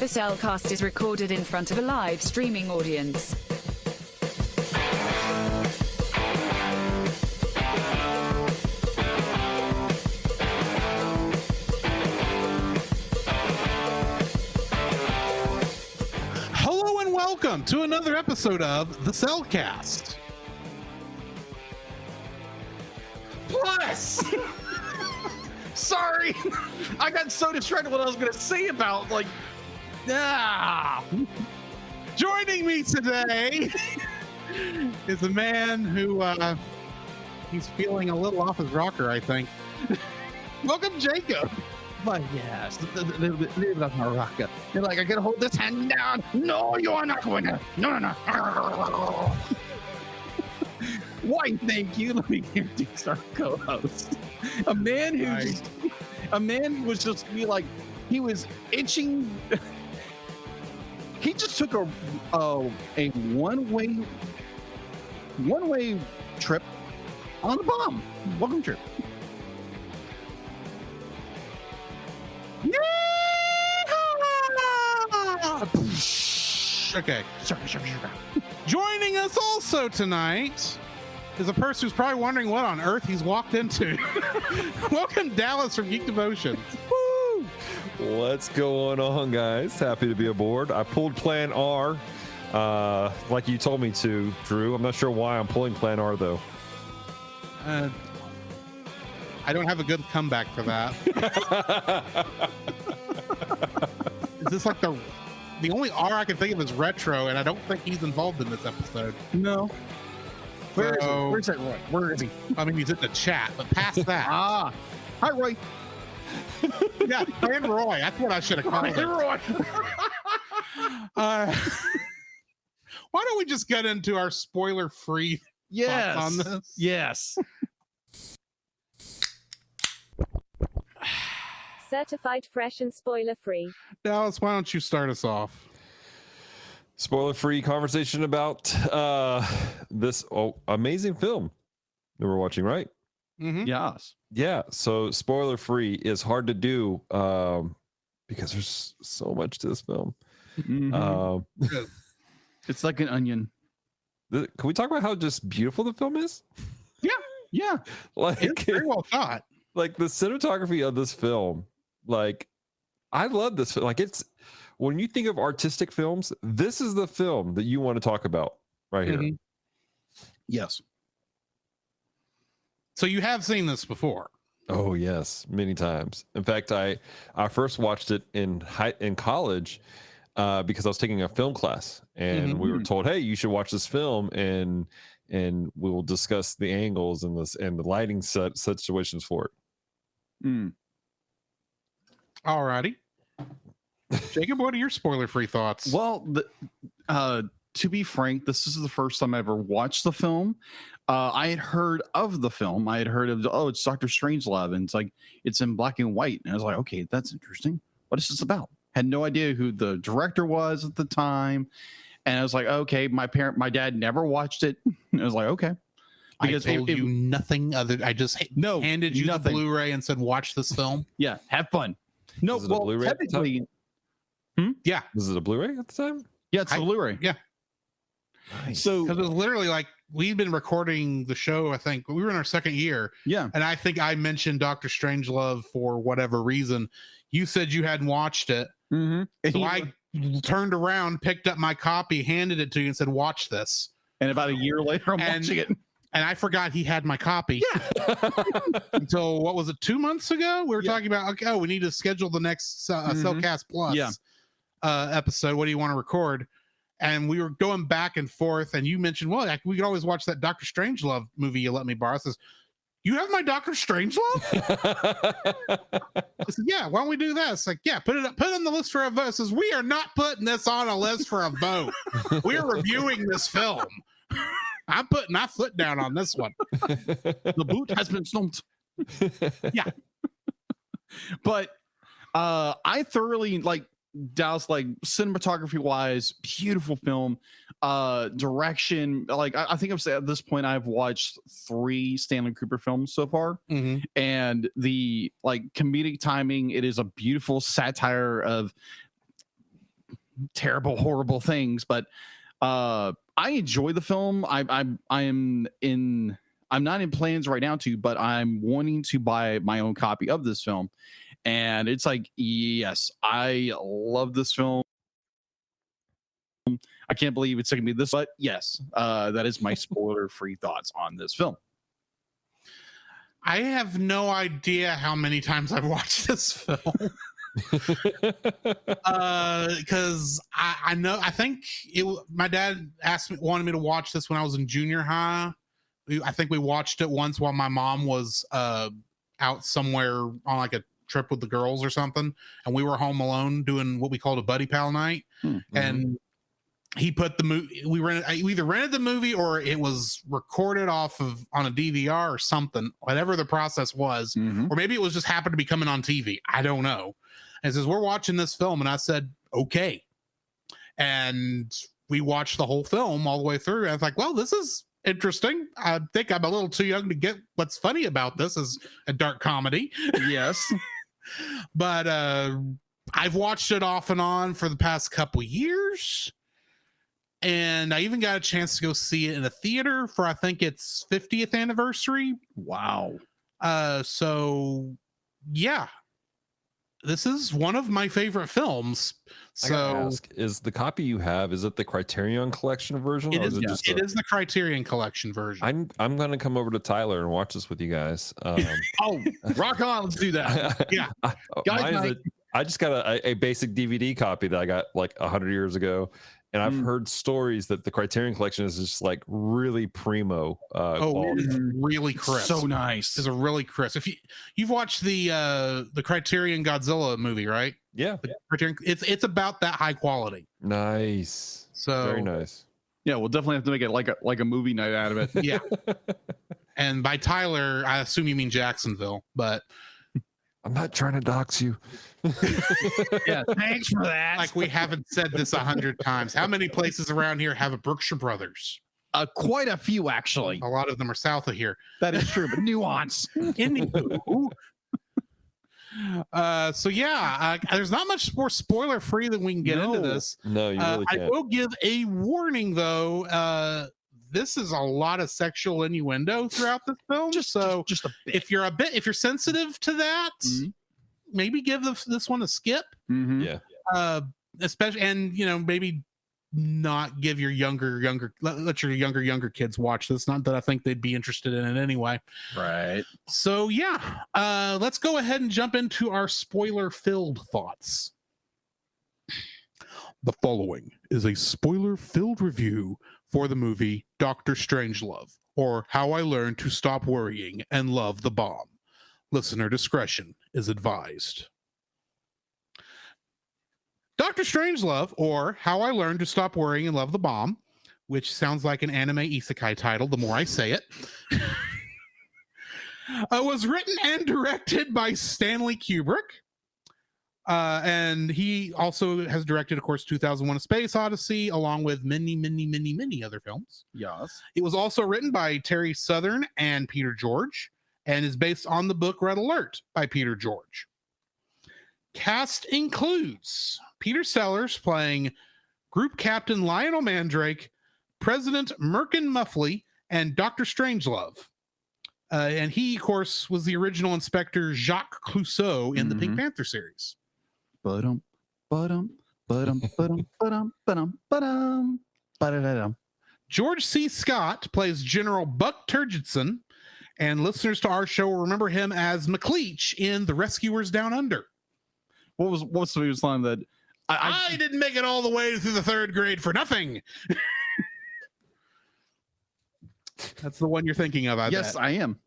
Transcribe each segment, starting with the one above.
The Cel Cast is recorded in front of a live streaming audience. Hello and welcome to another episode of the Cel Cast Plus. Sorry, I got so distracted what I was going to say about Joining me today is a man who he's feeling a little off his rocker, I think. Welcome, Jacob. But yes, a little bit off my rocker. You're like, I gotta hold this hand down. No, you are not going to. No. Why, thank you. Let me introduce our co-host. A man who was just be like, he was itching. He just took a one-way trip on a bomb. Welcome trip. Okay. Joining us also tonight is a person who's probably wondering what on earth he's walked into. Welcome, Dallas from Geek Devotions. Woo! What's going on, guys? Happy to be aboard. I pulled Plan R, like you told me to, Drew. I'm not sure why I'm pulling Plan R, though. I don't have a good comeback for that. Is this like the only R I can think of is retro, and I don't think he's involved in this episode. No. Where's that Roy? Where is he? I mean, he's in the chat, but past that. Hi, Roy. Yeah, Plan Roy. That's what I should have called him. Roy. Why don't we just get into our spoiler-free thoughts on this? Yes. Certified fresh and spoiler-free. Dallas, why don't you start us off? Spoiler-free conversation about this amazing film that we're watching, right? Mm-hmm. Yes. Yeah, so spoiler-free is hard to do because there's so much to this film. Mm-hmm. It's like an onion. Can we talk about how just beautiful the film is? Yeah. Like, It's very well shot. like the cinematography of this film, like I love this. Like, it's when you think of artistic films, this is the film that you want to talk about right here. Yes. So you have seen this before. Oh yes, many times. In fact, I first watched it in college because I was taking a film class, and we were told, "Hey, you should watch this film, and we will discuss the angles and the lighting situations for it." Alrighty. Jacob, what are your spoiler-free thoughts? Well, to be frank, this is the first time I ever watched the film. I had heard of the film. I had heard of, it's Doctor Strangelove, and it's in black and white. And I was like, okay, that's interesting. What is this about? Had no idea who the director was at the time. And I was like, okay, my dad never watched it. And I was like, okay. Because I told you nothing other. I just handed you nothing. the Blu-ray and said, watch this film. Yeah, have fun. No, Was it a well, Blu-ray at the time? technically, Yeah. Was it a Blu-ray at the time? yeah, it's a Blu-ray. Yeah. Nice. So, Because it was literally like, we'd been recording the show, I think. We were in our second year. yeah. And I think I mentioned Doctor Strangelove for whatever reason. You said you hadn't watched it. Mm-hmm. So I turned around, picked up my copy, handed it to you and said, watch this. And about a year later, I'm And- watching it. And I forgot he had my copy. Yeah. Until, what was it, 2 months ago? We were talking about, okay, we need to schedule the next Cel Cast Plus episode. What do you want to record? And we were going back and forth. And you mentioned, well, we could always watch that Doctor Strangelove movie you let me borrow. I says, you have my Doctor Strangelove? I said, yeah, why don't we do that? It's like, yeah, put it on the list for a vote. It says, we are not putting this on a list for a vote. We're reviewing this film. I'm putting my foot down on this one. The boot has been stumped. Yeah. But I thoroughly like Dallas, like cinematography wise, beautiful film. Direction, like I think I've said at this point I've watched 3 Stanley Kubrick films so far, and the like comedic timing, it is a beautiful satire of terrible, horrible things. But I enjoy the film. I'm not in plans right now but I'm wanting to buy my own copy of this film. And it's like, yes, I love this film. I can't believe it's taking me this, but yes, that is my spoiler-free thoughts on this film. I have no idea how many times I've watched this film. Because I know, I think my dad wanted me to watch this when I was in junior high. I think we watched it once while my mom was out somewhere on like a trip with the girls or something, and we were home alone doing what we called a buddy pal night. And he put the movie, we either rented the movie or it was recorded off of on a DVR or something, whatever the process was, or maybe it was just happened to be coming on TV. I don't know. And says, we're watching this film, and I said, okay. And we watched the whole film all the way through. And I was like, well, this is interesting. I think I'm a little too young to get what's funny about this as a dark comedy. Yes. But I've watched it off and on for the past couple years. And I even got a chance to go see it in a theater for, I think it's 50th anniversary. Wow. So yeah, this is one of my favorite films. I gotta So ask, is the copy you have, is it the Criterion Collection version? it Or is, is it just it is the Criterion Collection version. I'm gonna come over to Tyler and watch this with you guys. Oh, rock on. Let's do that. Yeah. Guys, I just got a basic DVD copy that I got like 100 years ago. And I've heard stories that the Criterion Collection is just like really primo quality. It's really crisp. So nice. It's a really crisp. If you've watched the Criterion Godzilla movie, right? Yeah. The Criterion, it's about that high quality. Nice. So Very nice. Yeah, we'll definitely have to make it like a movie night out of it. Yeah. And by Tyler, I assume you mean Jacksonville, but I'm not trying to dox you. Yeah, thanks for that. like we haven't said this 100 times. How many places around here have a Berkshire Brothers? Quite a few, actually. A lot of them are south of here. That is true, but nuance. Anywho. So yeah, there's not much more spoiler free than we can get into this. No, you really I can't. will give a warning though. This is a lot of sexual innuendo throughout the film. Just a bit. If you're sensitive to that, maybe give this one a skip. Yeah. Especially, and maybe not give your let your younger kids watch this. Not that I think they'd be interested in it anyway. Right. So yeah, let's go ahead and jump into our spoiler-filled thoughts. The following is a spoiler-filled review for the movie Doctor Strangelove, or How I Learned to Stop Worrying and Love the Bomb. Listener discretion is advised. Doctor Strangelove, or How I Learned to Stop Worrying and Love the Bomb, which sounds like an anime isekai title the more I say it, was written and directed by Stanley Kubrick. And he also has directed, of course, 2001: A Space Odyssey, along with many other films. Yes. It was also written by Terry Southern and Peter George, and is based on the book Red Alert by Peter George. Cast includes Peter Sellers playing Group Captain Lionel Mandrake, President Merkin Muffley, and Dr. Strangelove. And he, of course, was the original Inspector Jacques Clouseau in the Pink Panther series. George C. Scott plays General Buck Turgidson, and listeners to our show will remember him as McLeach in The Rescuers Down Under. What's the famous line that I didn't make it all the way through the third grade for nothing. That's the one you're thinking of, I yes, bet. I am.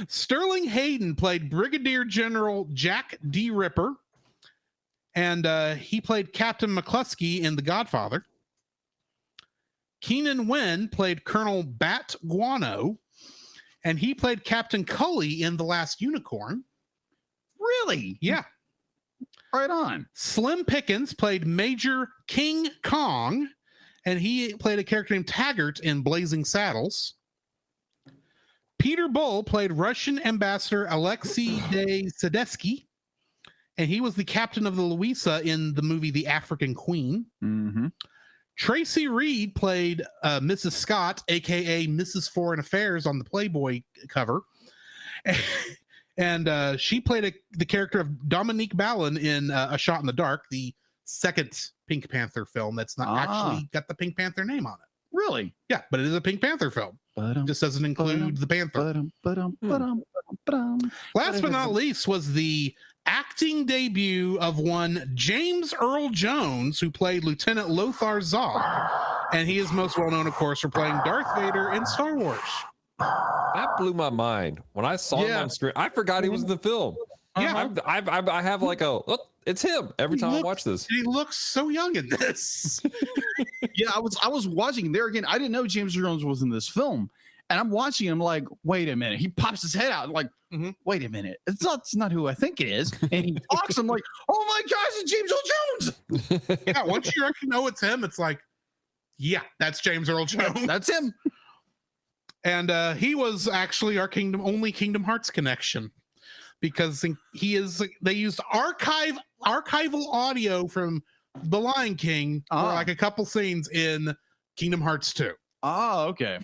Sterling Hayden played Brigadier General Jack D. Ripper, and he played Captain McCluskey in The Godfather. Keenan Wynn played Colonel Bat Guano, and he played Captain Cully in The Last Unicorn. Really? Yeah. Right on. Slim Pickens played Major King Kong, and he played a character named Taggart in Blazing Saddles. Peter Bull played Russian Ambassador Alexei de Sadetsky, and he was the captain of the Louisa in the movie The African Queen. Mm-hmm. Tracy Reed played Mrs. Scott, aka Mrs. Foreign Affairs, on the Playboy cover. And she played the character of Dominique Ballin in A Shot in the Dark, the second Pink Panther film that's not actually got the Pink Panther name on it. Really? Yeah, but it is a Pink Panther film. Just doesn't include the Panther. Last but not least was the acting debut of one James Earl Jones, who played Lieutenant Lothar Zod. And he is most well known, of course, for playing Darth Vader in Star Wars. That blew my mind when I saw him on screen. I forgot he was in the film. Yeah, I have like it's him every time I watch this. He looks so young in this. Yeah, I was watching there again. I didn't know James Jones was in this film, and I'm watching him like, wait a minute. He pops his head out like, wait a minute, it's not who I think it is. And he talks. I'm like, oh my gosh, it's James Earl Jones. Yeah, once you know it's him, it's like, yeah, that's James Earl Jones. That's him. And he was actually our only Kingdom Hearts connection, because they used archival audio from The Lion King for like a couple scenes in Kingdom Hearts 2. Oh, okay.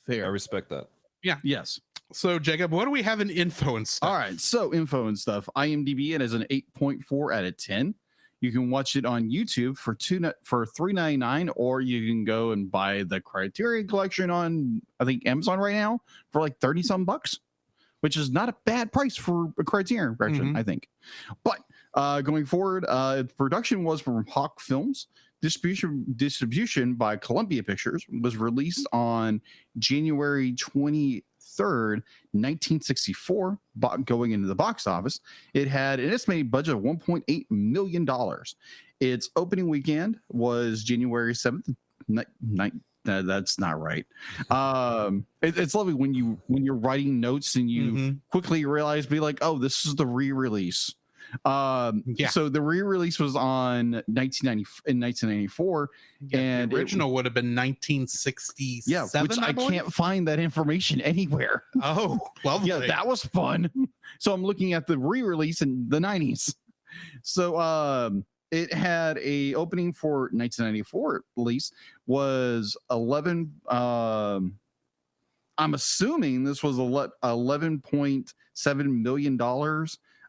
Fair. I respect that. Yeah. Yes. So, Jacob, what do we have in info and stuff? All right. So, info and stuff. IMDb, it is an 8.4 out of 10. You can watch it on YouTube for $3.99, or you can go and buy the Criterion Collection on, I think, Amazon right now for like 30-some bucks, which is not a bad price for a Criterion version, I think. But going forward, production was from Hawk Films. Distribution by Columbia Pictures, was released on January 23rd, 1964, going into the box office. It had an estimated budget of $1.8 million. Its opening weekend was January 7th. That's not right. It's lovely when you're writing notes and you quickly realize, be like, oh, this is the re-release. So the re-release was in 1994, and the original would have been 1967. Yeah, which I can't find that information anywhere. Oh, lovely. Yeah, that was fun. So I'm looking at the re-release in the 90s. So it had a opening for 1994 release was 11. I'm assuming this was $11.7 million.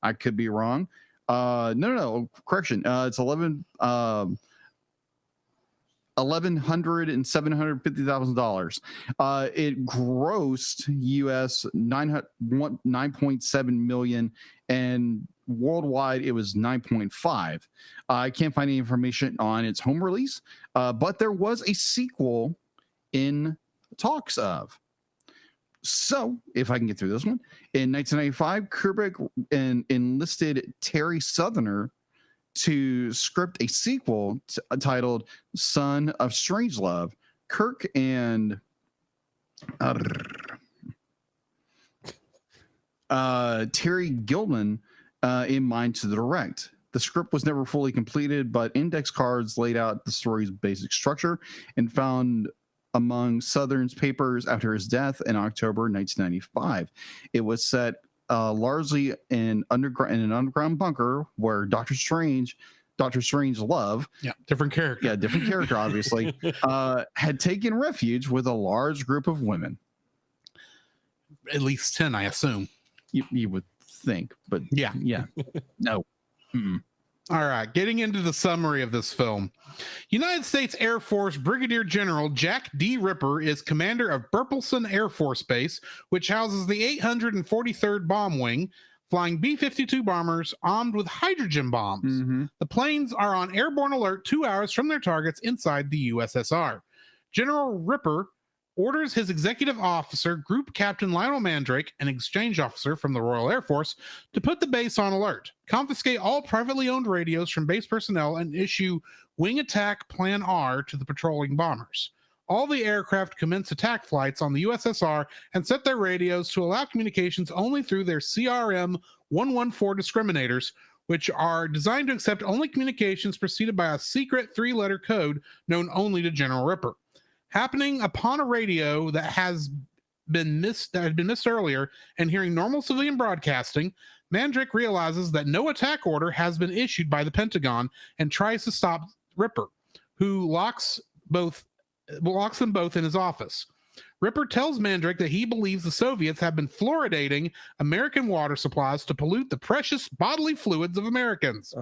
I could be wrong. No, correction. It's $1,150,000. It grossed US 9.7 million, and worldwide it was 9.5. I can't find any information on its home release, but there was a sequel in talks of. So, if I can get through this one, in 1995, Kubrick enlisted Terry Southerner to script a sequel titled Son of Strangelove. Kirk and Terry Gilman in mind to direct. The script was never fully completed, but index cards laid out the story's basic structure and found among Southern's papers after his death in October 1995. It was set largely in an underground bunker where Doctor Strangelove, different character, obviously, had taken refuge with a large group of women. At least 10, I assume. You would think, but yeah. No. Mm-mm. All right, getting into the summary of this film. United States Air Force Brigadier General Jack D. Ripper is commander of Burleson Air Force Base, which houses the 843rd Bomb Wing, flying B-52 bombers armed with hydrogen bombs. The planes are on airborne alert 2 hours from their targets inside the USSR. General Ripper orders his executive officer, Group Captain Lionel Mandrake, an exchange officer from the Royal Air Force, to put the base on alert, confiscate all privately owned radios from base personnel, and issue Wing Attack Plan R to the patrolling bombers. All the aircraft commence attack flights on the USSR and set their radios to allow communications only through their CRM-114 discriminators, which are designed to accept only communications preceded by a secret 3-letter code known only to General Ripper. Happening upon a radio that had been missed earlier, and hearing normal civilian broadcasting, Mandrake realizes that no attack order has been issued by the Pentagon and tries to stop Ripper, who locks them both in his office. Ripper tells Mandrake that he believes the Soviets have been fluoridating American water supplies to pollute the precious bodily fluids of Americans.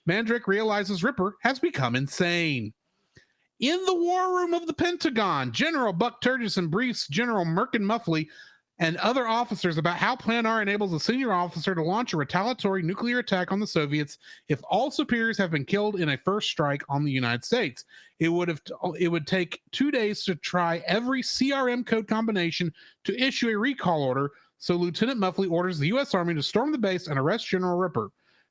Mandrake realizes Ripper has become insane. In the war room of the Pentagon, General Buck Turgidson briefs General Merkin Muffley and other officers about how Plan R enables a senior officer to launch a retaliatory nuclear attack on the Soviets if all superiors have been killed in a first strike on the United States. It would take 2 days to try every CRM code combination to issue a recall order, so Lieutenant Muffley orders the U.S. Army to storm the base and arrest General Ripper.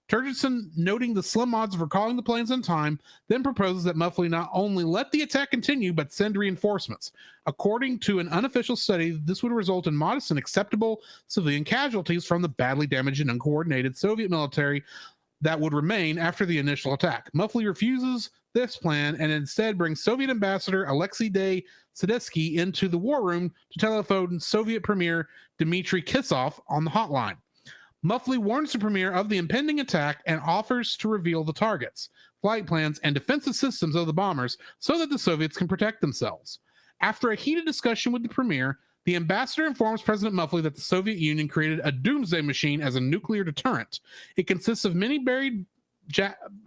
Turgidson, noting the slim odds of recalling the planes in time, then proposes that Muffley not only let the attack continue, but send reinforcements. According to an unofficial study, this would result in modest and acceptable civilian casualties from the badly damaged and uncoordinated Soviet military that would remain after the initial attack. Muffley refuses this plan and instead brings Soviet Ambassador Alexei Day Sadetsky into the war room to telephone Soviet Premier Dmitry Kisov on the hotline. Muffley warns the premier of the impending attack and offers to reveal the targets, flight plans, and defensive systems of the bombers so that the Soviets can protect themselves. After a heated discussion with the premier, the ambassador informs President Muffley that the Soviet Union created a doomsday machine as a nuclear deterrent. It consists of many buried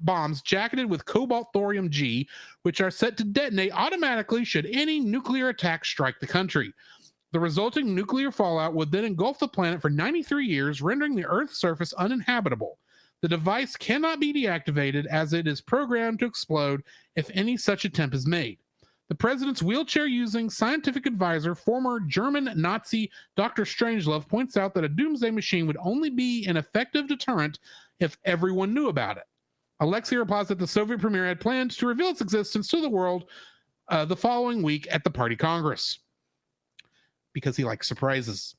bombs jacketed with cobalt thorium G, which are set to detonate automatically should any nuclear attack strike the country. The resulting nuclear fallout would then engulf the planet for 93 years, rendering the Earth's surface uninhabitable. The device cannot be deactivated as it is programmed to explode if any such attempt is made. The president's wheelchair-using scientific advisor, former German Nazi Doctor Strangelove, points out that a doomsday machine would only be an effective deterrent if everyone knew about it. Alexei replies that the Soviet premier had planned to reveal its existence to the world the following week at the Party Congress, because he likes surprises.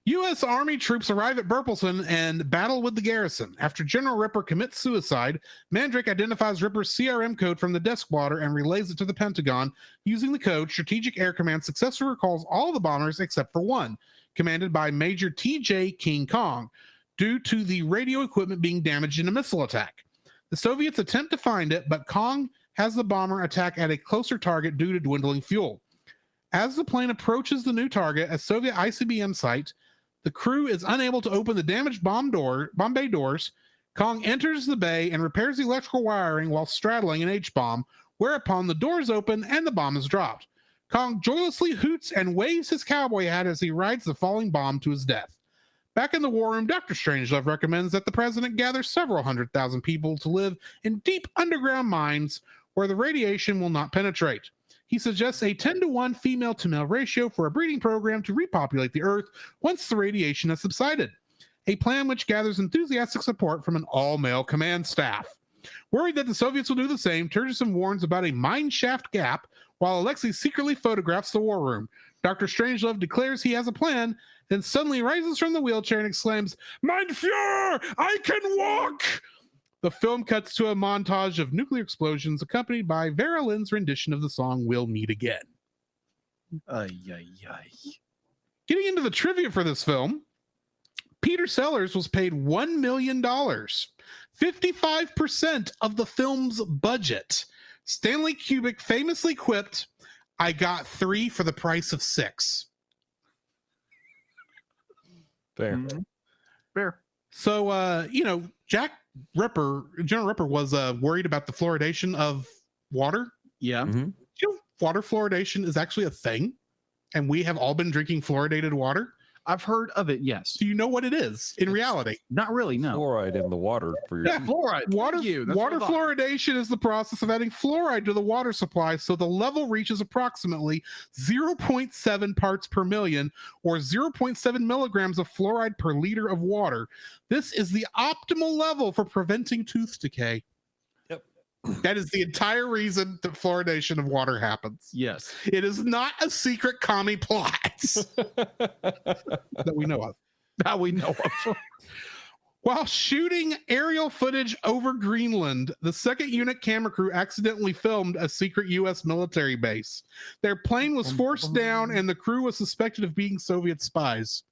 U.S. Army troops arrive at Burpelson and battle with the garrison. After General Ripper commits suicide, Mandrake identifies Ripper's CRM code from the desk blotter and relays it to the Pentagon. Using the code, Strategic Air Command successfully recalls all the bombers except for one, commanded by Major T.J. King Kong, due to the radio equipment being damaged in a missile attack. The Soviets attempt to find it, but Kong has the bomber attack at a closer target due to dwindling fuel. As the plane approaches the new target, a Soviet ICBM site, the crew is unable to open the damaged bomb bay doors. Kong enters the bay and repairs the electrical wiring while straddling an H-bomb, whereupon the doors open and the bomb is dropped. Kong joyously hoots and waves his cowboy hat as he rides the falling bomb to his death. Back in the war room, Doctor Strangelove recommends that the president gather several 100,000 people to live in deep underground mines where the radiation will not penetrate. He suggests a 10-to-1 female-to-male ratio for a breeding program to repopulate the Earth once the radiation has subsided, a plan which gathers enthusiastic support from an all-male command staff. Worried that the Soviets will do the same, Turgidson warns about a mine shaft gap while Alexei secretly photographs the war room. Dr. Strangelove declares he has a plan, then suddenly rises from the wheelchair and exclaims, "Mein Führer, I can walk!" The film cuts to a montage of nuclear explosions accompanied by Vera Lynn's rendition of the song We'll Meet Again. Getting into the trivia for this film, Peter Sellers was paid $1 million, 55% of the film's budget. Stanley Kubrick famously quipped, "I got 3 for the price of 6. Fair. Fair. So, General Ripper was worried about the fluoridation of water. Yeah. Mm-hmm. Water fluoridation is actually a thing, and we have all been drinking fluoridated water. I've heard of it, yes. Do you know what it is in reality? Not really, no. Fluoride in the water for your Fluoride. Water fluoridation is the process of adding fluoride to the water supply so the level reaches approximately 0.7 parts per million or 0.7 milligrams of fluoride per liter of water. This is the optimal level for preventing tooth decay. Yep. That is the entire reason that fluoridation of water happens. Yes. It is not a secret commie plot that we know of. That we know of. While shooting aerial footage over Greenland, the second unit camera crew accidentally filmed a secret U.S. military base. Their plane was forced down and the crew was suspected of being Soviet spies.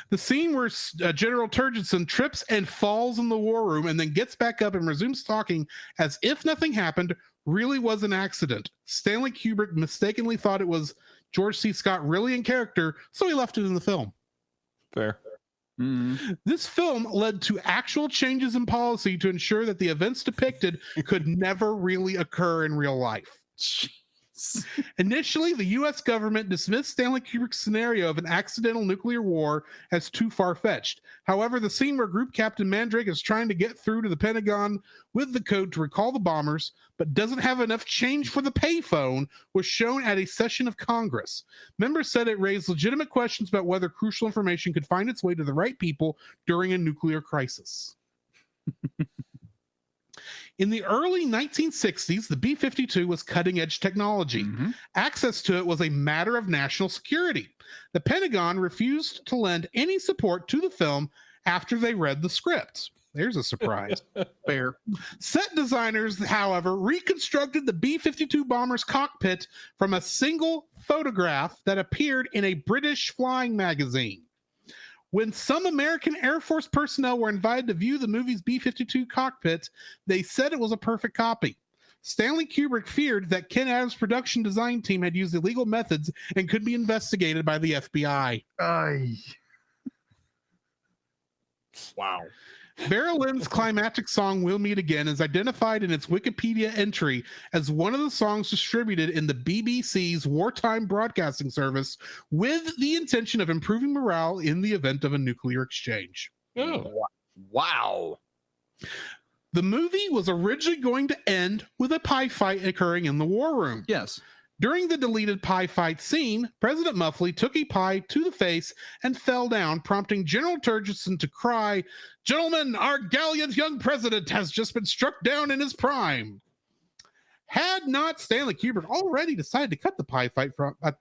The scene where General Turgidson trips and falls in the war room and then gets back up and resumes talking as if nothing happened really was an accident. Stanley Kubrick mistakenly thought it was George C. Scott really in character, so he left it in the film. Fair. This film led to actual changes in policy to ensure that the events depicted could never really occur in real life. Initially, the U.S. government dismissed Stanley Kubrick's scenario of an accidental nuclear war as too far-fetched. However, the scene where Group Captain Mandrake is trying to get through to the Pentagon with the code to recall the bombers, but doesn't have enough change for the payphone, was shown at a session of Congress. Members said it raised legitimate questions about whether crucial information could find its way to the right people during a nuclear crisis. In the early 1960s, the B-52 was cutting-edge technology. Access to it was a matter of national security. The Pentagon refused to lend any support to the film after they read the script. There's a surprise. Fair. Set designers, however, reconstructed the B-52 bomber's cockpit from a single photograph that appeared in a British flying magazine. When some American Air Force personnel were invited to view the movie's B-52 cockpit, they said it was a perfect copy. Stanley Kubrick feared that Ken Adams' production design team had used illegal methods and could be investigated by the FBI. Wow. Vera Lynn's climactic song We'll Meet Again is identified in its Wikipedia entry as one of the songs distributed in the BBC's wartime broadcasting service with the intention of improving morale in the event of a nuclear exchange. Oh. Wow. The movie was originally going to end with a pie fight occurring in the war room. Yes. During the deleted pie fight scene, President Muffley took a pie to the face and fell down, prompting General Turgidson to cry, "Gentlemen, our gallant young president has just been struck down in his prime." Had not Stanley Kubrick already decided to cut the pie fight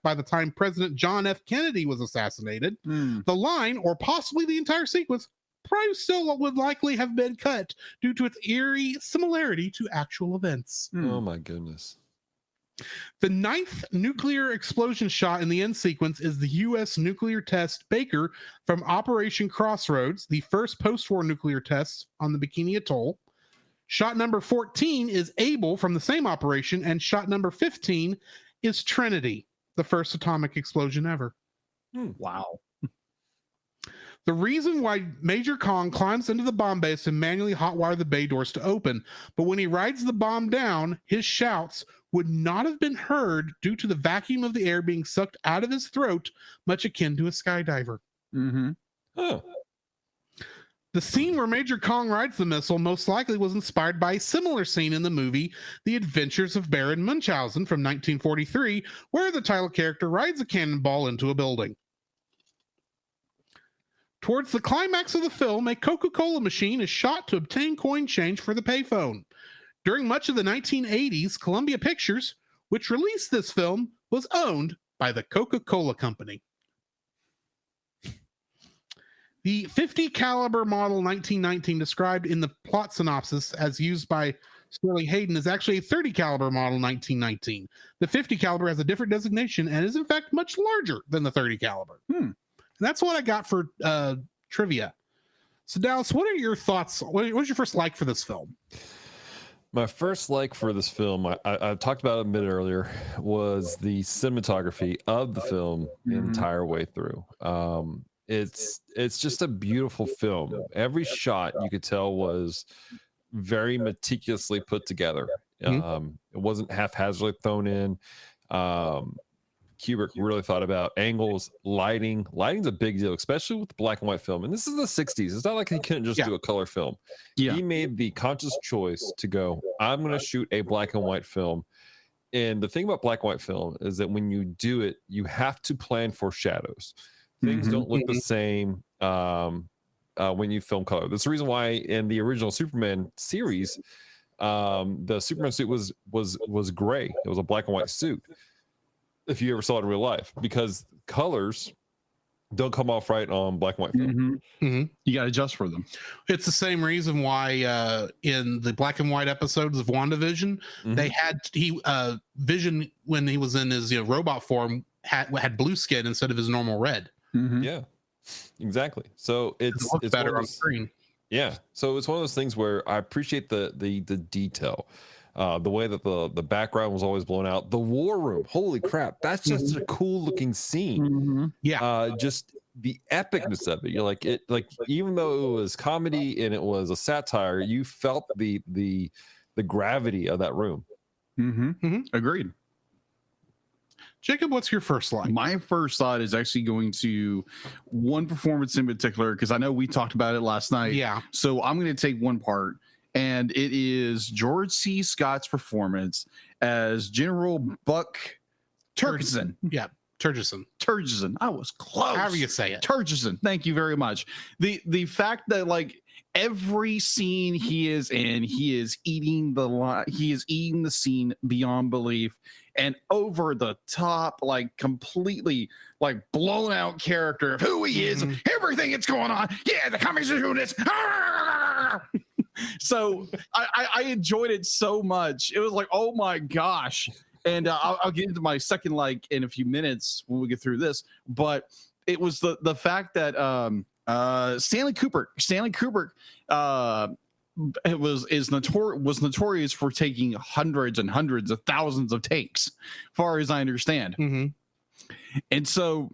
by the time President John F. Kennedy was assassinated, the line, or possibly the entire sequence, probably still would likely have been cut due to its eerie similarity to actual events. Oh my goodness. The 9th nuclear explosion shot in the end sequence is the U.S. nuclear test Baker from Operation Crossroads, the first post-war nuclear test on the Bikini Atoll. Shot number 14 is Able from the same operation, and shot number 15 is Trinity, the first atomic explosion ever. Wow. The reason why Major Kong climbs into the bomb bay is to manually hotwire the bay doors to open, but when he rides the bomb down, his shouts would not have been heard due to the vacuum of the air being sucked out of his throat, much akin to a skydiver. Oh. The scene where Major Kong rides the missile most likely was inspired by a similar scene in the movie The Adventures of Baron Munchausen from 1943, where the title character rides a cannonball into a building. Towards the climax of the film, a Coca-Cola machine is shot to obtain coin change for the payphone. During much of the 1980s, Columbia Pictures, which released this film, was owned by the Coca-Cola Company. The .50 caliber model 1919 described in the plot synopsis as used by Sterling Hayden is actually a .30 caliber model 1919. The .50 caliber has a different designation and is in fact much larger than the .30 caliber. And that's what I got for trivia. So Dallas, what are your thoughts? What was your first like for this film? My first like for this film, I talked about it a minute earlier, was the cinematography of the film the entire way through. It's just a beautiful film. Every shot you could tell was very meticulously put together. It wasn't haphazardly thrown in. Kubrick really thought about angles, lighting. Lighting's a big deal, especially with the black and white film. And this is the 60s. It's not like he couldn't just do a color film. He made the conscious choice to go, I'm going to shoot a black and white film. And the thing about black and white film is that when you do it, you have to plan for shadows. Things don't look the same when you film color. That's the reason why in the original Superman series, the Superman suit was gray. It was a black and white suit. If you ever saw it in real life, because colors don't come off right on black and white film. You got to adjust for them. It's the same reason why in the black and white episodes of WandaVision, they had Vision, when he was in his robot form, had blue skin instead of his normal red. Yeah. Exactly. So it's looks one better of on those- screen. Yeah. So it's one of those things where I appreciate the detail. The way that the background was always blown out. The war room. Holy crap. That's just a cool looking scene. Yeah. Just the epicness of it. You're like even though it was comedy and it was a satire, you felt the gravity of that room. Agreed. Jacob, what's your first line? My first thought is actually going to one performance in particular, because I know we talked about it last night. Yeah. So I'm going to take one part, and it is George C. Scott's performance as General Buck Turkison. Yeah. Turgison. Turgison. I was close. However you say it. Turgison. Thank you very much. The fact that like every scene he is in, he is eating the scene beyond belief and over the top, like completely like blown out character of who he is, everything that's going on. Yeah, the comics are doing this. So I enjoyed it so much. It was like, oh my gosh. And I'll get into my second like in a few minutes when we get through this. But it was the fact that Stanley Kubrick was notorious for taking hundreds and hundreds of thousands of takes, far as I understand. And so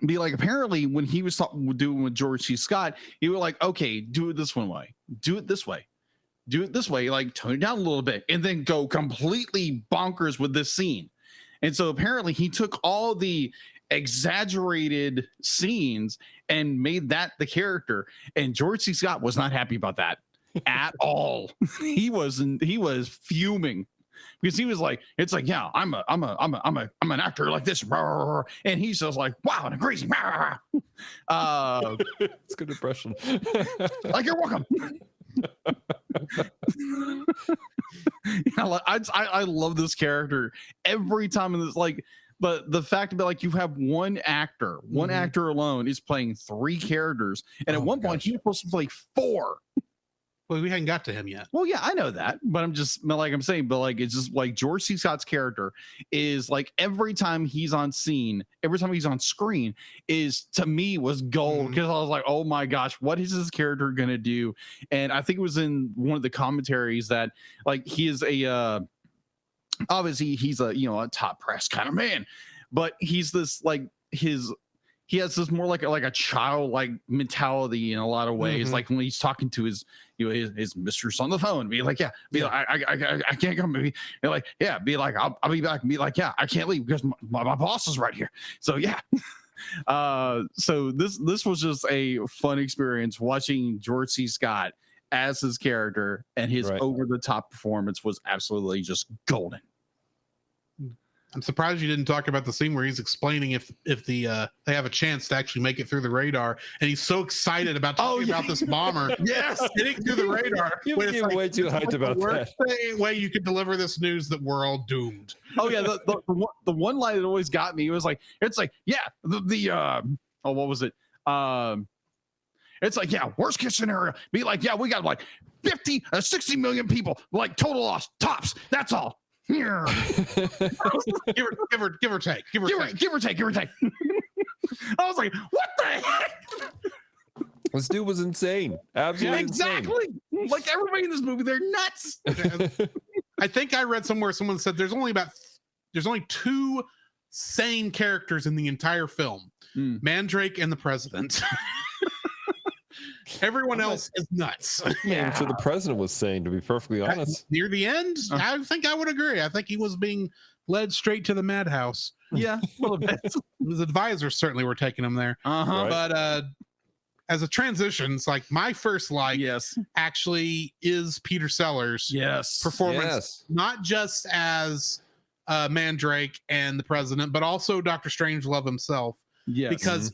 be like, apparently when he was doing with George C. Scott, he was like, okay, do it this one way, do it this way, do it this way, like tone it down a little bit, and then go completely bonkers with this scene. And so apparently he took all the exaggerated scenes and made that the character, and George C. Scott was not happy about that at all. He was fuming because he was like, it's like, yeah, I'm an actor like this, and he's just like, wow, and crazy. It's a good impression. Like, you're welcome. I love this character every time in this, like, but the fact that like you have one actor alone is playing three characters, and at one point he was supposed to play four. Well, we hadn't got to him yet. Well, yeah, I know that, but I'm just like I'm saying, but like it's just like George C. Scott's character is like every time he's on scene, every time he's on screen is to me was gold, because I was like, oh my gosh, what is this character gonna do? And I think it was in one of the commentaries that like he is a obviously he's a a top press kind of man, but he's this like he has this more like a childlike mentality in a lot of ways. Like when he's talking to his his mistress on the phone, be like, like, I can't come. Be like, yeah, be like, I'll be back. And be like, yeah, I can't leave because my boss is right here. So yeah. So this was just a fun experience watching George C. Scott as his character, and his over the top performance was absolutely just golden. I'm surprised you didn't talk about the scene where he's explaining if they have a chance to actually make it through the radar, and he's so excited about talking about this bomber. Yes, getting through the radar. You're way too hyped about that. The way you could deliver this news that we're all doomed. Oh yeah, the one line that always got me was like, it's like, yeah, what was it? It's like, yeah, worst case scenario, be like, yeah, we got like 60 million people, like total loss, tops. That's all. give or take. I was like, what the heck? This dude was insane. Absolutely exactly. insane. Like everybody in this movie, they're nuts. I think I read somewhere someone said there's only two sane characters in the entire film. Mandrake and the president. Everyone else is nuts. Yeah, I'm sure the president was sane, to be perfectly honest. Near the end, I think I would agree. I think he was being led straight to the madhouse. Yeah, a little bit. His advisors certainly were taking him there. Right. But as a transition, it's like my first like actually is Peter Sellers' performance, not just as Mandrake and the president, but also Doctor Strangelove himself. Yes. Because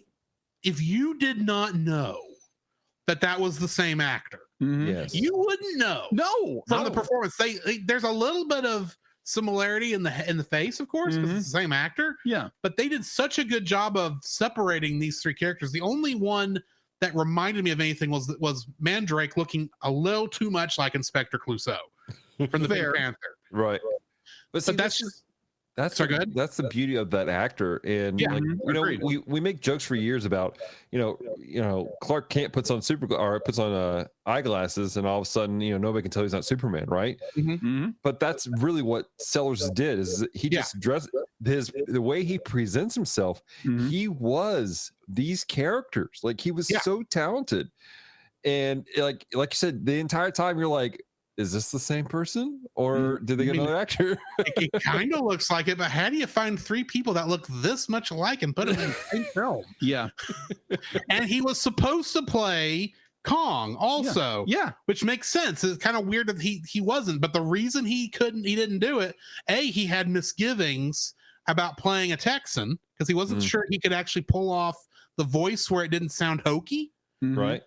if you did not know that was the same actor, you wouldn't know. No, from the performance. There's a little bit of similarity in the face, of course, because it's the same actor. Yeah, but they did such a good job of separating these three characters. The only one that reminded me of anything was Mandrake looking a little too much like Inspector Clouseau from the Pink Panther. Right. But that's just That's So good. that's the beauty of that actor. And Yeah, like, agreed. we make jokes for years about, Clark Kent puts on eyeglasses, and all of a sudden, nobody can tell he's not Superman, right? But that's really what Sellers did, is that he just dressed the way he presents himself. He was these characters. Like, he was so talented. And like you said, the entire time you're like, is this the same person, or did they get another actor? It kind of looks like it, but how do you find 3 people that look this much alike and put them in the same film? Yeah. And he was supposed to play Kong also. Yeah. Which makes sense. It's kind of weird that he wasn't, but the reason he didn't do it, he had misgivings about playing a Texan because he wasn't sure he could actually pull off the voice where it didn't sound hokey. Right.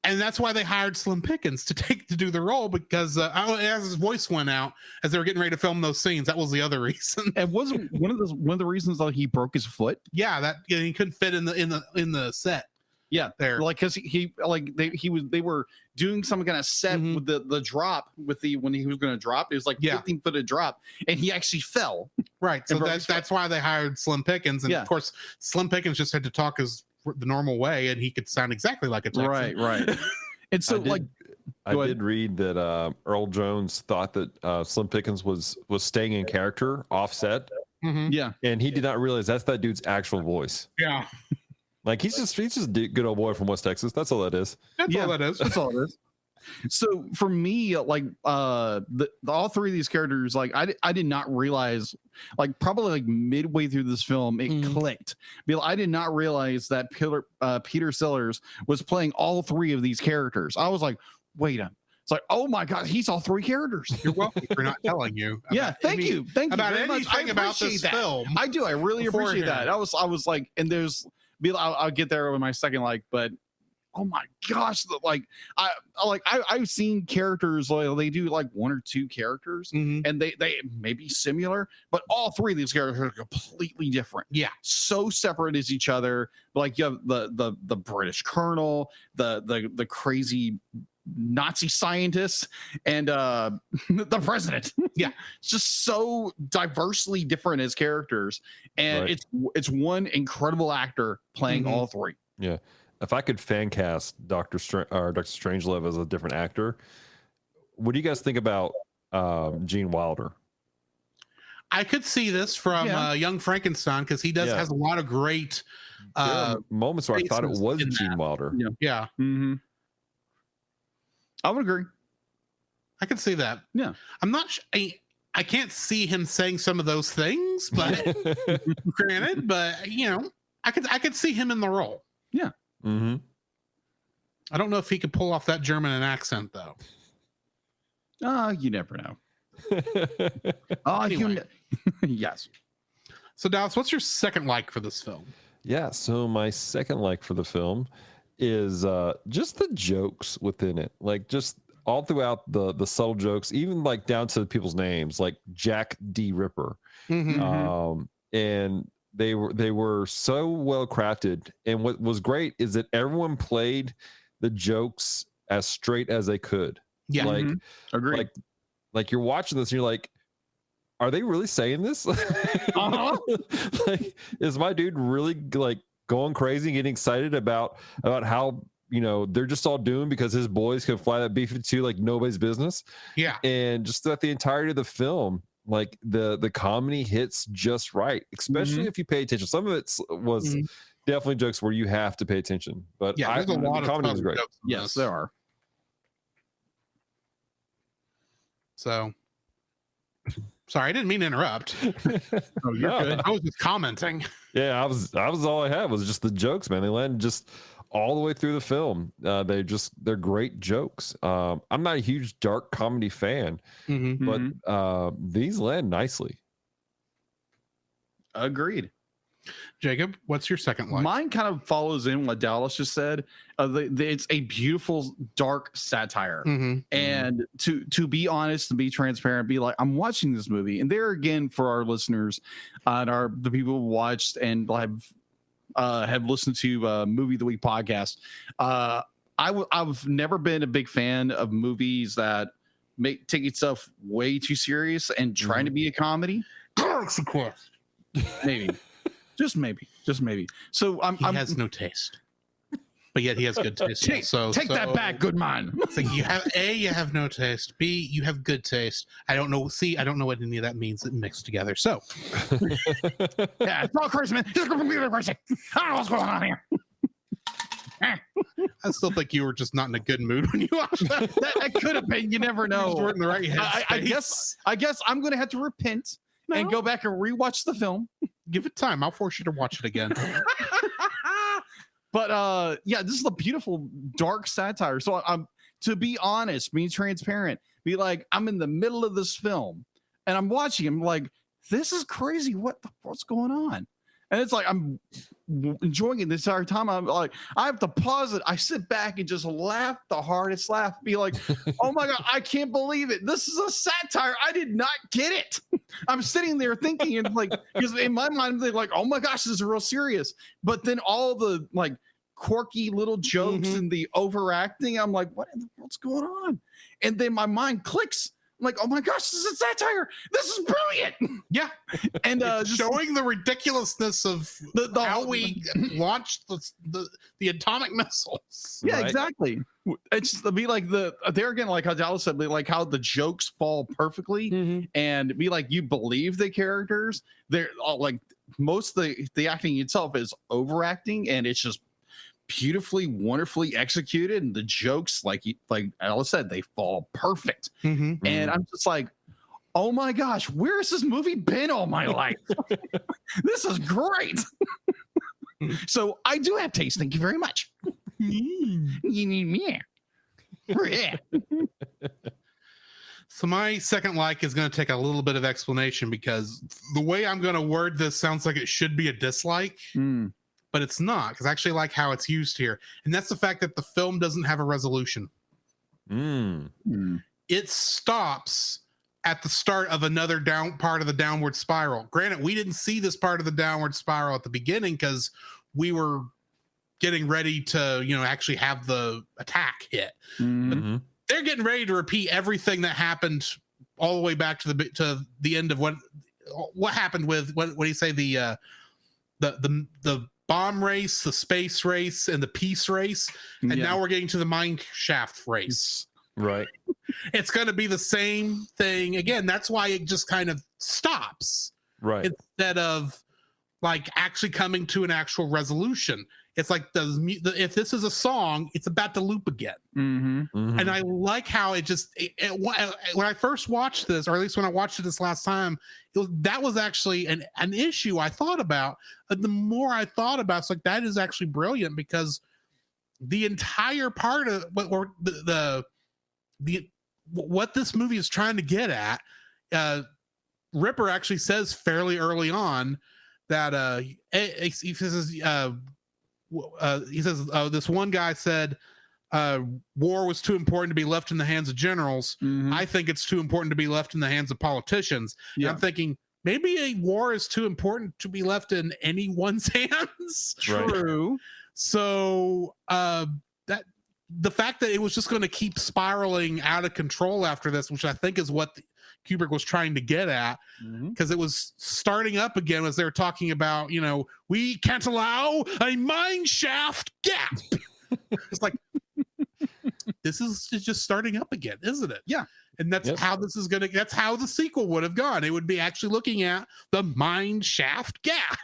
And that's why they hired Slim Pickens to do the role, because as his voice went out as they were getting ready to film those scenes. That was the other reason. And wasn't one of the reasons that he broke his foot? Yeah, that he couldn't fit in the set. Yeah, there, like, because they were doing some kind of set with the drop when he was going to drop. It was like 15-foot drop, and he actually fell. Right, so that's why they hired Slim Pickens, and of course Slim Pickens just had to talk the normal way, and he could sound exactly like a Texan. Right. And so I did read that Earl Jones thought that Slim Pickens was staying in character offset. Yeah, and he did not realize that's that dude's actual voice. Yeah. Like, he's just a good old boy from West Texas. That's all that is. That's all it is. So for me, like, all 3 of these characters, like, I did not realize, like, probably like midway through this film, it clicked. I did not realize that Peter Sellers was playing all 3 of these characters. I was like, wait a. It's like, oh my God, he's all 3 characters. You're welcome for not telling you. Thank you about very much. anything about this film. I do. I really appreciate that. I was like, and there's. I'll get there with my second like, but oh my gosh, I've seen characters like they do like 1 or 2 characters, and they may be similar, but all 3 of these characters are completely different. Yeah, so separate as each other. Like, you have the British colonel, the crazy Nazi scientist, and the president. Yeah, it's just so diversely different as characters, and it's one incredible actor playing all 3. Yeah, if I could fan cast Doctor Strangelove as a different actor, what do you guys think about Gene Wilder? I could see this from Young Frankenstein, because he has a lot of great moments where I thought it was Gene Wilder. Yeah. I would agree. I can see that. Yeah. I'm not I can't see him saying some of those things, but granted, but I could see him in the role. Yeah. I don't know if he could pull off that German accent though. You never know. Anyway. Yes. So Dallas, what's your second like for this film? Yeah, so my second like for the film is just the jokes within it, like just all throughout the subtle jokes, even like down to people's names, like Jack D. Ripper. And they were so well crafted, and what was great is that everyone played the jokes as straight as they could. Like agreed. Like you're watching this and you're like, are they really saying this? Like, is my dude really like going crazy, getting excited about how they're just all doomed because his boys can fly that B-52 like nobody's business? Yeah. And just throughout the entirety of the film, like the comedy hits just right, especially if you pay attention. Some of it was definitely jokes where you have to pay attention, but there's a lot of comedy was great. Yes, there are. So sorry, I didn't mean to interrupt. Oh, you're good. I was just commenting. Yeah, I was all I had was just the jokes, man. They landed just all the way through the film. They're great jokes. I'm not a huge dark comedy fan, but these land nicely. Agreed. Jacob, what's your second like? Mine kind of follows in what Dallas just said. It's a beautiful dark satire, and to be honest, to be transparent, be like, I'm watching this movie, and there again for our listeners, and the people who watched and have listened to Movie of the Week podcast. I've never been a big fan of movies that take itself way too serious and trying to be a comedy. Galaxy Quest. Maybe, just maybe. So He has no taste, but yet he has good taste. Take that back, good man. So you have no taste. B, you have good taste. I don't know. C, I don't know what any of that means mixed together. So Yeah, it's all crazy, man. Just completely crazy. I don't know what's going on here. I still think you were just not in a good mood when you watched that. That could have been. You never know. You just weren't in the right I guess I'm gonna have to repent and go back and rewatch the film. Give it time. I'll force you to watch it again. But yeah, this is a beautiful dark satire. So I'm, to be honest, being transparent, be like, I'm in the middle of this film and I'm watching. I'm like, this is crazy. What's going on? And it's like I'm enjoying it this entire time. I'm like, I have to pause it. I sit back and just laugh the hardest laugh. Be like, oh my god, I can't believe it. This is a satire. I did not get it. I'm sitting there thinking, and like, because in my mind, they're like, oh my gosh, this is real serious. But then all the like quirky little jokes and the overacting, I'm like, what's going on? And then my mind clicks. I'm like, oh my gosh, this is a satire. This is brilliant. Yeah. And showing the ridiculousness of how we launched the atomic missiles. Yeah, Right. exactly. It's just be like there again, like how Dallas said, like how the jokes fall perfectly and be like, you believe the characters. They're all like most of the acting itself is overacting, and it's just beautifully, wonderfully executed, and the jokes, like Alice said, they fall perfect. And I'm just like, oh my gosh, where has this movie been all my life? This is great. So I do have taste. Thank you very much. You need me. Yeah. So my second like is going to take a little bit of explanation, because the way I'm going to word this sounds like it should be a dislike. But it's not, because I actually like how it's used here. And that's the fact that the film doesn't have a resolution. It stops at the start of another part of the downward spiral. Granted, we didn't see this part of the downward spiral at the beginning because we were getting ready to, actually have the attack hit. But they're getting ready to repeat everything that happened all the way back to the end of what happened with what do you say, the bomb race, the space race, and the peace race, and now we're getting to the mine shaft race. Right. It's going to be the same thing again. That's why it just kind of stops. Right. Instead of like actually coming to an actual resolution. It's like if this is a song, it's about to loop again. And I like how it just when I first watched this, or at least when I watched it this last time, that was actually an issue I thought about. But the more I thought about it, it's like, that is actually brilliant, because the entire part of what this movie is trying to get at, Ripper actually says fairly early on that he says this one guy said war was too important to be left in the hands of generals. I think it's too important to be left in the hands of politicians. And I'm thinking, maybe a war is too important to be left in anyone's hands. True. So that the fact that it was just going to keep spiraling out of control after this, which I think is what Kubrick was trying to get at, because it was starting up again as they were talking about, we can't allow a mine shaft gap. It's like, this is just starting up again, isn't it? Yeah. And that's how this is that's how the sequel would have gone. It would be actually looking at the mine shaft gap.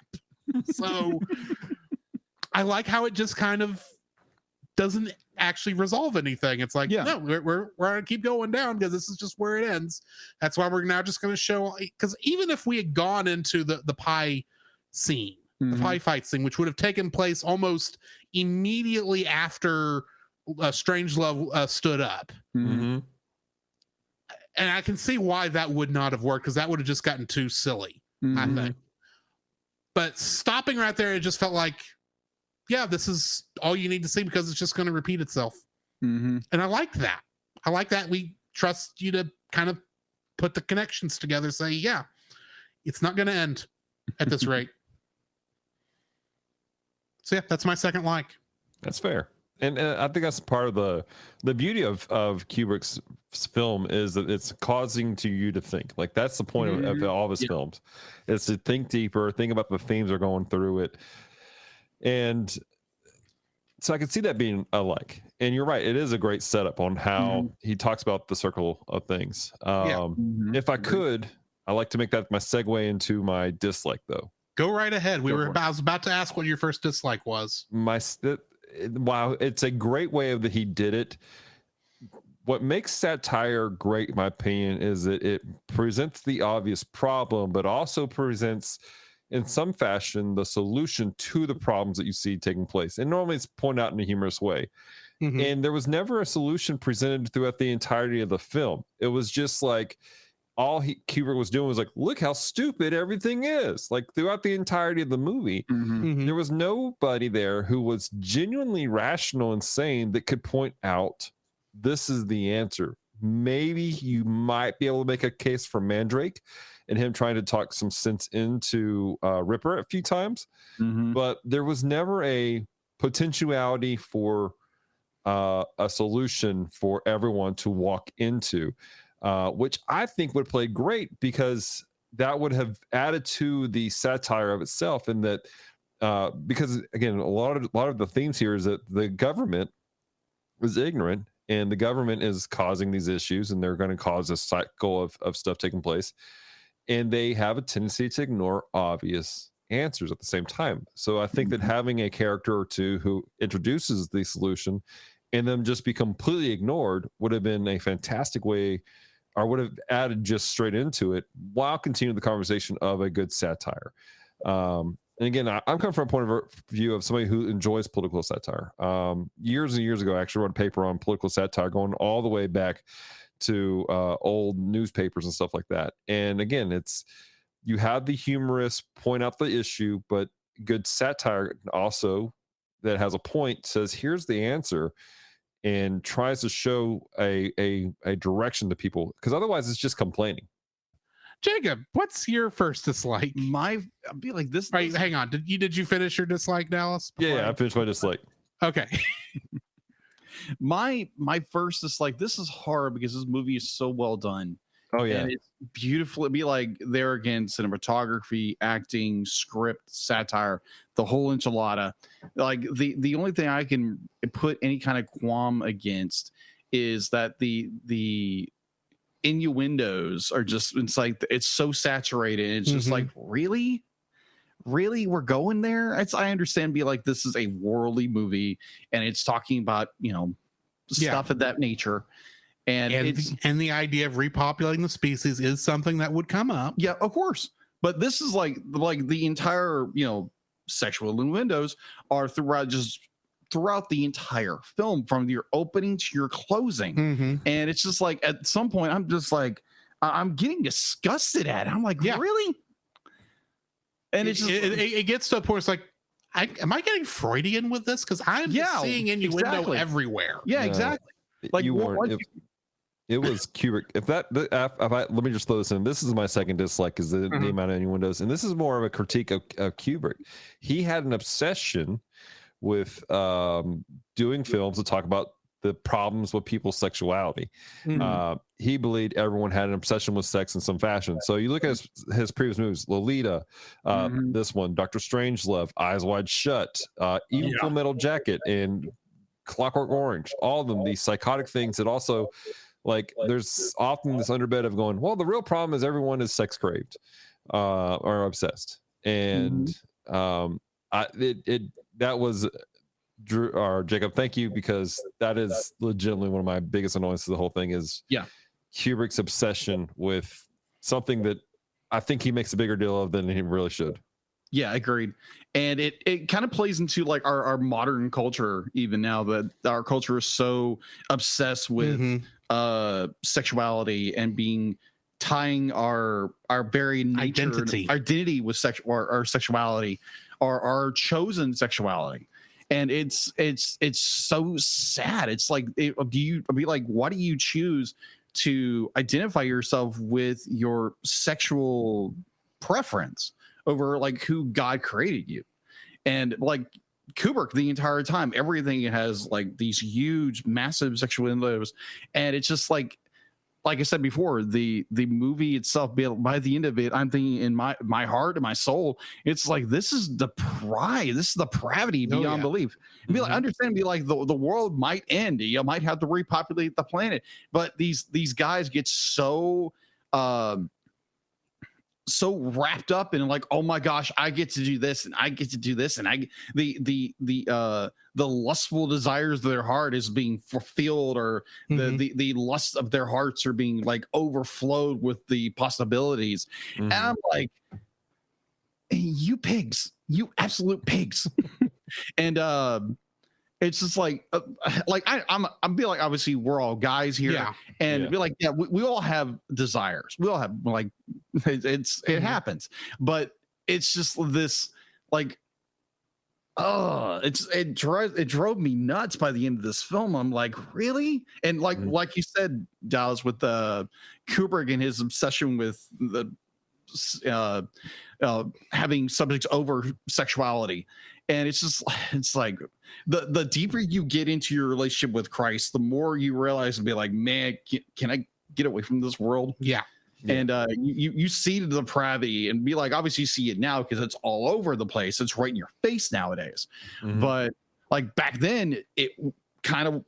So I like how it just kind of doesn't actually resolve anything. It's like, no, we're gonna keep going down because this is just where it ends. That's why we're now just going to show, because even if we had gone into the pie scene, the pie fight scene, which would have taken place almost immediately after Strangelove stood up, and I can see why that would not have worked, because that would have just gotten too silly, I think. But stopping right there, it just felt like, yeah, this is all you need to see, because it's just going to repeat itself. And I like that. I like that we trust you to kind of put the connections together, say, yeah, it's not going to end at this rate. So yeah, that's my second like. That's fair. And I think that's part of the beauty of Kubrick's film is that it's causing you to think. Like that's the point of all of his films, is to think deeper, think about the themes that are going through it. And so I could see that being alike. And you're right, it is a great setup on how he talks about the circle of things. If I could, I like to make that my segue into my dislike, though. Go right ahead. I was about to ask what your first dislike was. Wow, it's a great way that he did it. What makes satire great, in my opinion, is that it presents the obvious problem, but also presents, in some fashion, the solution to the problems that you see taking place. And normally it's pointed out in a humorous way. And there was never a solution presented throughout the entirety of the film. It was just like, Kubrick was doing was like, look how stupid everything is. Like throughout the entirety of the movie, there was nobody there who was genuinely rational and sane that could point out this is the answer. Maybe you might be able to make a case for Mandrake and him trying to talk some sense into Ripper a few times, but there was never a potentiality for a solution for everyone to walk into. Which I think would play great because that would have added to the satire of itself. And that because again, a lot of the themes here is that the government is ignorant and the government is causing these issues, and they're going to cause a cycle of stuff taking place, and they have a tendency to ignore obvious answers at the same time. So I think that having a character or two who introduces the solution and them just be completely ignored would have been a fantastic way, or would have added just straight into it while continuing the conversation of a good satire. And again, I'm coming from a point of view of somebody who enjoys political satire. Years and years ago, I actually wrote a paper on political satire going all the way back to old newspapers and stuff like that. And again, you have the humorous point out the issue, but good satire also that has a point says, here's the answer, and tries to show a direction to people, because otherwise it's just complaining. Jacob, what's your first dislike? I'd be like this. Right, hang on. Did you finish your dislike, Dallas? Yeah, I finished my dislike. Okay. my first dislike. This is hard because this movie is so well done. Oh yeah, and it's beautiful. It'd be like there again, cinematography, acting, script, satire, the whole enchilada. Like the only thing I can put any kind of qualm against is that the innuendos are just, it's like it's so saturated. It's just like, really we're going there. I understand, be like, this is a worldly movie and it's talking about stuff of that nature. And the idea of repopulating the species is something that would come up. Yeah, of course. But this is like the entire, sexual innuendos are throughout the entire film, from your opening to your closing. And it's just like, at some point, I'm just like, I'm getting disgusted at it. I'm like, really? And it's just, it gets to a point, it's like, am I getting Freudian with this? Because I'm seeing innuendo everywhere. Yeah, exactly. Like you weren't. It was Kubrick. Let me just throw this in. This is my second dislike, is the amount of innuendos, and this is more of a critique of Kubrick. He had an obsession with doing films to talk about the problems with people's sexuality. He believed everyone had an obsession with sex in some fashion. So you look at his previous movies, Lolita, this one, Doctor Strangelove, Eyes Wide Shut, even Full Metal Jacket, and Clockwork Orange, all of them, these psychotic things that also, like, there's often this underbed of going, well, the real problem is everyone is sex craved or obsessed. And that was Drew or Jacob, thank you, because that is legitimately one of my biggest annoyances of the whole thing is Kubrick's obsession with something that I think he makes a bigger deal of than he really should. Yeah, agreed. And it kind of plays into like our modern culture, even now that our culture is so obsessed with sexuality and tying our very nature, identity with our sexuality, or our chosen sexuality. And it's so sad. It's like, why do you choose to identify yourself with your sexual preference over like who God created you? And like, Kubrick the entire time. Everything has like these huge, massive sexual innuendos, and it's just like I said before, the movie itself, by the end of it, I'm thinking in my heart and my soul, it's like this is the depravity beyond belief. Be like, understand, be like the world might end, you might have to repopulate the planet, but these guys get so wrapped up in like, oh my gosh, I get to do this and I get to do this, and the lustful desires of their heart is being fulfilled, or the lust of their hearts are being like overflowed with the possibilities. And I'm like, you pigs, you absolute pigs. And it's just like I'm be like, obviously we're all guys here, and be like, we all have desires, we all have like it happens, but it's just this like, it drove me nuts by the end of this film. I'm like, really? And like you said, Dallas, with Kubrick and his obsession with the having subjects over sexuality. And it's like the deeper you get into your relationship with Christ, the more you realize and be like, man, can I get away from this world? Yeah. And you see the depravity and be like, obviously you see it now because it's all over the place. It's right in your face nowadays. But like back then, it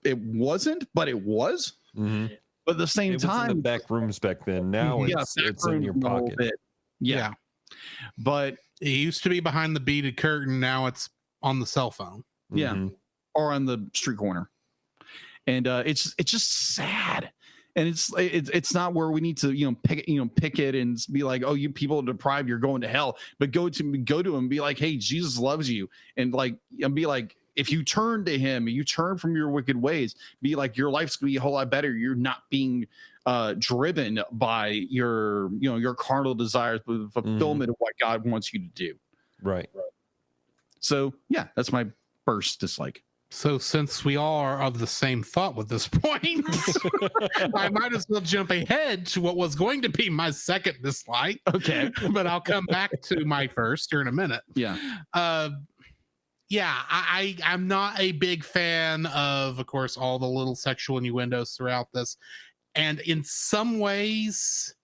wasn't, but it was. But at the same time, in the back rooms back then. Now it's in your pocket. Yeah. But it used to be behind the beaded curtain. Now it's on the cell phone. Yeah. Or on the street corner. And it's just sad. And it's not where we need to pick it and be like, oh, you people are deprived, you're going to hell. But go to him and be like, hey, Jesus loves you, and be like, if you turn to him, you turn from your wicked ways, be like, your life's gonna be a whole lot better. You're not being driven by your carnal desires, but the fulfillment of what God wants you to do. Right. So yeah, that's my first dislike. So since we all are of the same thought with this point, I might as well jump ahead to what was going to be my second dislike. Okay. But I'll come back to my first here in a minute. Yeah. I'm not a big fan of course, all the little sexual innuendos throughout this. And in some ways,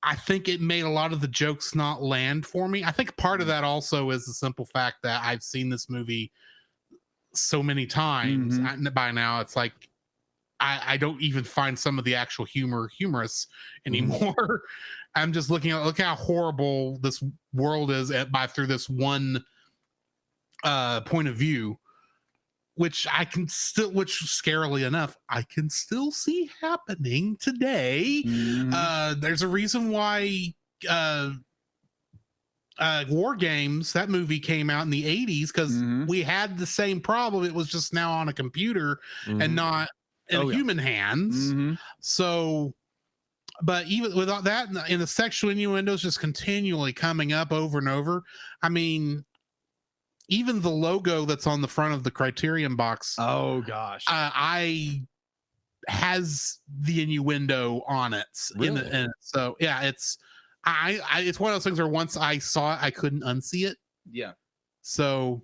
I think it made a lot of the jokes not land for me. I think part of that also is the simple fact that I've seen this movie so many times by now. It's like I don't even find some of the actual humor humorous anymore. I'm just looking at, look how horrible this world is through this one point of view, which scarily enough, I can still see happening today. There's a reason why War Games, that movie came out in the 80s because we had the same problem. It was just now on a computer and not in human hands. So, but even without that, in the sexual innuendos just continually coming up over and over. I mean, even the logo that's on the front of the Criterion box. Oh gosh. Has the innuendo on it. Really? So yeah, it's one of those things where once I saw it, I couldn't unsee it. Yeah. So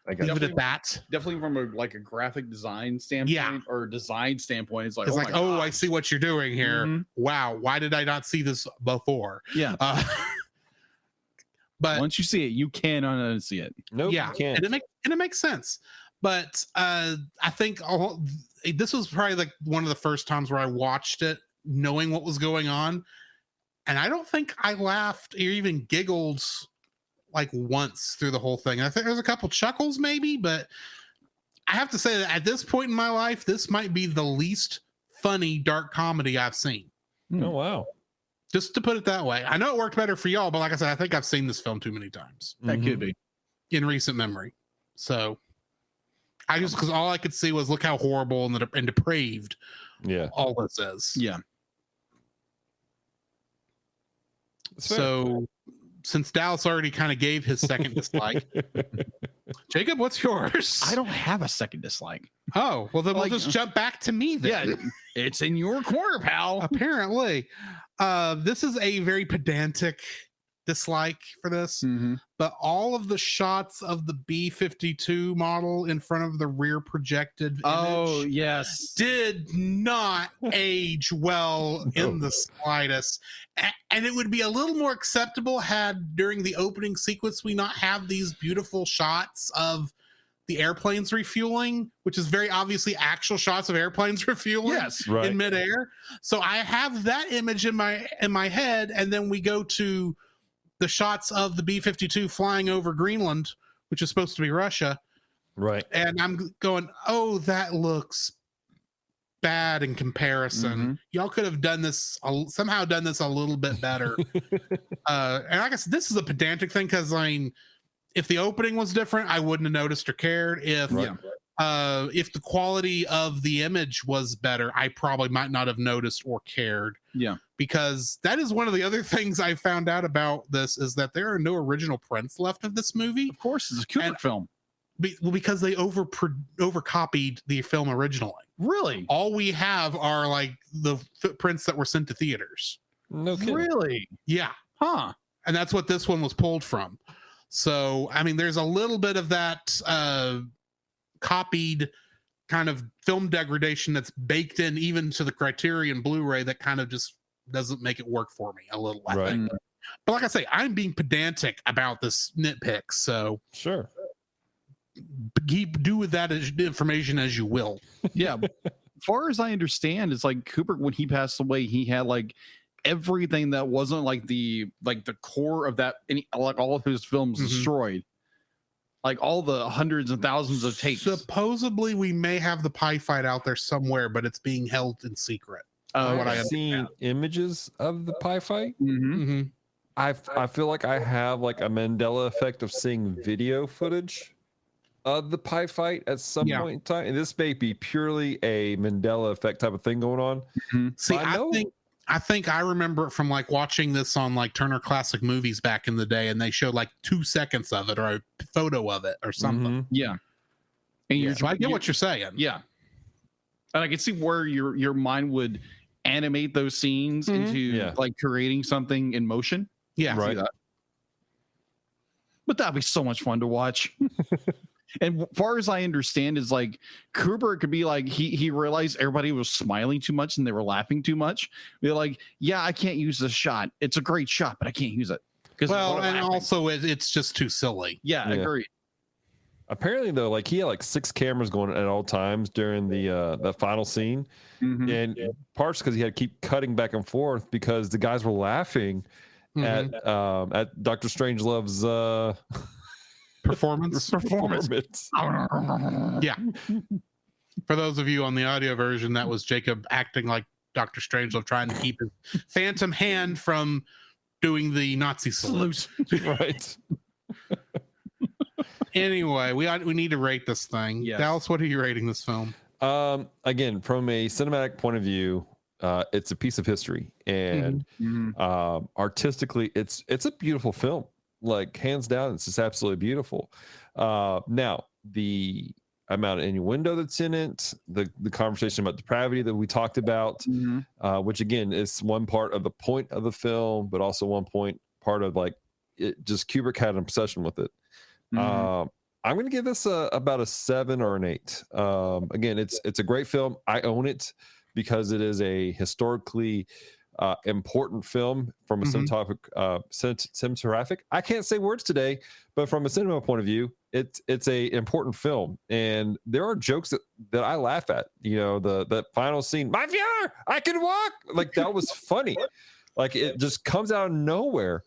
I got leave it at that. Definitely from a graphic design standpoint or design standpoint, it's like, I see what you're doing here. Wow, why did I not see this before? Yeah. But once you see it, you can unsee it. Nope, yeah, you can't. and it makes sense. But I think this was probably like one of the first times where I watched it knowing what was going on, and I don't think I laughed or even giggled like once through the whole thing. I think there's a couple chuckles maybe, but I have to say that at this point in my life, this might be the least funny dark comedy I've seen. Oh wow. Just to put it that way. I know it worked better for y'all, but like I said, I think I've seen this film too many times. That could be in recent memory. So because all I could see was look how horrible and depraved all this is. Yeah. So since Dallas already kind of gave his second dislike, Jacob, what's yours? I don't have a second dislike. Oh, well then we'll just jump back to me then. Yeah, it's in your corner, pal. Apparently. This is a very pedantic dislike for this, Mhm. but all of the shots of the B-52 model in front of the rear projected Oh, image yes. did not age well in the slightest. And it would be a little more acceptable had during the opening sequence we not have these beautiful shots of the airplanes refueling, which is very obviously actual shots of airplanes refueling Yes, right. in midair. So I have that image in my head, and then we go to the shots of the B-52 flying over Greenland, which is supposed to be Russia, Right. and I'm going, oh, that looks bad in comparison. Mhm. Y'all could have done this somehow done this a little bit better. And I guess this is a pedantic thing because I mean, if the opening was different, I wouldn't have noticed or cared. If the quality of the image was better, I probably might not have noticed or cared. Yeah. Because that is one of the other things I found out about this is that there are no original prints left of this movie. Of course, it's a Kubrick film. Because they overcopied the film originally. Really? All we have are like the footprints that were sent to theaters. No kidding. Really? Yeah. Huh. And that's what this one was pulled from. So, I mean, there's a little bit of that copied kind of film degradation that's baked in even to the Criterion Blu-ray that kind of just doesn't make it work for me a little, I think. But like I say, I'm being pedantic about this nitpick. So Sure. do with that information as you will. Yeah. As far as I understand, it's like Kubrick, when he passed away, he had like everything that wasn't like the core of that, like all of his films destroyed, like all the hundreds and thousands of tapes. Supposedly we may have the pie fight out there somewhere, but it's being held in secret. I've seen images of the pie fight. Mm-hmm. I feel like I have like a Mandela effect of seeing video footage of the pie fight at some point in time, and this may be purely a Mandela effect type of thing going on. See, I think I remember it from like watching this on like Turner Classic Movies back in the day, and they showed like 2 seconds of it or a photo of it or something. Yeah. And So I get what you're saying. Yeah. And I can see where your mind would animate those scenes into like creating something in motion. Yeah. Right. But that'd be so much fun to watch. And far as I understand, is like Kubrick could be like he realized everybody was smiling too much and they were laughing too much. They're like, yeah, I can't use this shot. It's a great shot, but I can't use it. Well, and also it's just too silly. Yeah, agreed. Apparently, though, like he had like 6 cameras going at all times during the final scene, and parts because he had to keep cutting back and forth because the guys were laughing at Doctor Strangelove's performance. Yeah. For those of you on the audio version, that was Jacob acting like Doctor Strangelove, trying to keep his phantom hand from doing the Nazi salute. Right. Anyway, we need to rate this thing. Yes. Dallas, what are you rating this film? Again, from a cinematic point of view, it's a piece of history, and artistically, it's a beautiful film. Like hands down, it's just absolutely beautiful. Now the amount of innuendo that's in it, the conversation about depravity that we talked about, which again is one part of the point of the film, but also part of like it just Kubrick had an obsession with it. I'm going to give this about a 7 or an 8. Again, it's a great film. I own it because it is a historically important film from a cinematographic. I can't say words today, but from a cinema point of view, it's a important film, and there are jokes that I laugh at. You know, the final scene, my Fuhrer, I can walk. Like that was funny. Like it just comes out of nowhere.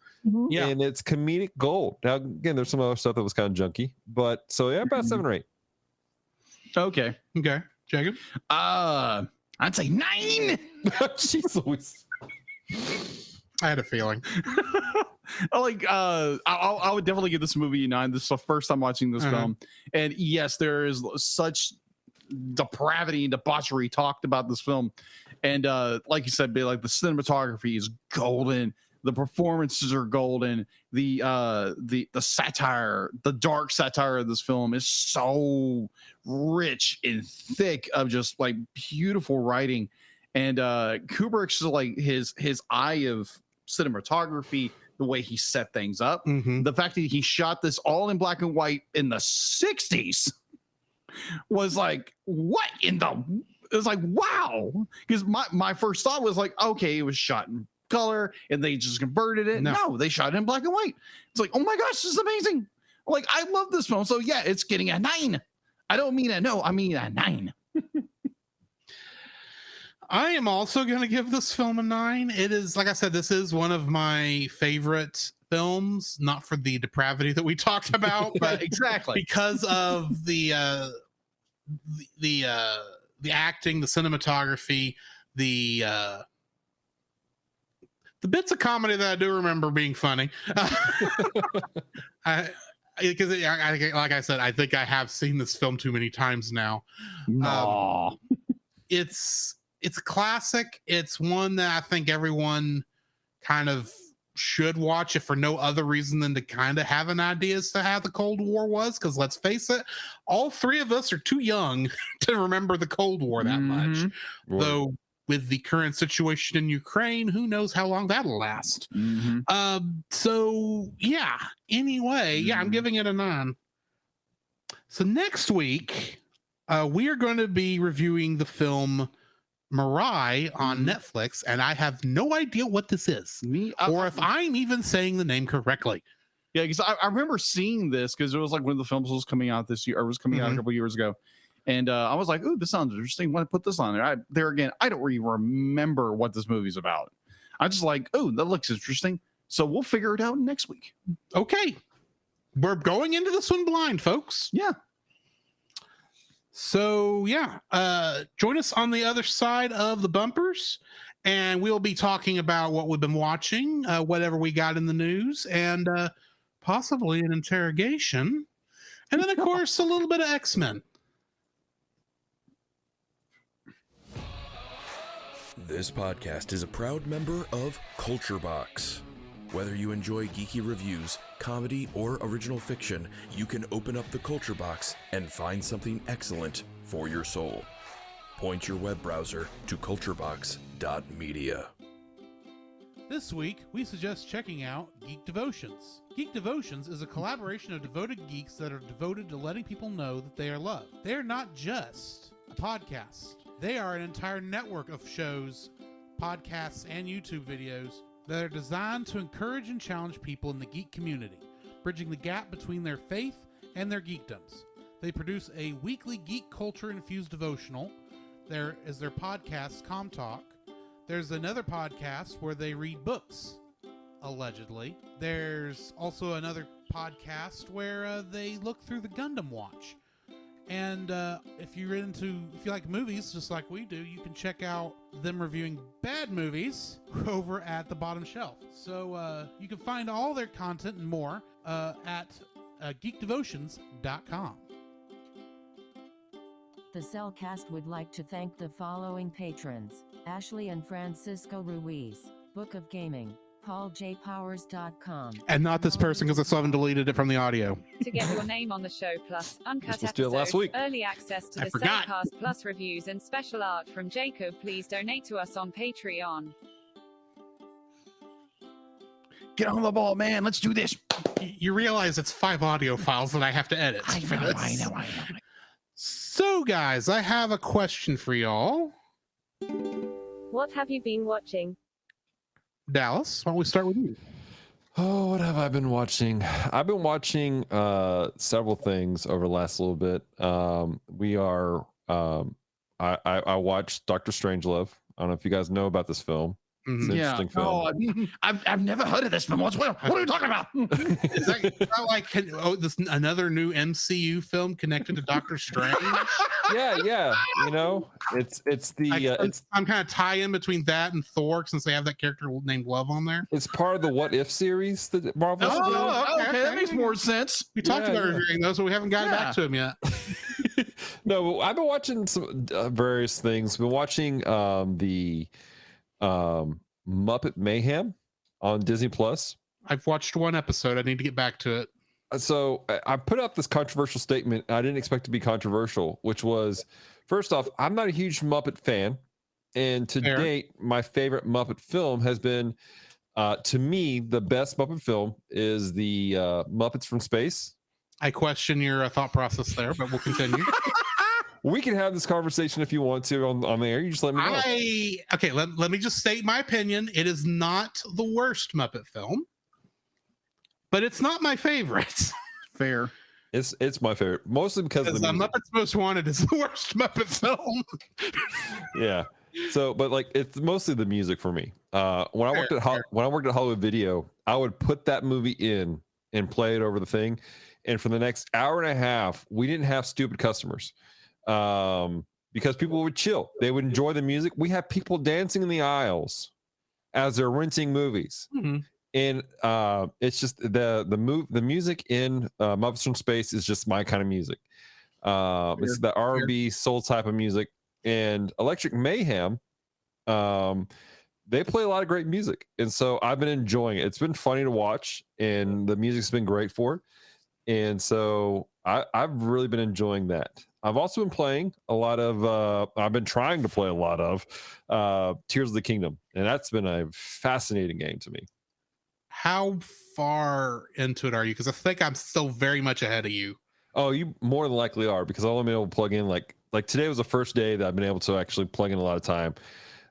Yeah, and it's comedic gold. Now, again, there's some other stuff that was kind of junky, but so yeah, about 7 or 8. Okay, Jacob. I'd say 9. Jeez Louise. I had a feeling. I would definitely give this movie a 9. This is the first time watching this film, and yes, there is such depravity and debauchery talked about this film, and like you said, like the cinematography is golden. The performances are golden. The satire, the dark satire of this film is so rich and thick of just like beautiful writing. And Kubrick's like his eye of cinematography, the way he set things up. Mhm. The fact that he shot this all in black and white in the 60s was like, what in the, it was like, wow. Because my first thought was like, okay, it was shot in color and they just converted it. No, they shot it in black and white. It's like, oh my gosh, this is amazing. Like, I love this film. So yeah, it's getting a 9. I don't mean a no, I mean a 9. I am also going to give this film a 9. It is, like I said, this is one of my favorite films, not for the depravity that we talked about, but exactly because of the acting, the cinematography, the bits of comedy that I do remember being funny. Because like I said, I think I have seen this film too many times now. No. It's a classic. It's one that I think everyone kind of should watch, if for no other reason than to kind of have an idea as to how the Cold War was. Because let's face it, all three of us are too young to remember the Cold War that much. Right. Though with the current situation in Ukraine, who knows how long that'll last. So yeah, anyway, yeah, I'm giving it a 9. So next week, we are going to be reviewing the film Mirai on Netflix, and I have no idea what this is, or if I'm even saying the name correctly. Yeah, because I remember seeing this because it was like when the films was coming out this year, or was coming out a couple years ago, and I was like, "Ooh, this sounds interesting. Want to put this on there?" There again, I don't really remember what this movie's about. I just like, "Oh, that looks interesting." So we'll figure it out next week. Okay, we're going into this one blind, folks. Yeah. So yeah, join us on the other side of the bumpers, and we'll be talking about what we've been watching, whatever we got in the news, and possibly an interrogation, and then of course a little bit of X-Men. This podcast is a proud member of Culture Box. Whether you enjoy geeky reviews, comedy, or original fiction, you can open up the Culture Box and find something excellent for your soul. Point your web browser to culturebox.media. This week, we suggest checking out Geek Devotions. Geek Devotions is a collaboration of devoted geeks that are devoted to letting people know that they are loved. They are not just a podcast. They are an entire network of shows, podcasts, and YouTube videos that are designed to encourage and challenge people in the geek community, bridging the gap between their faith and their geekdoms. They produce a weekly geek culture-infused devotional. There is their podcast, Com Talk. There's another podcast where they read books, allegedly. There's also another podcast where they look through the Gundam Watch. And if you like movies just like we do, you can check out them reviewing bad movies over at the bottom shelf. So you can find all their content and more at geekdevotions.com. The Cel Cast would like to thank the following patrons: Ashley and Francisco Ruiz, Book of Gaming, PaulJPowers.com. And not this person, because I still haven't deleted it from the audio. To get your name on the show, plus uncut Let's do it last episodes, week. early access to I the forgot. Cel Cast Plus reviews, and special art from Jacob, please donate to us on Patreon. Get on the ball, man. Let's do this. You realize it's 5 audio files that I have to edit. I know. So, guys, I have a question for y'all. What have you been watching? Dallas, why don't we start with you? Oh, what have I been watching? I've been watching several things over the last little bit. I watched Doctor Strangelove. I don't know if you guys know about this film. It's an interesting film. I've never heard of this film. What are you talking about? Is that like this another new MCU film connected to Doctor Strange? yeah. You know, it's I'm kind of tie in between that and Thor, since they have that character named Love on there. it's part of the What If series that Marvel's doing. Okay, that makes more sense. We talked about Yeah. reviewing those, but we haven't gotten back to them yet. No, I've been watching some various things. Been watching the Muppet Mayhem on Disney Plus. I've watched one episode. I need to get back to it. So I put out this controversial statement. I didn't expect it to be controversial, which was, first off, I'm not a huge Muppet fan, and to Fair. date, my favorite Muppet film has been To me, the best Muppet film is the Muppets from Space. I question your thought process there, but we'll continue. We can have this conversation if you want to on the air. You just let me know. Okay, let me just state my opinion. It is not the worst Muppet film, but it's not my favorite. Fair. It's my favorite, mostly because of the music. Muppets Most Wanted is the worst Muppet film. Yeah. So, but like it's mostly the music for me. When I worked at Hollywood Video, I would put that movie in and play it over the thing, and for the next hour and a half, we didn't have stupid customers. Because people would chill. They would enjoy the music. We have people dancing in the aisles as they're renting movies. Mm-hmm. And it's just the music in Muppets from Space is just my kind of music. It's the R&B soul type of music. And Electric Mayhem, they play a lot of great music. And so I've been enjoying it. It's been funny to watch, and the music's been great for it. And so I've really been enjoying that. I've also been playing a lot of, I've been trying to play a lot of Tears of the Kingdom. And that's been a fascinating game to me. How far into it are you? Because I think I'm still very much ahead of you. Oh, you more than likely are, because I've only been able to plug in like today was the first day that I've been able to actually plug in a lot of time.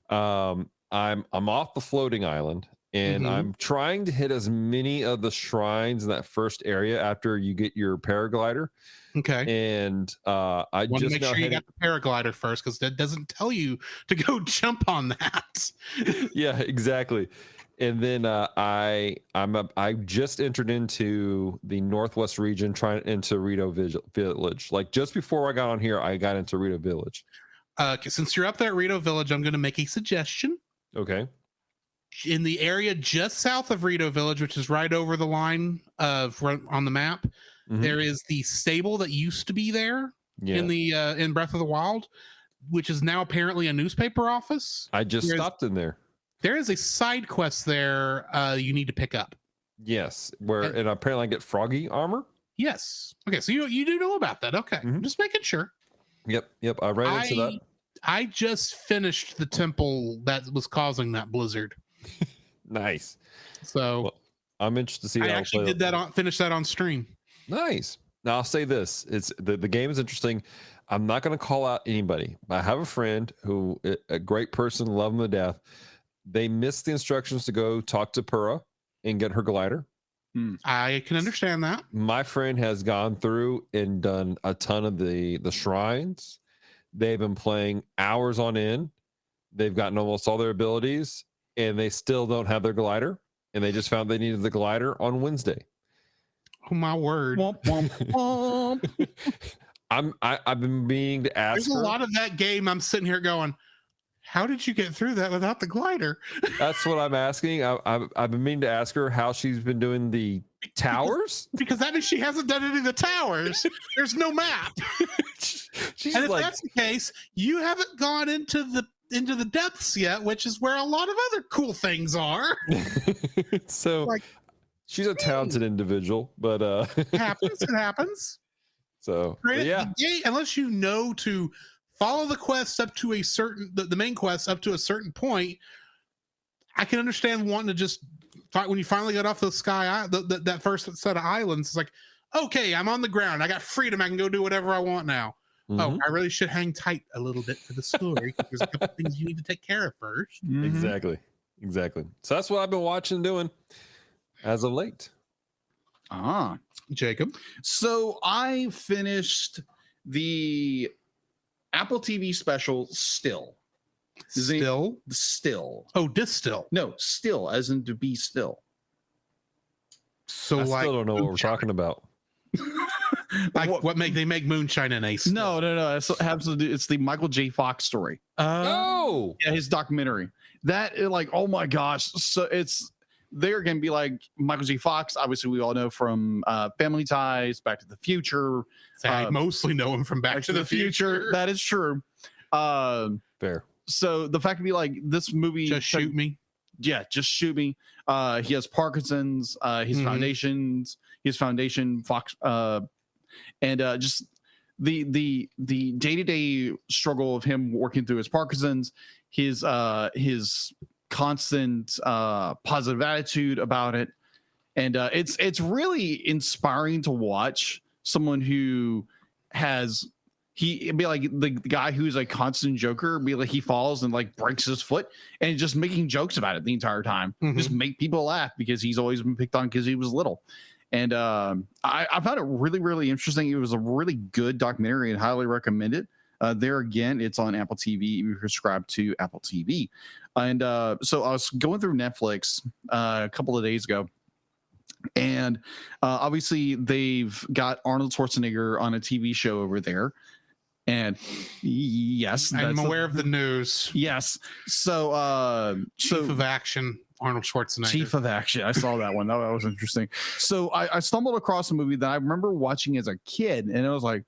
I'm off the floating island, and I'm trying to hit as many of the shrines in that first area after you get your paraglider. Okay. And I want just to make sure you got the paraglider first, because that doesn't tell you to go jump on that. Yeah, exactly. And then I just entered into the Northwest region, trying into Rito Village. Like just before I got on here, I got into Rito Village. Since you're up there at Rito Village, I'm going to make a suggestion. Okay. In the area just south of Rito Village, which is right over the line of on the map, there is the stable that used to be there in the in Breath of the Wild, which is now apparently a newspaper office. I just stopped in there. There is a side quest there you need to pick up. Yes, and apparently I get froggy armor. Yes. Okay, so you do know about that. Okay, just making sure. Yep. I ran into that. I just finished the temple that was causing that blizzard. Nice. So I'm interested to see. I actually finish that on stream. Nice. Now I'll say this: it's the game is interesting. I'm not going to call out anybody. I have a friend who, a great person, love him to death. They missed the instructions to go talk to Pura and get her glider. I can understand that. My friend has gone through and done a ton of the shrines. They've been playing hours on end. They've gotten almost all their abilities, and they still don't have their glider. And they just found they needed the glider on Wednesday. Oh my word! Womp, womp, womp. I've been meaning to ask. There's a lot of that game. I'm sitting here going, how did you get through that without the glider? That's what I'm asking. I've been meaning to ask her how she's been doing the towers. Because that means she hasn't done any of the towers. There's no map. And if that's the case, you haven't gone into the depths yet, which is where a lot of other cool things are. So she's a talented individual, but it happens. So yeah, unless you know to follow the quest up to a certain the main quest up to a certain point, I can understand wanting to just fight when you finally get off the sky that first set of islands. It's like, okay, I'm on the ground, I got freedom, I can go do whatever I want now. Oh, I really should hang tight a little bit for the story. There's a couple things you need to take care of first. Exactly. So that's what I've been watching and doing as of late. Jacob. So I finished the Apple TV special Still. Still. Oh, distill. No, still, as in to be still. So I still don't know what we're talking about. Like they make moonshine in a still. No. It's the Michael J. Fox story. Oh, yeah, his documentary. That oh my gosh. So they're gonna be like Michael J. Fox. Obviously, we all know from Family Ties, Back to the Future. I mostly know him from Back to the Future. That is true. Fair. So the fact to be like this movie, just shoot me. Yeah, just shoot me. He has Parkinson's. His foundation, Fox, and just the day-to-day struggle of him working through his Parkinson's, his constant positive attitude about it. And it's really inspiring to watch someone who has be like the guy who's a constant joker, be like he falls and like breaks his foot and just making jokes about it the entire time. Just make people laugh because he's always been picked on because he was little. And I found it really, really interesting. It was a really good documentary and highly recommend it. There again, it's on Apple TV if you subscribe to Apple TV. And so I was going through Netflix a couple of days ago. And obviously they've got Arnold Schwarzenegger on a TV show over there. And yes, I'm aware of the news. Yes. So Chief of Action, Arnold Schwarzenegger. Chief of Action. I saw that one. That was interesting. So I stumbled across a movie that I remember watching as a kid, and I was like,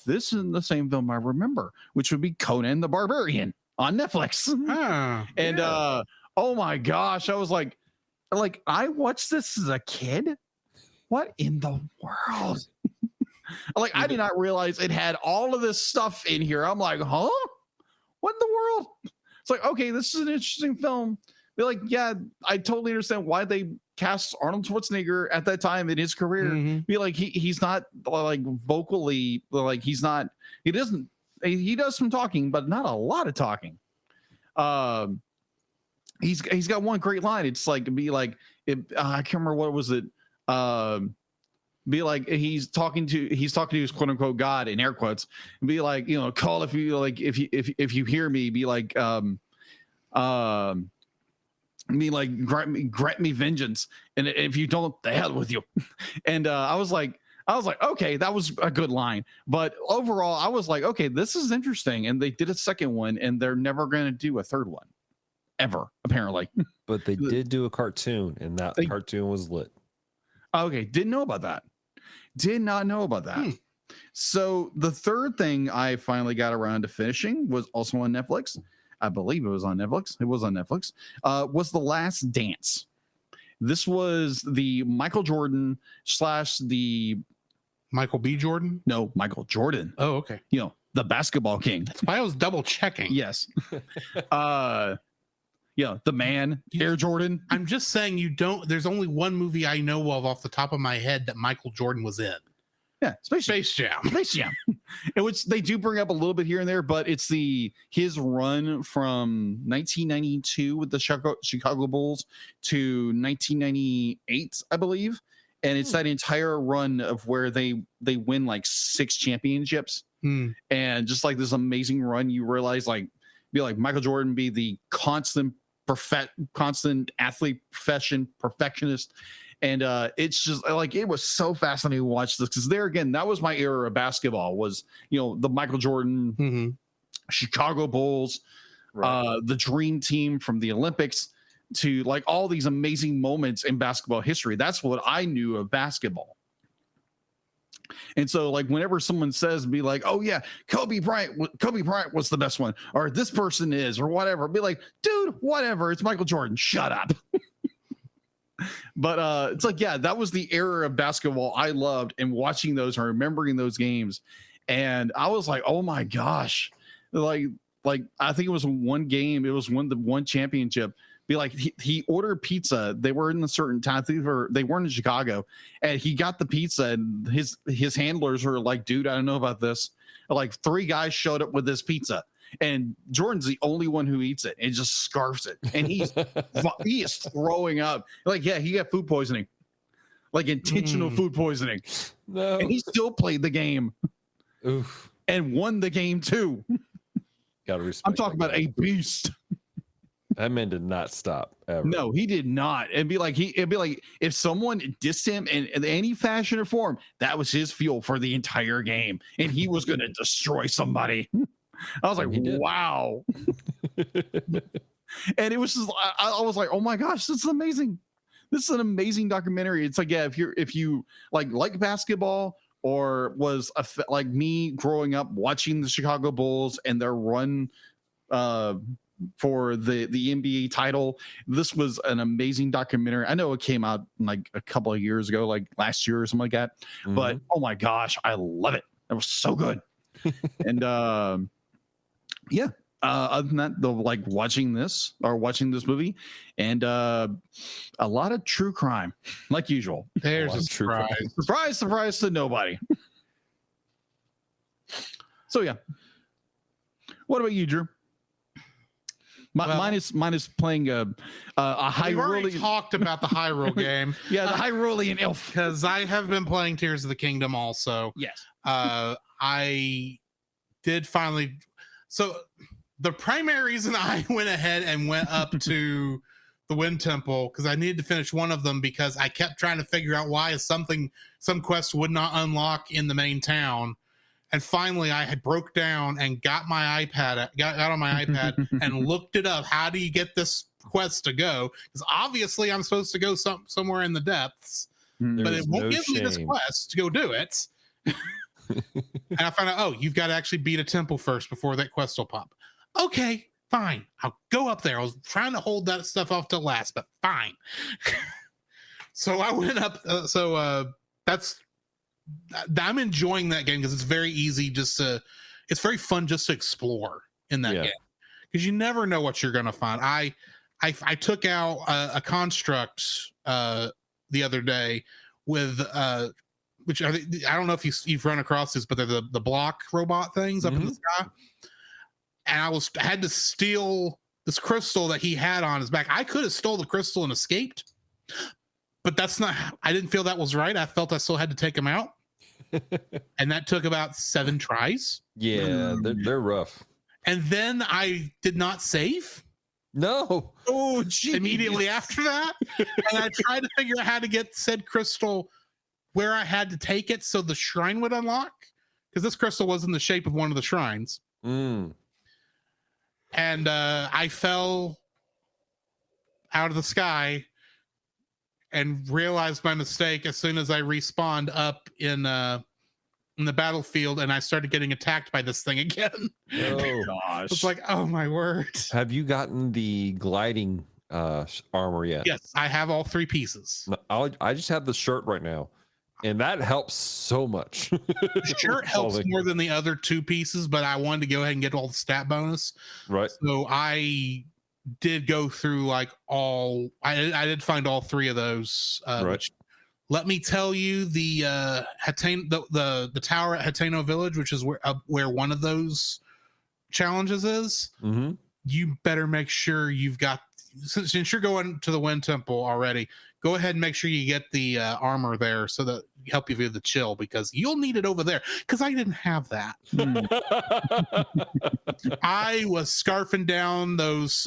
this isn't the same film I remember, which would be Conan the Barbarian on Netflix. And oh my gosh, I was like I watched this as a kid. What in the world? Like, I did not realize it had all of this stuff in here. I'm like, huh? What in the world? It's like, okay, this is an interesting film. Be like, yeah, I totally understand why they cast Arnold Schwarzenegger at that time in his career. Be like, he's not like vocally, like he does some talking, but not a lot of talking. He's got one great line. It's like, I can't remember what was it. Be like he's talking to his quote unquote God in air quotes, and be like, call if you like, if you hear me, be like, grant me vengeance, and if you don't, the hell with you. And I was like, okay, that was a good line, but overall I was like, okay, this is interesting. And they did a second one, and they're never going to do a third one ever, apparently. But they did do a cartoon, and that cartoon was lit. Okay, didn't know about that. Did not know about that. So the third thing I finally got around to finishing was also on Netflix. I believe it was on Netflix. It was on Netflix. Was The Last Dance. This was the Michael Jordan / the Michael B. Jordan? No, Michael Jordan. Oh, okay. The basketball king. That's why I was double checking. Yes. The man, Air Jordan. I'm just saying there's only one movie I know of off the top of my head that Michael Jordan was in. Yeah, Space Jam. Space Jam. In which they do bring up a little bit here and there, but it's his run from 1992 with the Chicago Bulls to 1998, I believe. And it's that entire run of where they win like 6 championships. And just like this amazing run, you realize be like Michael Jordan, be the constant athlete perfectionist. And it's just like, it was so fascinating to watch this, because there again, that was my era of basketball, was the Michael Jordan, Chicago Bulls, the dream team from the Olympics, to like all these amazing moments in basketball history. That's what I knew of basketball. And so like whenever someone says, be like, oh yeah, Kobe Bryant was the best one, or this person is, or whatever, be like, dude, whatever, it's Michael Jordan, shut up. But it's like, yeah, that was the era of basketball I loved, and watching those and remembering those games. And I was like, oh my gosh, like I think it was one game, it was one championship. Be like, he ordered pizza. They were in a certain town. They weren't in Chicago, and he got the pizza, and his handlers were like, dude, I don't know about this. Like 3 guys showed up with this pizza, and Jordan's the only one who eats it and just scarfs it, and he is throwing up. Like, yeah, he got food poisoning, like intentional food poisoning. No, and he still played the game. Oof. And won the game too. Gotta respect. I'm talking about a beast. That man did not stop ever. No, he did not. It'd be like if someone dissed him in any fashion or form, that was his fuel for the entire game, and he was going to destroy somebody. I was like, wow. And it was just, I was like, oh my gosh, this is amazing. This is an amazing documentary. It's like, yeah, if you like basketball, or was like me growing up watching the Chicago Bulls and their run for the NBA title, this was an amazing documentary. I know it came out like a couple of years ago, like last year or something like that, but oh my gosh, I love it. It was so good. And yeah, other than that, though, like watching this movie, and a lot of true crime, like usual. There's a true surprise. Surprise to nobody. So yeah. What about you, Drew? Mine is playing a high We've already rolling. talked about the Hyrule game. Yeah, the high rolling elf. Because I have been playing Tears of the Kingdom also. Yes. I did finally. So the primary reason I went ahead and went up to the Wind Temple, because I needed to finish one of them, because I kept trying to figure out why some quest would not unlock in the main town. And finally, I had broke down and got on my iPad and looked it up. How do you get this quest to go? Because obviously, I'm supposed to go somewhere in the depths, but it won't give me this quest to go do it. And I found out, oh, you've got to actually beat a temple first before that quest will pop. Okay, fine. I'll go up there. I was trying to hold that stuff off till last, but fine. So I went up. I'm enjoying that game because it's very easy. It's very fun just to explore in that game, because you never know what you're going to find. I took out a construct the other day with which I don't know if you've run across this, but they're the block robot things up in the sky. And I had to steal this crystal that he had on his back. I could have stole the crystal and escaped, but that's not. I didn't feel that was right. I felt I still had to take him out. And that took about 7 tries. Yeah, they're rough. And then I did not save. No. Oh, geez. Immediately after that. And I tried to figure out how to get said crystal where I had to take it so the shrine would unlock. Because this crystal was in the shape of one of the shrines. And I fell out of the sky and realized my mistake as soon as I respawned up in the battlefield, and I started getting attacked by this thing again. Oh gosh. It's like, oh my word. Have you gotten the gliding armor yet? Yes, I have all 3 pieces. No, I just have the shirt right now, and that helps so much. The shirt helps more than the other 2 pieces, but I wanted to go ahead and get all the stat bonus. Right. So I did go through like I did find all 3 of those. Right. Which, let me tell you, the the tower at Hateno Village, which is where one of those challenges is. You better make sure you've got, since you're going to the Wind Temple already, go ahead and make sure you get the armor there so that help you with the chill, because you'll need it over there, because I didn't have that. I was scarfing down those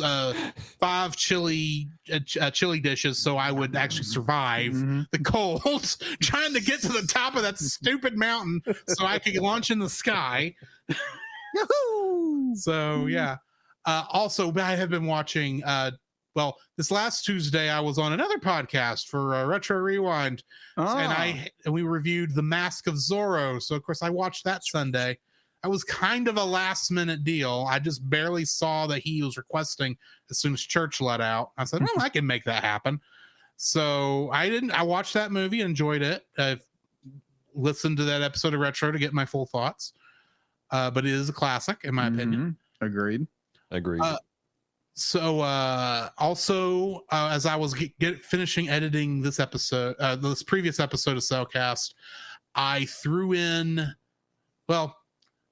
5 chili dishes so I would actually survive the cold, trying to get to the top of that stupid mountain so I could launch in the sky. So yeah. Also, I have been watching well, this last Tuesday I was on another podcast for Retro Rewind, and we reviewed The Mask of Zorro. So of course I watched that Sunday. I was kind of a last minute deal. I just barely saw that he was requesting as soon as church let out. I said, well, I can make that happen. So I watched that movie, enjoyed it. I've listened to that episode of Retro to get my full thoughts. But it is a classic in my opinion. Agreed. So also, as I was finishing editing this episode, this previous episode of Cel Cast, I threw in, well,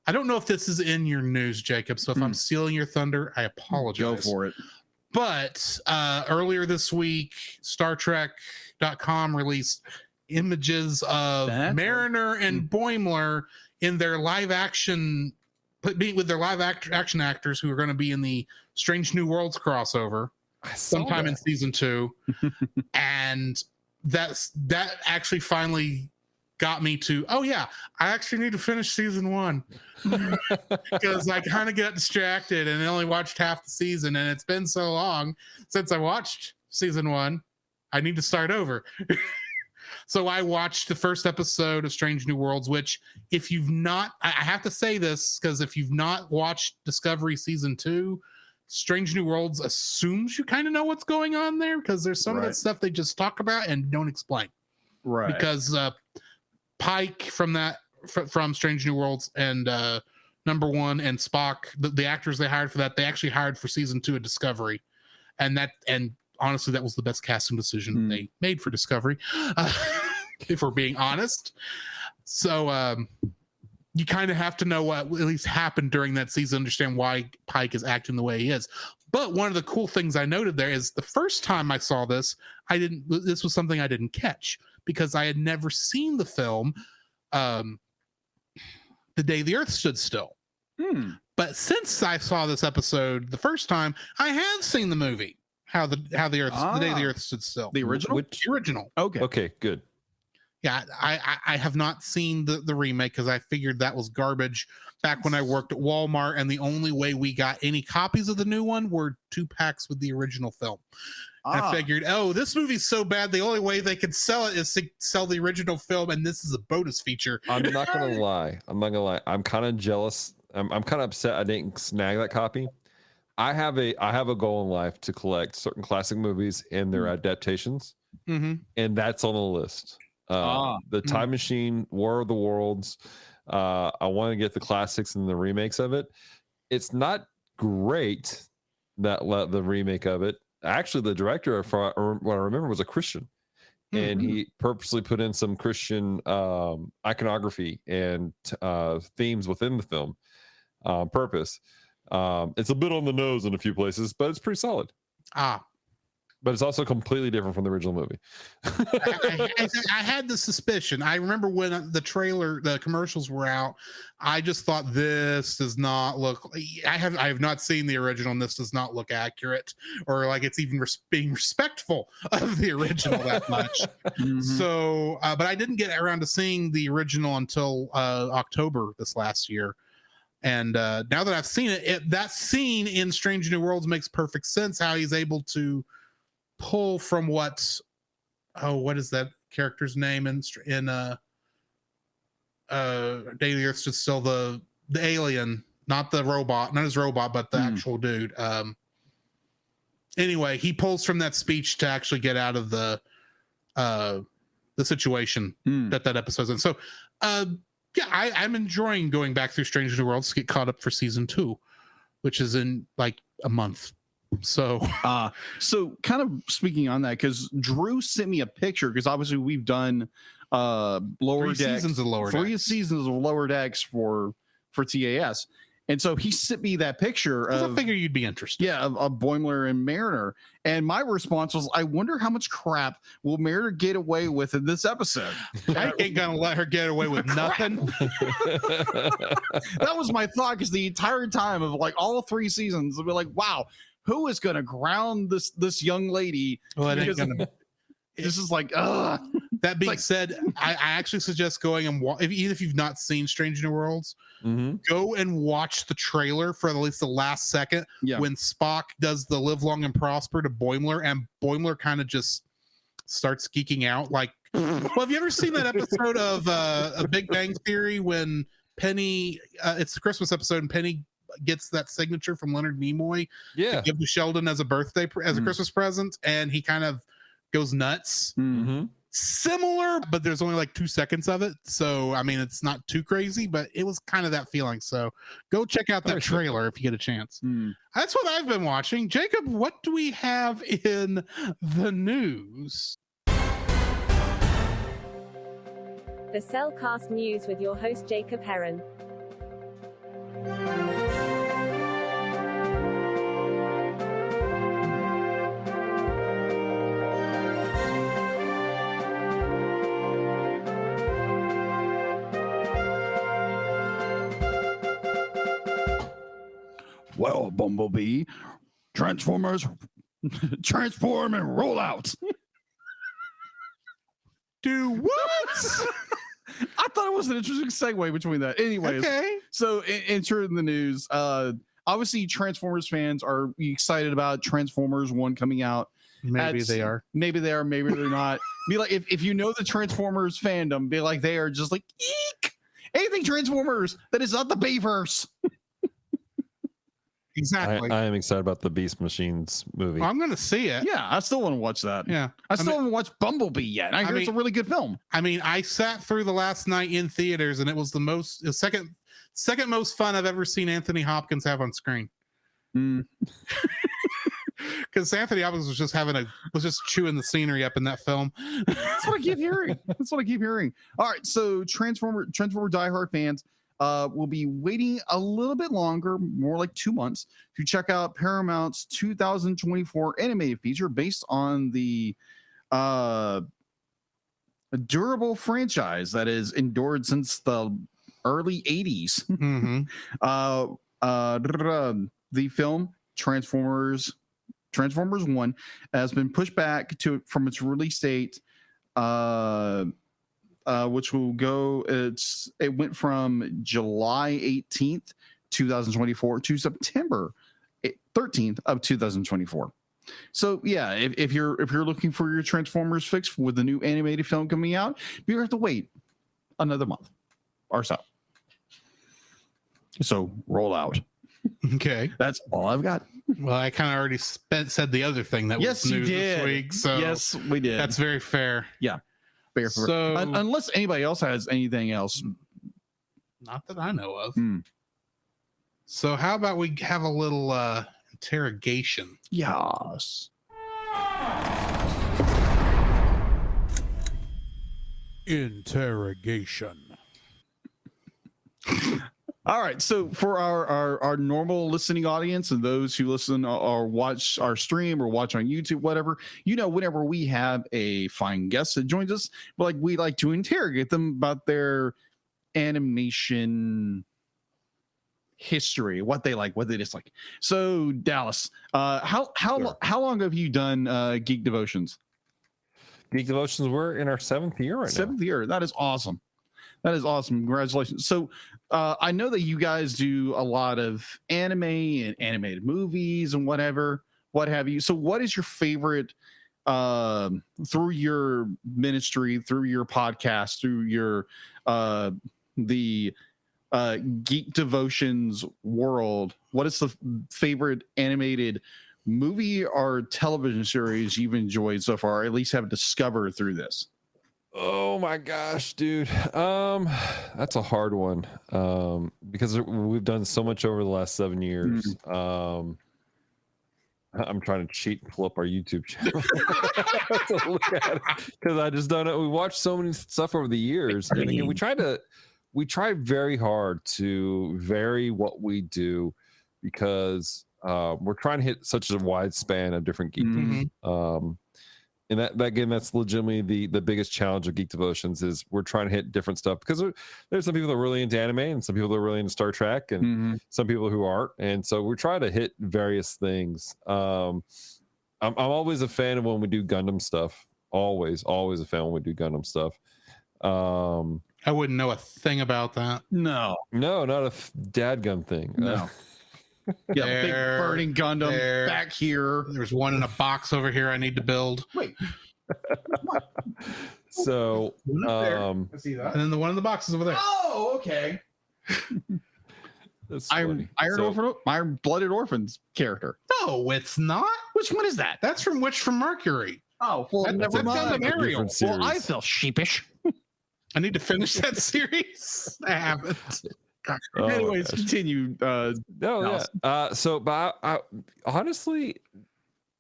I don't know if this is in your news, Jacob, so if I'm stealing your thunder, I apologize. Go for it. But earlier this week, StarTrek.com released images of Mariner and Boimler in their live action, with their live action actors who are going to be in the Strange New Worlds crossover sometime in season 2. And that actually finally got me to, oh yeah, I actually need to finish season 1 because I kind of got distracted and only watched half the season, and it's been so long since I watched season 1. I need to start over. So I watched the first episode of Strange New Worlds, which, if you've not, I have to say this, because if you've not watched Discovery season 2, Strange New Worlds assumes you kind of know what's going on there, because there's some of that stuff they just talk about and don't explain. Right. Because Pike from Strange New Worlds and number one, and Spock, the actors they hired for that, they actually hired for season 2 of Discovery, and honestly, that was the best casting decision they made for Discovery, if we're being honest. So you kind of have to know what at least happened during that season, understand why Pike is acting the way he is. But one of the cool things I noted there is the first time I saw this, this was something I didn't catch because I had never seen the film The Day the Earth Stood Still. But since I saw this episode the first time, I have seen the movie The Day the Earth Stood Still. The original? The original. Okay, good. Yeah, I have not seen the remake because I figured that was garbage back when I worked at Walmart, and the only way we got any copies of the new one were 2 packs with the original film. I figured, this movie's so bad, the only way they could sell it is to sell the original film, and this is a bonus feature. I'm not gonna lie. I'm kind of jealous. I'm kind of upset I didn't snag that copy. I have a goal in life to collect certain classic movies and their adaptations, and that's on the list. The Time Machine, War of the Worlds. I want to get the classics and the remakes of it. It's not great the remake of it. Actually, the director, what I remember, was a Christian, and he purposely put in some Christian iconography and themes within the film on purpose. It's a bit on the nose in a few places, but it's pretty solid. But it's also completely different from the original movie. I had the suspicion. I remember when the commercials were out, I just thought this does not look. I have not seen the original, and this does not look accurate, or like it's even being respectful of the original that much. So, but I didn't get around to seeing the original until October this last year. And now that I've seen it, that scene in Strange New Worlds makes perfect sense. How he's able to pull from what is that character's name in Day of the Earth Stood Still, the alien, not the robot, not his robot, but the actual dude. Anyway, he pulls from that speech to actually get out of the situation that episode's in. So I'm enjoying going back through Strange New Worlds to get caught up for season 2, which is in like a month. So kind of speaking on that, because Drew sent me a picture, because obviously we've done Lower Decks, 3 seasons of Lower Decks for TAS, and so he sent me that picture. I figure you'd be interested. Yeah, of Boimler and Mariner, and my response was, I wonder how much crap will Mariner get away with in this episode. I ain't gonna let her get away with nothing. That was my thought, because the entire time of like all 3 seasons, I'll be like, wow, who is going to ground this young lady? Well, it ain't gonna. This is like, ugh. That being said, I actually suggest going and even if you've not seen Strange New Worlds, go and watch the trailer for at least the last second when Spock does the "Live Long and Prosper" to Boimler, and Boimler kind of just starts geeking out. Like, well, have you ever seen that episode of A Big Bang Theory when Penny? It's the Christmas episode, and Penny gets that signature from Leonard Nimoy to give to Sheldon as a Christmas present, and he kind of goes nuts. Similar, but there's only like 2 seconds of it, so I mean it's not too crazy, but it was kind of that feeling. So go check out that trailer if you get a chance. That's what I've been watching. Jacob, what do we have in the news? The Cel Cast News with your host Jacob Heron. Well, Bumblebee, Transformers, transform and roll out. Do what? I thought it was an interesting segue between that. Anyways, so entering the news, obviously Transformers fans are excited about Transformers 1 coming out. Maybe they are, maybe they're not. Be like, if you know the Transformers fandom, be like, they are just like, eek! Anything Transformers that is not the Bayverse. Exactly. I am excited about the Beast Machines movie. I'm going to see it. Yeah, I still want to watch that. Yeah. I still haven't watched Bumblebee yet. I hear it's a really good film. I mean, I sat through the last night in theaters, and it was the second second most fun I've ever seen Anthony Hopkins have on screen. Because Anthony Hopkins was just chewing the scenery up in that film. That's what I keep hearing. All right, so Transformer diehard fans will be waiting a little bit longer, more like 2 months, to check out Paramount's 2024 animated feature based on the durable franchise that has endured since the early 80s. The film Transformers 1 has been pushed back from its release date, which will go. It went from July 18th, 2024 to September 13th of 2024. So yeah, if you're looking for your Transformers fix with the new animated film coming out, you have to wait another month or so. So roll out. Okay, that's all I've got. Well, I kind of already said the other thing that was news this week. So yes, we did. That's very fair. Yeah, fair. So unless anybody else has anything else, not that I know of. So how about we have a little interrogation? Yes. Interrogation. All right, so for our normal listening audience and those who listen or watch our stream or watch on YouTube, whatever, whenever we have a fine guest that joins us, we like to interrogate them about their animation history, what they like, what they dislike. So Dallas, how long have you done Geek Devotions? Geek Devotions, we're in our 7th year right now. 7th year. That is awesome. Congratulations. So I know that you guys do a lot of anime and animated movies and what have you. So what is your favorite through your ministry, through your podcast, through your the Geek Devotions world? What is the favorite animated movie or television series you've enjoyed so far, or at least have discovered through this? Oh my gosh, dude. That's a hard one. Because we've done so much over the last 7 years. I'm trying to cheat and pull up our YouTube channel to look at it, because I just don't know. We watched so many stuff over the years, and again, we try very hard to vary what we do, because we're trying to hit such a wide span of different geeks. And that's legitimately the biggest challenge of Geek Devotions, is we're trying to hit different stuff, because there's some people that are really into anime and some people that are really into Star Trek and some people who aren't. And so we're trying to hit various things. I'm always a fan of when we do Gundam stuff. Always a fan when we do Gundam stuff. I wouldn't know a thing about that. No, not a dadgum thing. No. Yeah, big burning Gundam back here. There's one in a box over here I need to build. Wait. So I see that. And then the one in the box is over there. Oh, okay. Iron Blooded Orphans character. No, it's not. Which one is that? That's from Witch from Mercury. Oh, well, never mind. Well, I feel sheepish. I need to finish that series. I haven't. Anyways, continue. So, but I honestly,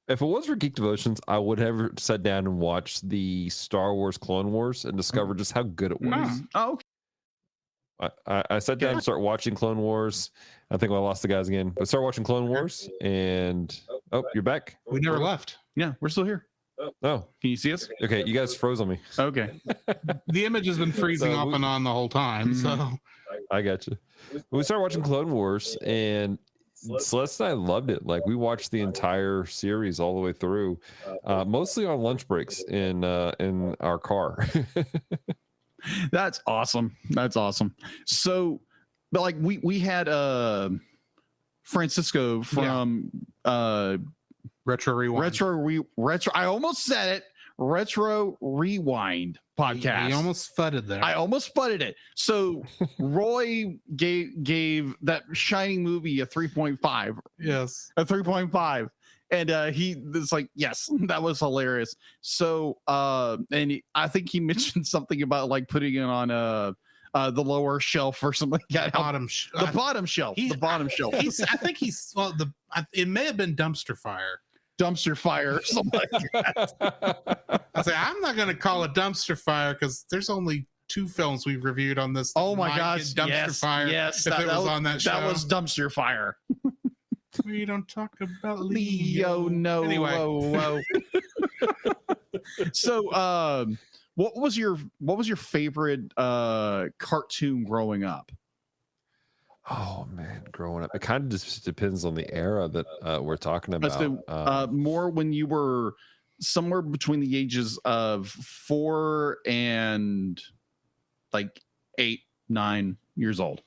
if it was for Geek Devotions, I would have sat down and watched the Star Wars Clone Wars and discovered just how good it was. Oh, okay. I sat down and started watching Clone Wars. I think I lost the guys again, but started watching Clone Wars, and you're back. We never left. Yeah, we're still here. Oh, can you see us? Okay, you guys froze on me. Okay. The image has been freezing off and on the whole time. So I got you. We started watching Clone Wars, and Celeste and I loved it. Like, we watched the entire series all the way through, mostly on lunch breaks in our car. That's awesome. So, but we had Francisco from Retro Rewind. Retro. I almost said it. Retro Rewind podcast. He almost fudded there. I almost fudded it. So Roy gave that Shining movie a 3.5. Yes, a 3.5, and he was like, "Yes, that was hilarious." So, and I think he mentioned something about putting it on the lower shelf or something like that. Bottom The bottom shelf. The bottom shelf. I think he's it may have been Dumpster Fire. Dumpster Fire or something like that. I say I'm not going to call it Dumpster Fire because there's only 2 films we've reviewed on this. Oh my gosh! Dumpster Fire. Yes, if it was on that show. That was Dumpster Fire. We don't talk about Leo. No. Anyway. Whoa. So, what was your favorite cartoon growing up? Oh man, growing up, it kind of just depends on the era that we're talking about. More when you were somewhere between the ages of 4 and like 8, 9 years old.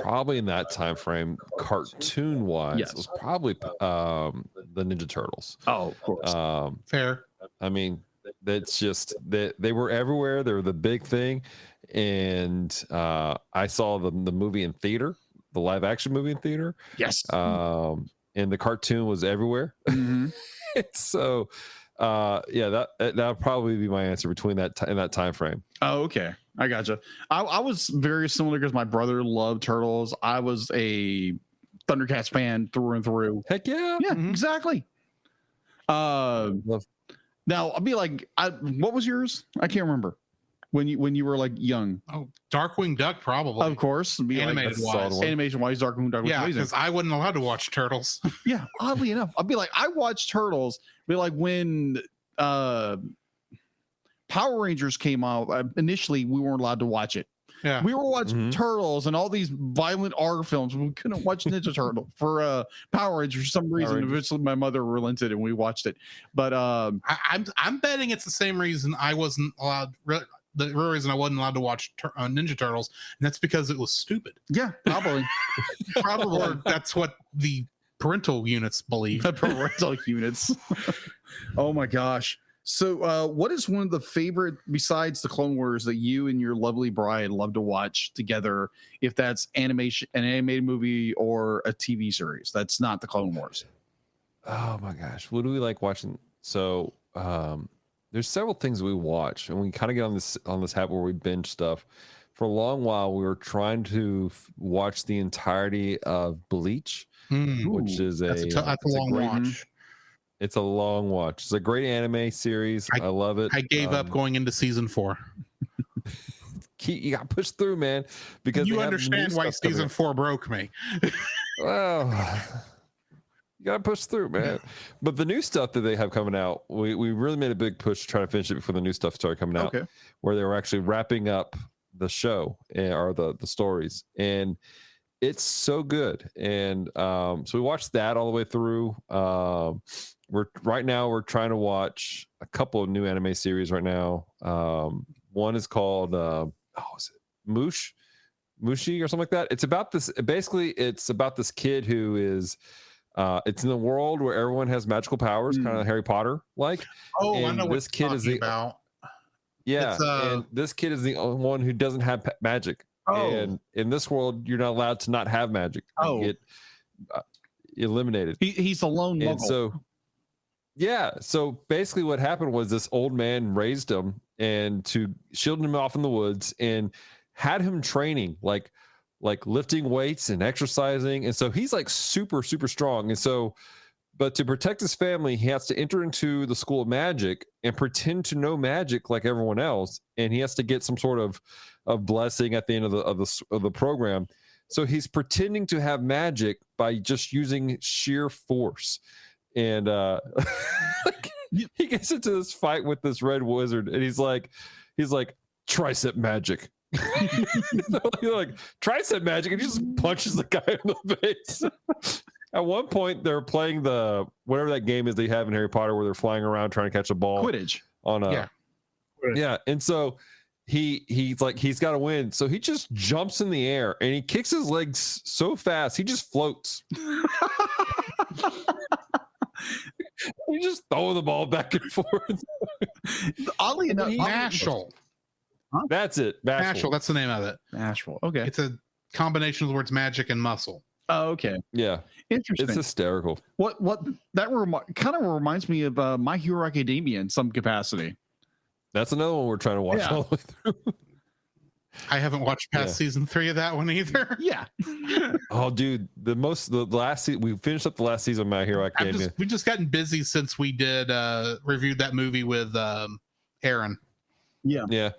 Probably in that time frame, cartoon wise, Yes. it was probably the Ninja Turtles. Oh, of course. Fair. I mean, that's just they were everywhere. They were the big thing, and I saw the movie in theater, the live action movie in theater. Yes. And the cartoon was everywhere. Mm-hmm. So, yeah, that would probably be my answer between that in that time frame. Oh, okay. I gotcha. I was very similar because my brother loved Turtles. I was a Thundercats fan through and through. Heck yeah. Yeah, exactly. Now I'll be like, what was yours? I can't remember when you were like young. Oh, Darkwing Duck, probably. Of course, be Animated like, wise. animation wise, Darkwing Duck was Yeah, amazing. because I wasn't allowed to watch Turtles. Yeah, oddly enough, I'll be like, I watched Turtles. Be like when Power Rangers came out. Initially, we weren't allowed to watch it. Yeah, We were watching Turtles and all these violent R films. We couldn't watch Ninja Turtle for Power Rangers for some reason. Eventually, my mother relented and we watched it. But I'm betting it's the same reason I wasn't allowed. The real reason I wasn't allowed to watch Ninja Turtles, and that's because it was stupid. yeah, probably. Or that's what the parental units believe. Parental units. Oh my gosh. So what is one of the favorite, besides the Clone Wars, that you and your lovely bride love to watch together, if that's animation, an animated movie or a TV series that's not the Clone Wars? Oh my gosh, what do we like watching? So there's several things we watch, and we kind of get on this habit where we binge stuff. For a long while, we were trying to watch the entirety of Bleach, which is That's a long watch. It's a long watch. It's a great anime series. I love it. I gave up going into season 4. You got pushed through, man, because You understand why season 4 broke me. Well, you got to push through, man. But the new stuff that they have coming out, we really made a big push to try to finish it before the new stuff started coming out, where they were actually wrapping up the show or the stories. And it's so good. And so we watched that all the way through. We're trying to watch a couple of new anime series right now. One is called is it Mushi or something like that. It's about this. Basically, it's about this kid who is. It's in the world where everyone has magical powers, kind of Harry Potter like. Oh, and I know what this kid is about. Yeah, and this kid is the only one who doesn't have magic. Oh. And in this world, you're not allowed to not have magic. Oh. You get eliminated. He's a lone And muggle. so, yeah. So basically, what happened was this old man raised him and to shield him off in the woods and had him training like lifting weights and exercising. And so he's like super, super strong. And so, but to protect his family, he has to enter into the school of magic and pretend to know magic like everyone else. And he has to get some sort of blessing at the end of the program. So he's pretending to have magic by just using sheer force. And he gets into this fight with this red wizard, and he's like tricep magic. You're like tricep magic, and he just punches the guy in the face. At one point, they're playing the whatever that game is they have in Harry Potter, where they're flying around trying to catch a ball. Quidditch. Yeah, and so he's like he's got to win, so he just jumps in the air and he kicks his legs so fast he just floats. He just throw the ball back and forth. Oddly enough, Mashal. Huh? That's it. Mashal. That's the name of it. Nashville. Okay. It's a combination of the words magic and muscle. Oh, okay. Yeah, Interesting. it's hysterical. What that kind of reminds me of My Hero Academia in some capacity. That's another one we're trying to watch all the way through. I haven't watched past season 3 of that one either. Yeah. Oh, dude, the last season we finished up the last season of My Hero Academia. We've just gotten busy since we did reviewed that movie with Aaron. Yeah.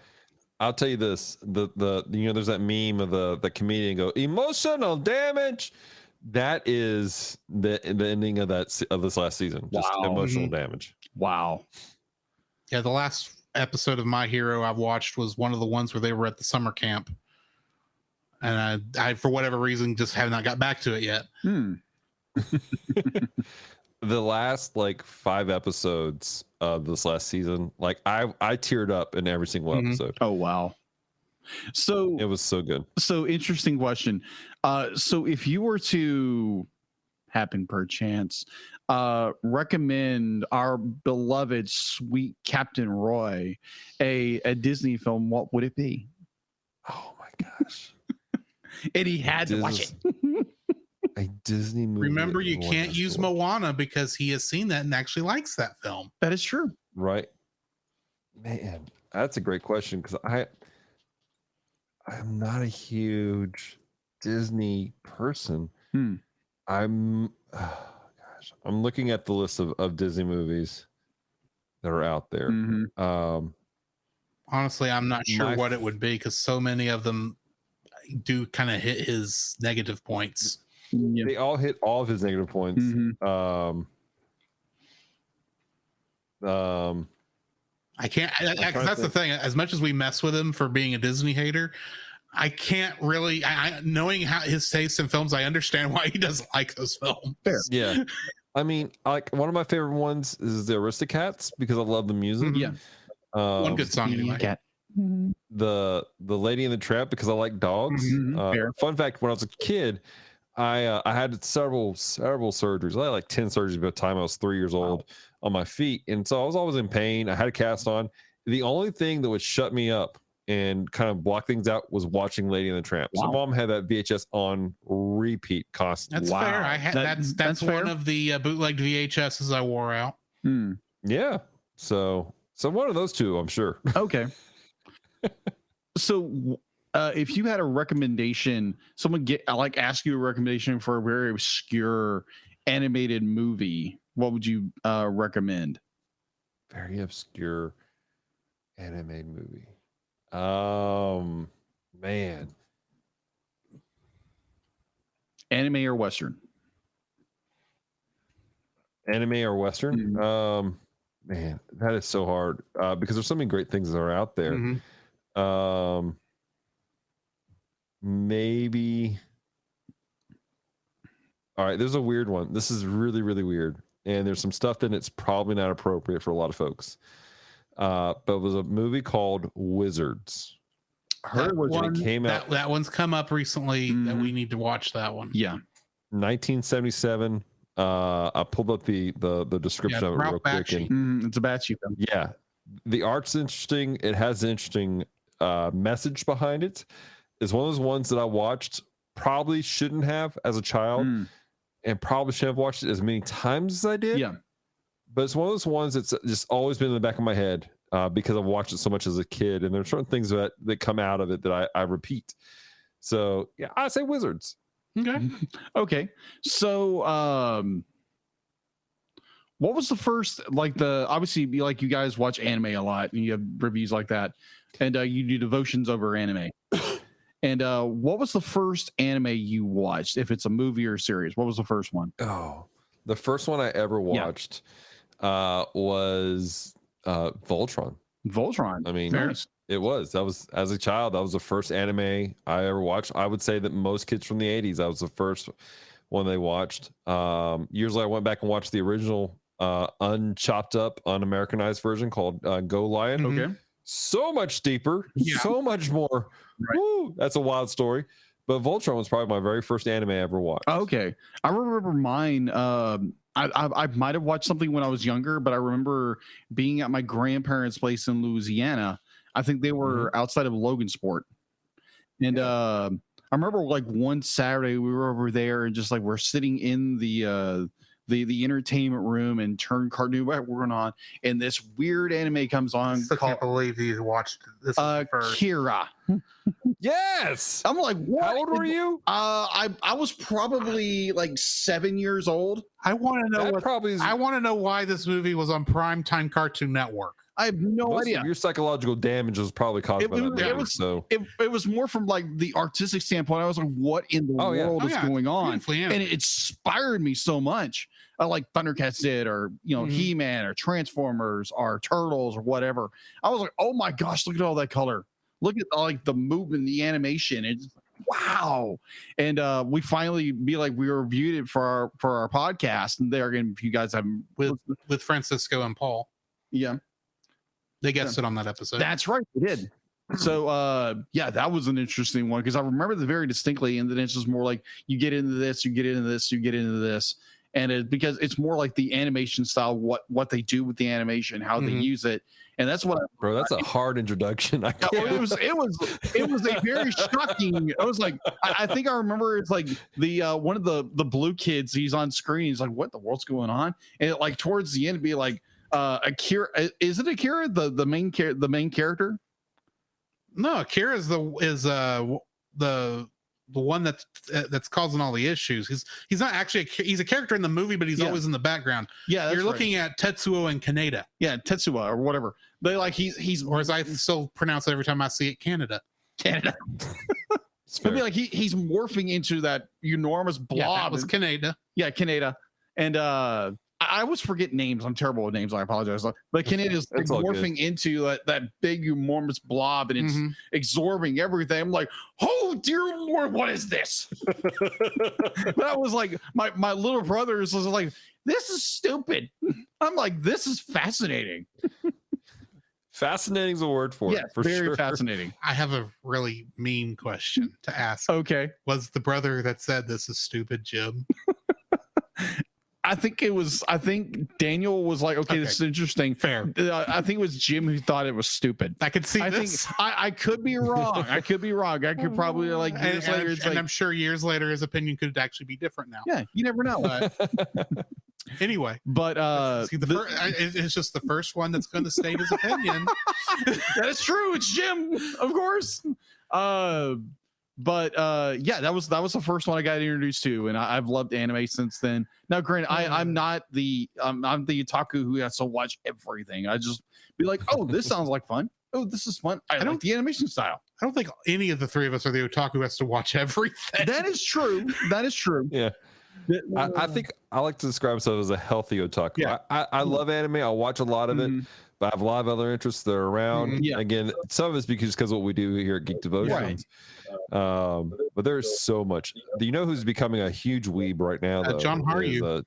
I'll tell you this: the there's that meme of the comedian go emotional damage. That is the ending of this last season. Just emotional damage. Wow. Yeah, the last episode of My Hero I've watched was one of the ones where they were at the summer camp, and I for whatever reason just have not got back to it yet. The last like 5 episodes of this last season, like I teared up in every single episode. Oh wow. So it was so good. So interesting question. So if you were to happen perchance recommend our beloved sweet Captain Roy a Disney film, what would it be? Oh my gosh. And he had to watch it. A Disney movie. Remember, you can't use Moana because he has seen that and actually likes that film. That is true. Right. Man, that's a great question because I'm not a huge Disney person. I'm looking at the list of Disney movies that are out there. Honestly, I'm not sure what it would be because so many of them do kind of hit his negative points. They all hit all of his negative points. I can't. That's the thing. As much as we mess with him for being a Disney hater, I can't really. Knowing how his taste in films, I understand why he doesn't like those films. Fair. Yeah, I mean, like one of my favorite ones is the Aristocats because I love the music. Yeah, one good song anyway. The Lady and the Tramp because I like dogs. Fun fact: when I was a kid, I had several surgeries. I had like 10 surgeries by the time I was 3 years old on my feet, and so I was always in pain. I had a cast on. The only thing that would shut me up and kind of block things out was watching Lady and the Tramp. So mom had that VHS on repeat constantly. That's fair. I had that's one of the bootlegged VHSs I wore out. Yeah. So one of those two, I'm sure. Okay. So if you had a recommendation, ask you a recommendation for a very obscure animated movie, what would you recommend? Very obscure animated movie. Man. Anime or Western? Anime or Western? Man, that is so hard because there's so many great things that are out there. Maybe. All right, there's a weird one. This is really, really weird. And there's some stuff that it's probably not appropriate for a lot of folks. But it was a movie called Wizards. That one came out. That one's come up recently that we need to watch that one. Yeah. 1977. I pulled up the description of it real quick. And, it's a Bakshi film. Yeah. The art's interesting. It has an interesting message behind it. It's one of those ones that I watched, probably shouldn't have as a child, and probably shouldn't have watched it as many times as I did. Yeah. But it's one of those ones that's just always been in the back of my head because I've watched it so much as a kid, and there's certain things that come out of it that I repeat. So yeah, I say Wizards. Okay. So what was the first, obviously you guys watch anime a lot and you have reviews like that, and you do devotions over anime. And what was the first anime you watched? If it's a movie or a series, what was the first one? Oh, the first one I ever watched was Voltron. Voltron. I mean, it was. That was, as a child, that was the first anime I ever watched. I would say that most kids from the 80s, that was the first one they watched. Years later, I went back and watched the original unchopped up, un-Americanized version called Go Lion. Okay. So much deeper, so much more. Right. Woo, that's a wild story. But Voltron was probably my very first anime I ever watched. Okay. I remember mine. I might have watched something when I was younger, but I remember being at my grandparents' place in Louisiana. I think they were outside of Logansport. And I remember one Saturday we were over there and just we're sitting in the the entertainment room and turn Cartoon Network on, and this weird anime comes on I can't believe you watched this first. Kira. Yes. I'm like, what? How old were you? I was probably like 7 years old. I want to know That what probably is I want to know why this movie was on primetime Cartoon Network. I have no most idea. of your psychological damage was probably caused by that movie. So It was more from like the artistic standpoint. I was like, what in the world is going on? And it inspired me so much. Like Thundercats did, or He-Man or Transformers or Turtles or whatever. I was like, oh my gosh, look at all that color. Look at like the movement, the animation. It's wow. And we finally we reviewed it for our podcast. And they're going, if you guys have with Francisco and Paul. Yeah. They guested on that episode. That's right. They did. So that was an interesting one because I remember it very distinctly. And then it's just more like you get into this, you get into this, you get into this. And because it's more like the animation style, what they do with the animation, how they use it. And that's what bro, that's a hard introduction. It was a very shocking. I was like, I think I remember it's like the one of the blue kids, he's on screen, he's like, what the world's going on? And it, like towards the end it'd be like Akira, is it Akira the main character? No, Akira is the one that's causing all the issues. He's not actually he's a character in the movie, but he's always in the background. Yeah, you're looking at Tetsuo and Kaneda. Yeah, Tetsuo or whatever. They like he's or as I still pronounce it every time I see it, Canada. It'll be like he's morphing into that enormous blob. Yeah, that was Kaneda. Yeah, Kaneda. And I always forget names. I'm terrible with names. I apologize. But Kaneda is morphing into that big enormous blob, and it's absorbing everything. I'm like, oh dear Lord, what is this? That was like my little brothers was like, this is stupid. I'm like, this is fascinating. Fascinating is a word for it. For very sure. fascinating. I have a really mean question to ask. Okay. Was the brother that said this is stupid Jim? I think Daniel was like, okay, this is interesting. Fair. I think it was Jim who thought it was stupid. I could see this. I could be wrong. I could probably like years later. And I'm sure years later his opinion could actually be different now. Yeah, you never know. Anyway, but it's just the first one that's going to state his opinion. That is true. It's Jim, of course. But that was the first one I got introduced to, and I've loved anime since then. Now, granted, I'm not I'm the otaku who has to watch everything. I just be like, oh, this sounds like fun. Oh, this is fun. I like the animation style. I don't think any of the three of us are the otaku who has to watch everything. That is true. Yeah. I think I like to describe myself as a healthy otaku. Yeah. I love anime. I watch a lot of it, but I have a lot of other interests that are around. Yeah. Again, some of it's because of what we do here at Geek Devotions. Right. But there's so much. Do you know who's becoming a huge weeb right now? Though? John, how are you?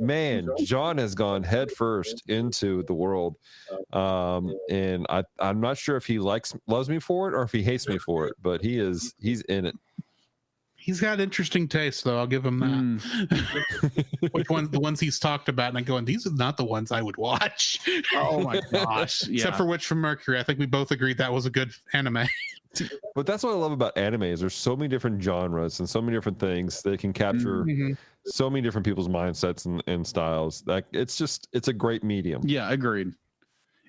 Man, John has gone headfirst into the world, and I'm not sure if he loves me for it or if he hates me for it, but he's in it. He's got interesting taste, though. I'll give him that. Which ones? The ones he's talked about, and I'm going, these are not the ones I would watch. Oh my gosh! Except for Witch from Mercury, I think we both agreed that was a good anime. But that's what I love about anime is there's so many different genres and so many different things that can capture so many different people's mindsets and styles. Like it's a great medium. Yeah, agreed.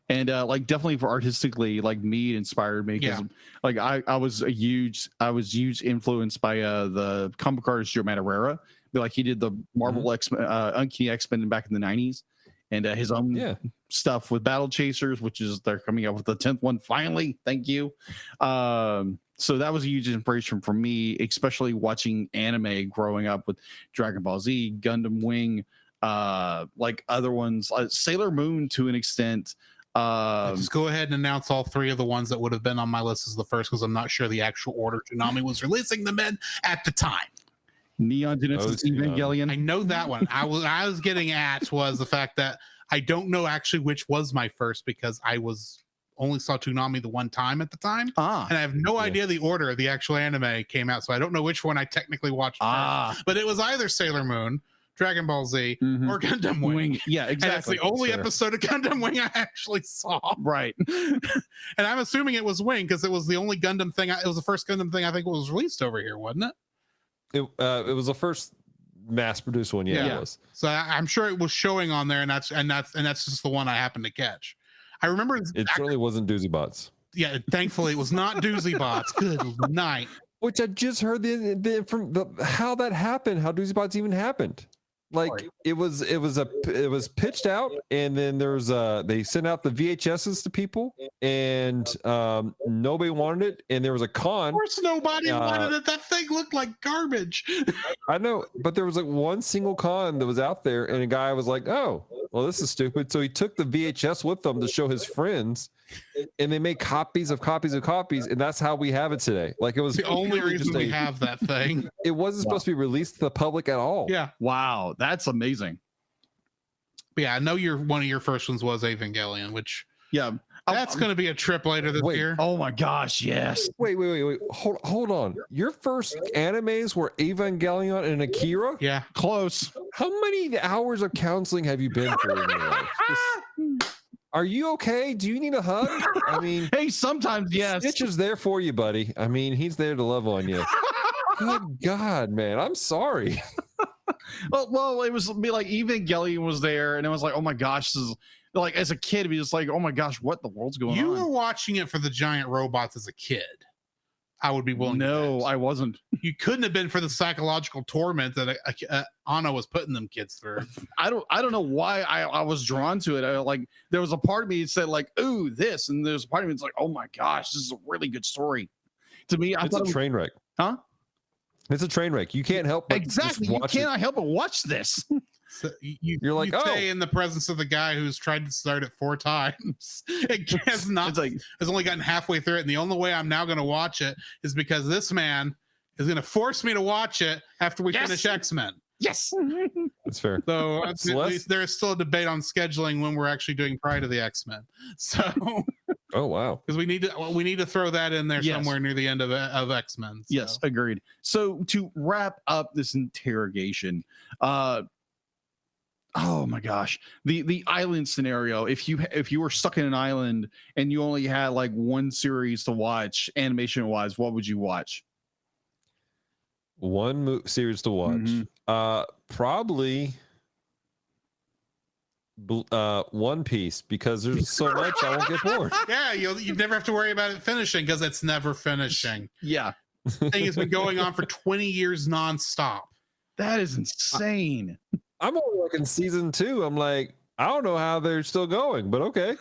And like definitely for artistically, like me inspired me because like I was huge influenced by the comic artist Joe Madureira. Like he did the Marvel Uncanny X-Men back in the 90s, and his own stuff with Battle Chasers, which is they're coming out with the 10th one finally. Thank you. So that was a huge inspiration for me, especially watching anime growing up with Dragon Ball Z, Gundam Wing, like other ones, Sailor Moon to an extent. Just go ahead and announce all three of the ones that would have been on my list as the first, because I'm not sure the actual order Toonami was releasing them in at the time. Neon Genesis Evangelion. I know that one. I was getting at was the fact that I don't know actually which was my first, because I only saw Toonami the one time at the time, and I have no idea the order the actual anime came out, so I don't know which one I technically watched first. But it was either Sailor Moon, Dragon Ball Z, or Gundam Wing. Yeah, exactly. And it's the only episode of Gundam Wing I actually saw. Right. And I'm assuming it was Wing because it was the only Gundam thing. It was the first Gundam thing I think was released over here, wasn't it? It was the first mass produced one. Yeah, it was. So I'm sure it was showing on there, and that's just the one I happened to catch. I remember it certainly wasn't Doozy Bots. Yeah, thankfully it was not Doozy Bots. Good night. Which I just heard how that happened, how Doozy Bots even happened. Like it was pitched out, and then there's they sent out the VHSs to people, and nobody wanted it, and there was a con. Of course nobody wanted it. That thing looked like garbage. I know, but there was like one single con that was out there, and a guy was like, "Oh, well, this is stupid." So he took the VHS with them to show his friends, and they made copies of copies of copies, and that's how we have it today. Like it was the only reason we have that thing. It wasn't supposed to be released to the public at all. Yeah. Wow, that's amazing. But yeah, I know one of your first ones was Evangelion, which that's going to be a trip later this year. Oh my gosh, yes. Wait. Hold on. Your first animes were Evangelion and Akira? Yeah. Close. How many hours of counseling have you been through in your life? Are you okay? Do you need a hug? I mean, hey, sometimes yes. Stitch is there for you, buddy. I mean, he's there to love on you. Good God, man. I'm sorry. Well, it was be like Evangelion was there, and it was like, oh my gosh, this is like as a kid, be just like, oh my gosh, what the world's going on? You were watching it for the giant robots as a kid. I would be willing. No, I wasn't. You couldn't have been for the psychological torment that Anna was putting them kids through. I don't know why I was drawn to it. Like there was a part of me that said like, ooh, this, and there's a part of me that's like, oh my gosh, this is a really good story. To me, it's a train wreck. Huh? It's a train wreck. You can't help but exactly. You cannot help but watch this. So you're like, stay in the presence of the guy who's tried to start it 4 times. It has only gotten halfway through it, and the only way I'm now going to watch it is because this man is going to force me to watch it after we finish X-Men. Yes, that's fair. So at least there is still a debate on scheduling when we're actually doing Pride of the X-Men. So, oh wow, because we need to throw that in there somewhere near the end of X-Men. So. Yes, agreed. So to wrap up this interrogation, oh my gosh, the island scenario. If you were stuck in an island and you only had like one series to watch, animation wise, what would you watch? One series to watch, probably One Piece, because there's so much I won't get bored. Yeah, you never have to worry about it finishing because it's never finishing. Yeah, the thing has been going on for 20 years nonstop. That is insane. I'm only like in season 2. I'm like, I don't know how they're still going, but okay.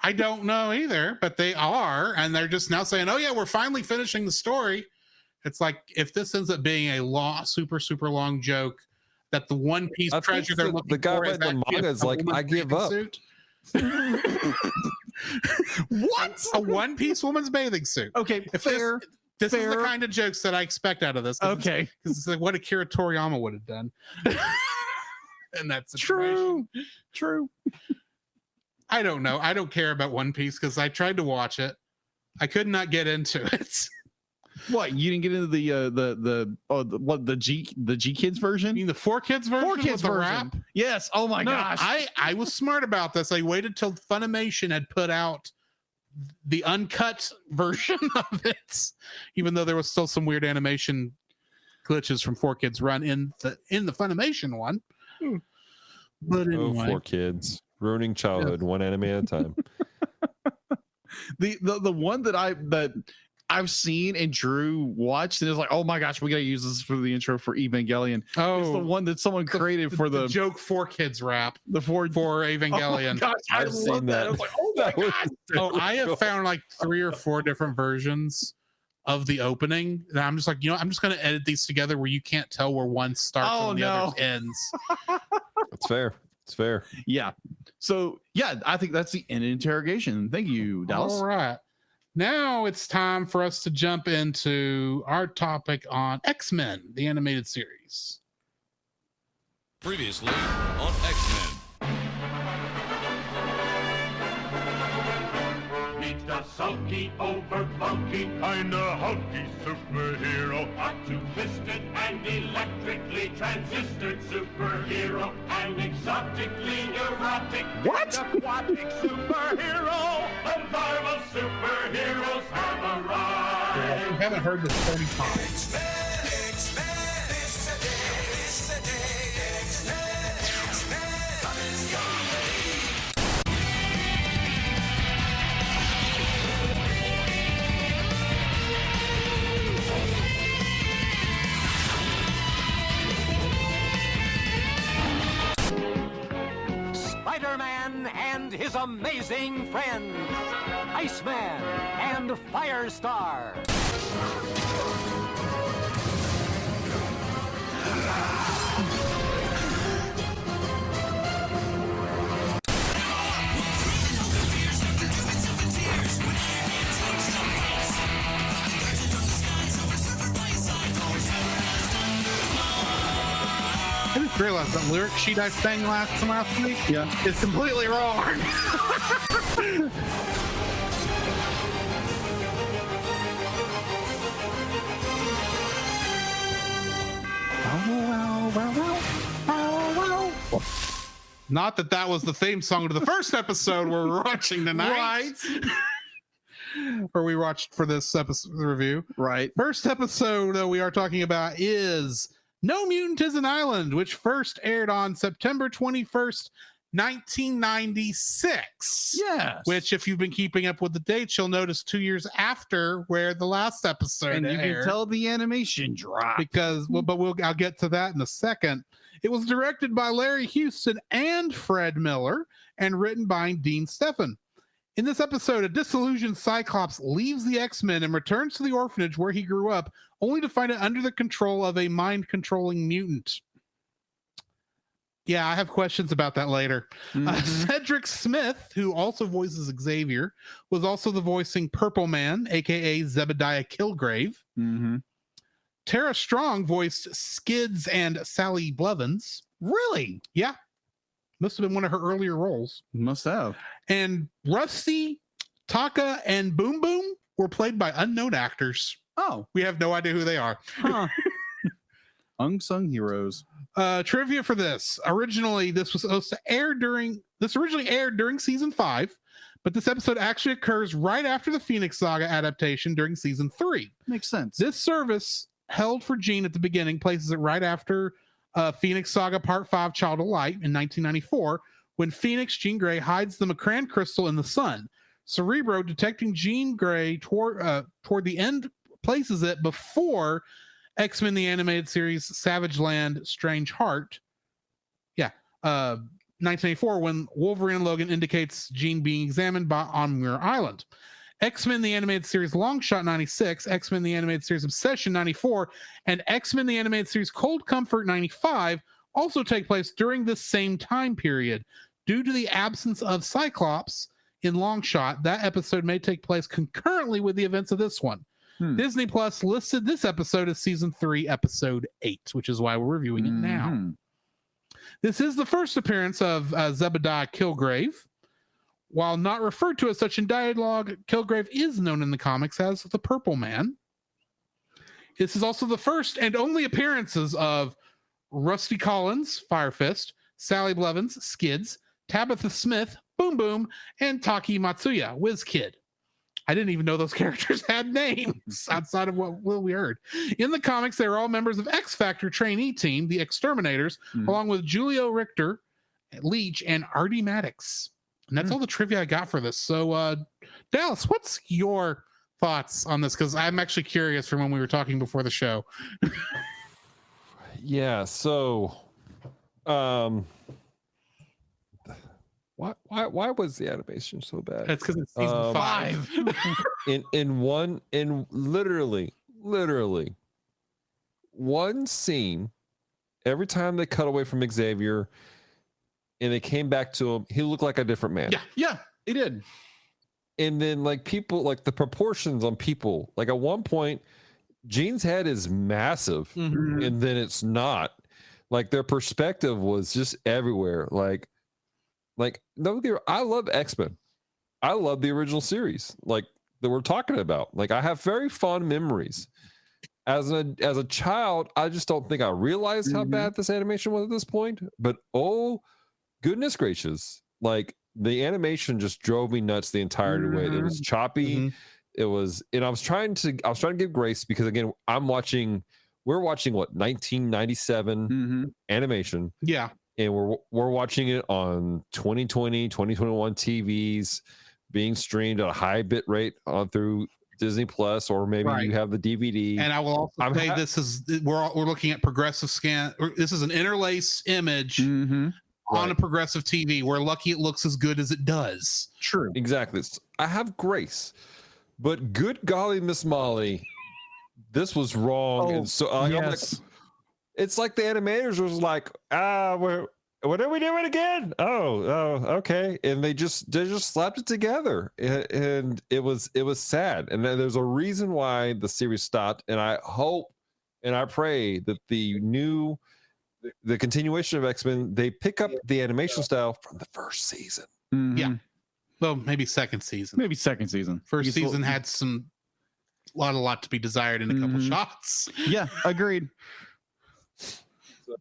I don't know either, but they are, and they're just now saying, "Oh yeah, we're finally finishing the story." It's like if this ends up being a super long joke that the One Piece treasure they're looking the guy for by the manga is like, I give up. What? A One Piece woman's bathing suit? Okay, fair. This is the kind of jokes that I expect out of this. Okay, because it's like what Akira Toriyama would have done. And that's true. I don't know. I don't care about One Piece because I tried to watch it. I could not get into it. What, you didn't get into the G Kids version? You mean the 4Kids version? 4Kids version. Rap? Yes. Oh my gosh. I was smart about this. I waited till Funimation had put out the uncut version of it, even though there was still some weird animation glitches from 4Kids Run in the Funimation one. But anyway. 4Kids ruining childhood, one anime at a time. The one that I've seen and Drew watched and it's like, oh my gosh, we gotta use this for the intro for Evangelion. Oh, it's the one that someone created for the joke 4Kids rap. For Evangelion. Oh my gosh, I've seen that. I was like, oh my god. Oh, I have found like 3 or 4 different versions of the opening. And I'm just like, I'm just gonna edit these together where you can't tell where one starts and the other ends. It's fair. It's fair. Yeah. So yeah, I think that's the end of interrogation. Thank you, Dallas. All right. Now it's time for us to jump into our topic on X-Men, the animated series. Previously on X-Men. Meet the sulky, over-funky, kinda hunky superhero. A two-fisted and electrically transistored superhero. An exotically erotic and aquatic superhero. The Marvel superheroes have arrived. You haven't heard this 30 times. X-Men, it's today. his amazing friends, Iceman and Firestar. I just realized that lyric sheet I sang last week is completely wrong. Not that that was the theme song to the first episode we're watching tonight. Right. Or we watched for this episode review. Right. First episode we are talking about is No Mutant is an Island, which first aired on September 21st, 1996. Yes. Which, if you've been keeping up with the dates, you'll notice 2 years after where the last episode and you aired. can tell the animation dropped. Because, I'll get to that in a second. It was directed by Larry Houston and Fred Miller and written by Dean Stephan. In this episode, a disillusioned Cyclops leaves the X-Men and returns to the orphanage where he grew up, only to find it under the control of a mind-controlling mutant. Yeah, I have questions about that later. Cedric Smith, who also voices Xavier, was also the voicing Purple Man, a.k.a. Zebediah Killgrave. Tara Strong voiced Skids and Sally Blevins. Really? Yeah. Must have been one of her earlier roles. Must have. And Rusty, Taka, and Boom Boom were played by unknown actors. Oh. We have no idea who they are. Huh. Unsung heroes. Trivia for this. Originally, this was supposed to air during season 5, but this episode actually occurs right after the Phoenix Saga adaptation during season 3. Makes sense. This service held for Jean at the beginning places it right after Phoenix Saga Part 5 Child of Light in 1994, when Phoenix Jean Grey hides the Macran crystal in the sun. Cerebro, detecting Jean Grey toward the end, places it before X-Men the Animated Series Savage Land Strange Heart. 1984, when Wolverine and Logan indicates Jean being examined on Muir Island. X-Men the Animated Series Longshot 96, X-Men the Animated Series Obsession 94, and X-Men the Animated Series Cold Comfort 95 also take place during this same time period. Due to the absence of Cyclops in Longshot, that episode may take place concurrently with the events of this one. Disney Plus listed this episode as season 3, episode 8, which is why we're reviewing it now. This is the first appearance of Zebediah Killgrave. While not referred to as such in dialogue, Killgrave is known in the comics as the Purple Man. This is also the first and only appearances of Rusty Collins, Fire Fist, Sally Blevins, Skids, Tabitha Smith, Boom Boom, and Taki Matsuya, Whiz Kid. I didn't even know those characters had names outside of what we heard. In the comics, they were all members of X Factor trainee team, the Exterminators, along with Julio Richter, Leech, and Artie Maddox. And that's all the trivia I got for this. So, Dallas, what's your thoughts on this? Because I'm actually curious from when we were talking before the show. Yeah. So, why was the animation so bad? That's because it's season 5. in literally one scene, every time they cut away from Xavier and they came back to him, he looked like a different man. Yeah, he did. And then people, like the proportions on people, like at one point, Jean's head is massive and then it's not. Like their perspective was just everywhere. Like I love X-Men. I love the original series, like that we're talking about. Like I have very fond memories. As a child, I just don't think I realized how bad this animation was at this point. But oh goodness gracious, like the animation just drove me nuts the entire way. It was choppy. It was, and I was trying to give grace because again, we're watching what 1997 animation. Yeah. And we're watching it on 2020, 2021 TVs being streamed at a high bit rate on through Disney Plus, or maybe you have the DVD. And I will also say we're looking at progressive scan. This is an interlace image on a progressive TV. We're lucky it looks as good as it does. True. Exactly. I have grace, but good golly, Miss Molly, this was wrong. And so I'm like, it's like the animators was like, what are we doing again? Oh, okay. And they just slapped it together, and it was sad. And then there's a reason why the series stopped. And I hope and I pray that the continuation of X-Men, they pick up the animation style from the first season. Mm-hmm. Yeah. Well, maybe second season. First season had a lot to be desired in a couple shots. Yeah, agreed.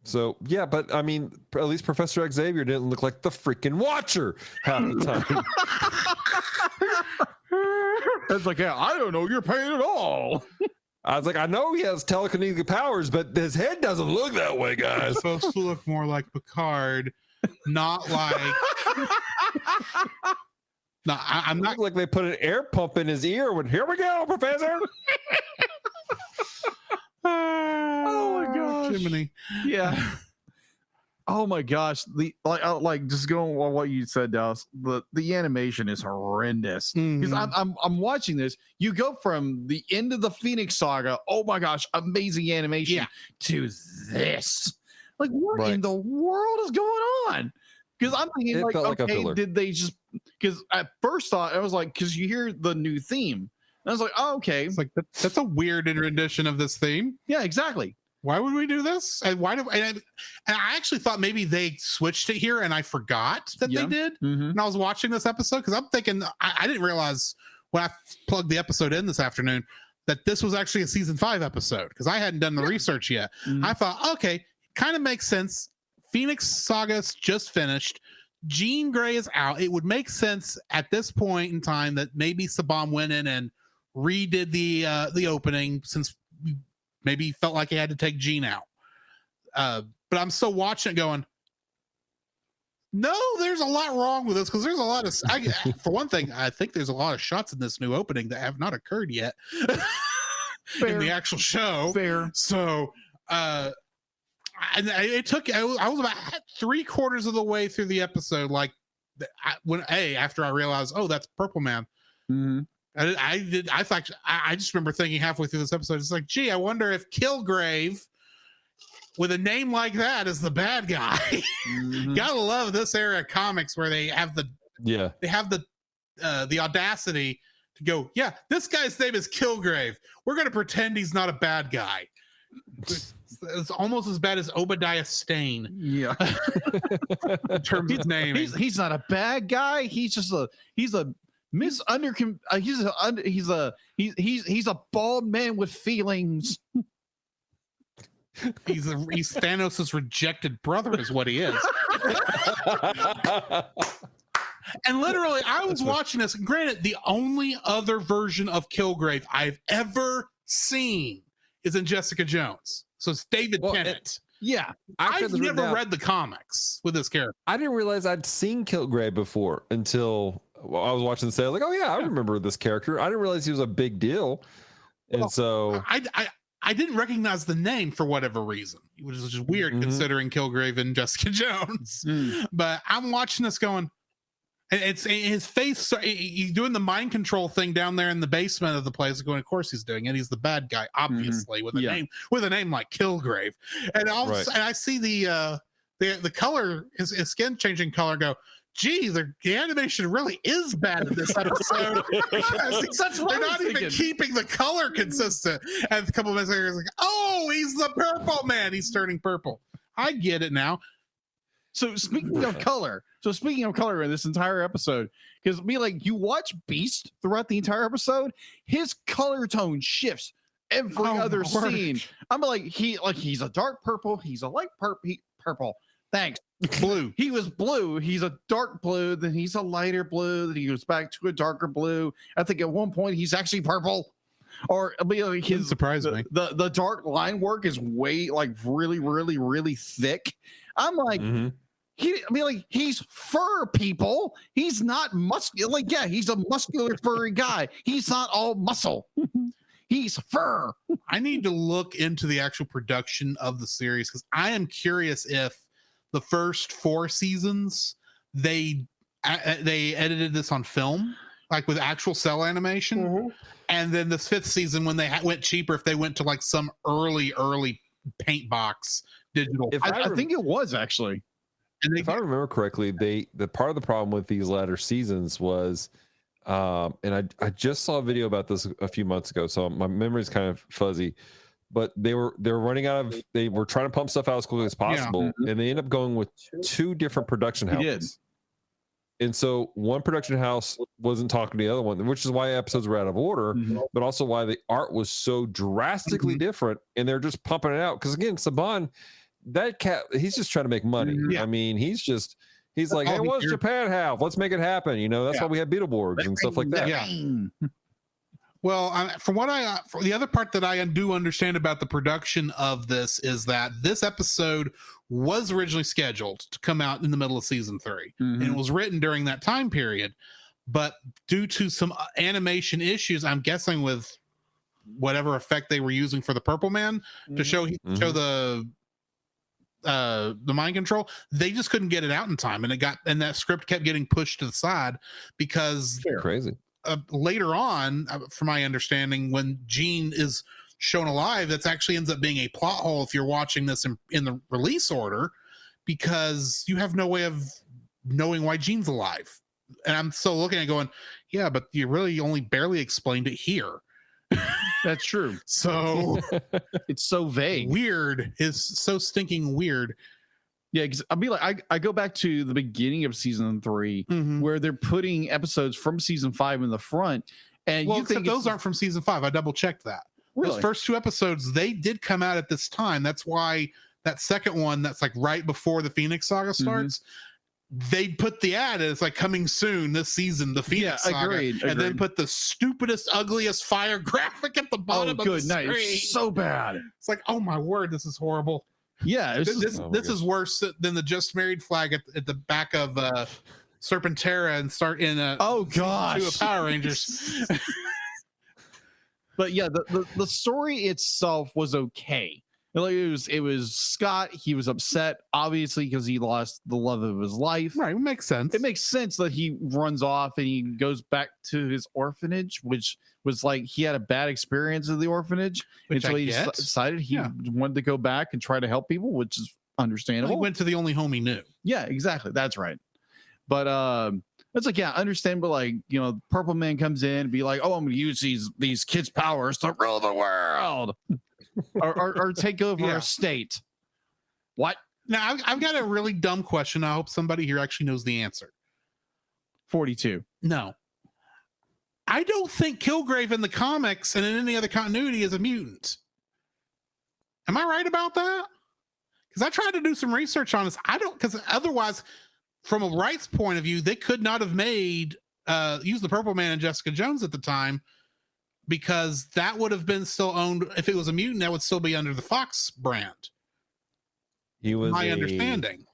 So yeah, but I mean, at least Professor Xavier didn't look like the freaking Watcher half the time. It's like, yeah, I don't know your pain at all. I was like, I know he has telekinetic powers, but his head doesn't look that way, guys. It's supposed to look more like Picard, not like. No, I'm not like they put an air pump in his ear. When here we go, Professor. Oh my gosh, Jiminy. Yeah. Oh my gosh, like just going on what you said, Dallas. The animation is horrendous because I'm watching this. You go from the end of the Phoenix Saga, oh my gosh, amazing animation, to this. Like, what in the world is going on? Because I'm thinking, like, okay, did they just? Because at first thought I was like, because you hear the new theme, and I was like, oh, okay, it's like that's a weird rendition of this theme. Yeah, exactly. Why would we do this? And why do? And I actually thought maybe they switched it here, and I forgot that they did. And I was watching this episode because I'm thinking I didn't realize when I plugged the episode in this afternoon that this was actually a season 5 episode because I hadn't done the research yet. I thought, okay, kind of makes sense. Phoenix Saga's just finished. Jean Grey is out. It would make sense at this point in time that maybe Saban went in and redid the opening since maybe he felt like he had to take Jean out. But I'm still watching it going, no, there's a lot wrong with this because there's a lot of, for one thing, I think there's a lot of shots in this new opening that have not occurred yet in the actual show. Fair. So, and it took, I was about 3/4 of the way through the episode, like after I realized, oh, that's Purple Man. I just remember thinking halfway through this episode, it's like, gee, I wonder if Kilgrave with a name like that is the bad guy. Gotta love this era of comics where they have the audacity to go, yeah, this guy's name is Kilgrave. We're gonna pretend he's not a bad guy. It's almost as bad as Obadiah Stane. Yeah. In terms of naming. He's not a bad guy. He's a he's a bald man with feelings. He's Thanos' rejected brother is what he is. And literally, I was watching this. Granted, the only other version of Kilgrave I've ever seen is in Jessica Jones. So it's David Tennant. I've never read the comics with this character. I didn't realize I'd seen Kilgrave before until I was watching the sale. Like, oh yeah, I remember this character. I didn't realize he was a big deal. And so I didn't recognize the name for whatever reason, which is just weird considering Kilgrave and Jessica Jones. But I'm watching this going, and it's his face. He's doing the mind control thing down there in the basement of the place. Going, of course he's doing it. He's the bad guy, obviously, with a name like Kilgrave. And and I see the color, his skin changing color. Go, gee, the animation really is bad in this episode. They're not even keeping the color consistent. And a couple of minutes later, it's like, oh, he's the Purple Man. He's turning purple. I get it now. So speaking of color in this entire episode, because you watch Beast throughout the entire episode, his color tone shifts every other scene. I'm like, he's a dark purple, he's a light purple. Thanks. Blue. He was blue. He's a dark blue. Then he's a lighter blue. Then he goes back to a darker blue. I think at one point he's actually purple. Or his surprise me. The dark line work is way really, really, really thick. I'm like, he's fur, people. He's not muscular. He's a muscular furry guy. He's not all muscle. He's fur. I need to look into the actual production of the series because I am curious if the first 4 seasons, they edited this on film, like with actual cell animation. And then this 5th season, when they went cheaper, if they went to like some early paint box digital. I think it was actually. And if I remember correctly, the part of the problem with these latter seasons was, and I just saw a video about this a few months ago, so my memory is kind of fuzzy. But they were running out of. They were trying to pump stuff out as quickly as possible, and they ended up going with 2 different production houses. And so one production house wasn't talking to the other one, which is why episodes were out of order, but also why the art was so drastically different, and they're just pumping it out. Because again, Saban, that cat, he's just trying to make money. I mean, he's like, hey, what's Japan have? Let's make it happen. You know, that's why we have Beetleborgs and stuff like that. Well, from the other part that I do understand about the production of this is that this episode was originally scheduled to come out in the middle of season 3, and it was written during that time period. But due to some animation issues, I'm guessing with whatever effect they were using for the Purple Man to show the mind control, they just couldn't get it out in time, and that script kept getting pushed to the side because crazy. Later on, from my understanding, when Jean is shown alive, that actually ends up being a plot hole if you're watching this in the release order, because you have no way of knowing why Jean's alive. And I'm still looking at it going, yeah, but you really only barely explained it here. That's true. So it's so vague. Weird is so stinking weird. Yeah, because I go back to the beginning of season 3 where they're putting episodes from season 5 in the front, and you think those aren't from season 5. I double checked that. Really? Those first 2 episodes, they did come out at this time. That's why that second one, that's like right before the Phoenix Saga starts, they put the ad as like coming soon this season, the Phoenix Saga, agreed. And then put the stupidest, ugliest fire graphic at the bottom of the screen. It's so bad. It's like, oh my word, this is horrible. Yeah, this is worse than the Just Married flag at the back of Serpentera and start in season 2 of Power Rangers. But yeah, the story itself was okay. Like it was Scott. He was upset, obviously, because he lost the love of his life. Right, it makes sense. It makes sense that he runs off and he goes back to his orphanage, which was like he had a bad experience at the orphanage, and so he decided he wanted to go back and try to help people, which is understandable. He went to the only home he knew. Yeah, exactly. That's right. But it's like, yeah, understandable. Like, you know, Purple Man comes in and be like, oh, I'm going to use these kids' powers to rule the world. or take over a state. What? Now, I've got a really dumb question. I hope somebody here actually knows the answer. 42. No. I don't think Kilgrave in the comics and in any other continuity is a mutant. Am I right about that? Because I tried to do some research on this. Because otherwise, from a rights point of view, they could not have used the Purple Man and Jessica Jones at the time, because that would have been still owned. If it was a mutant, that would still be under the Fox brand. He was my understanding,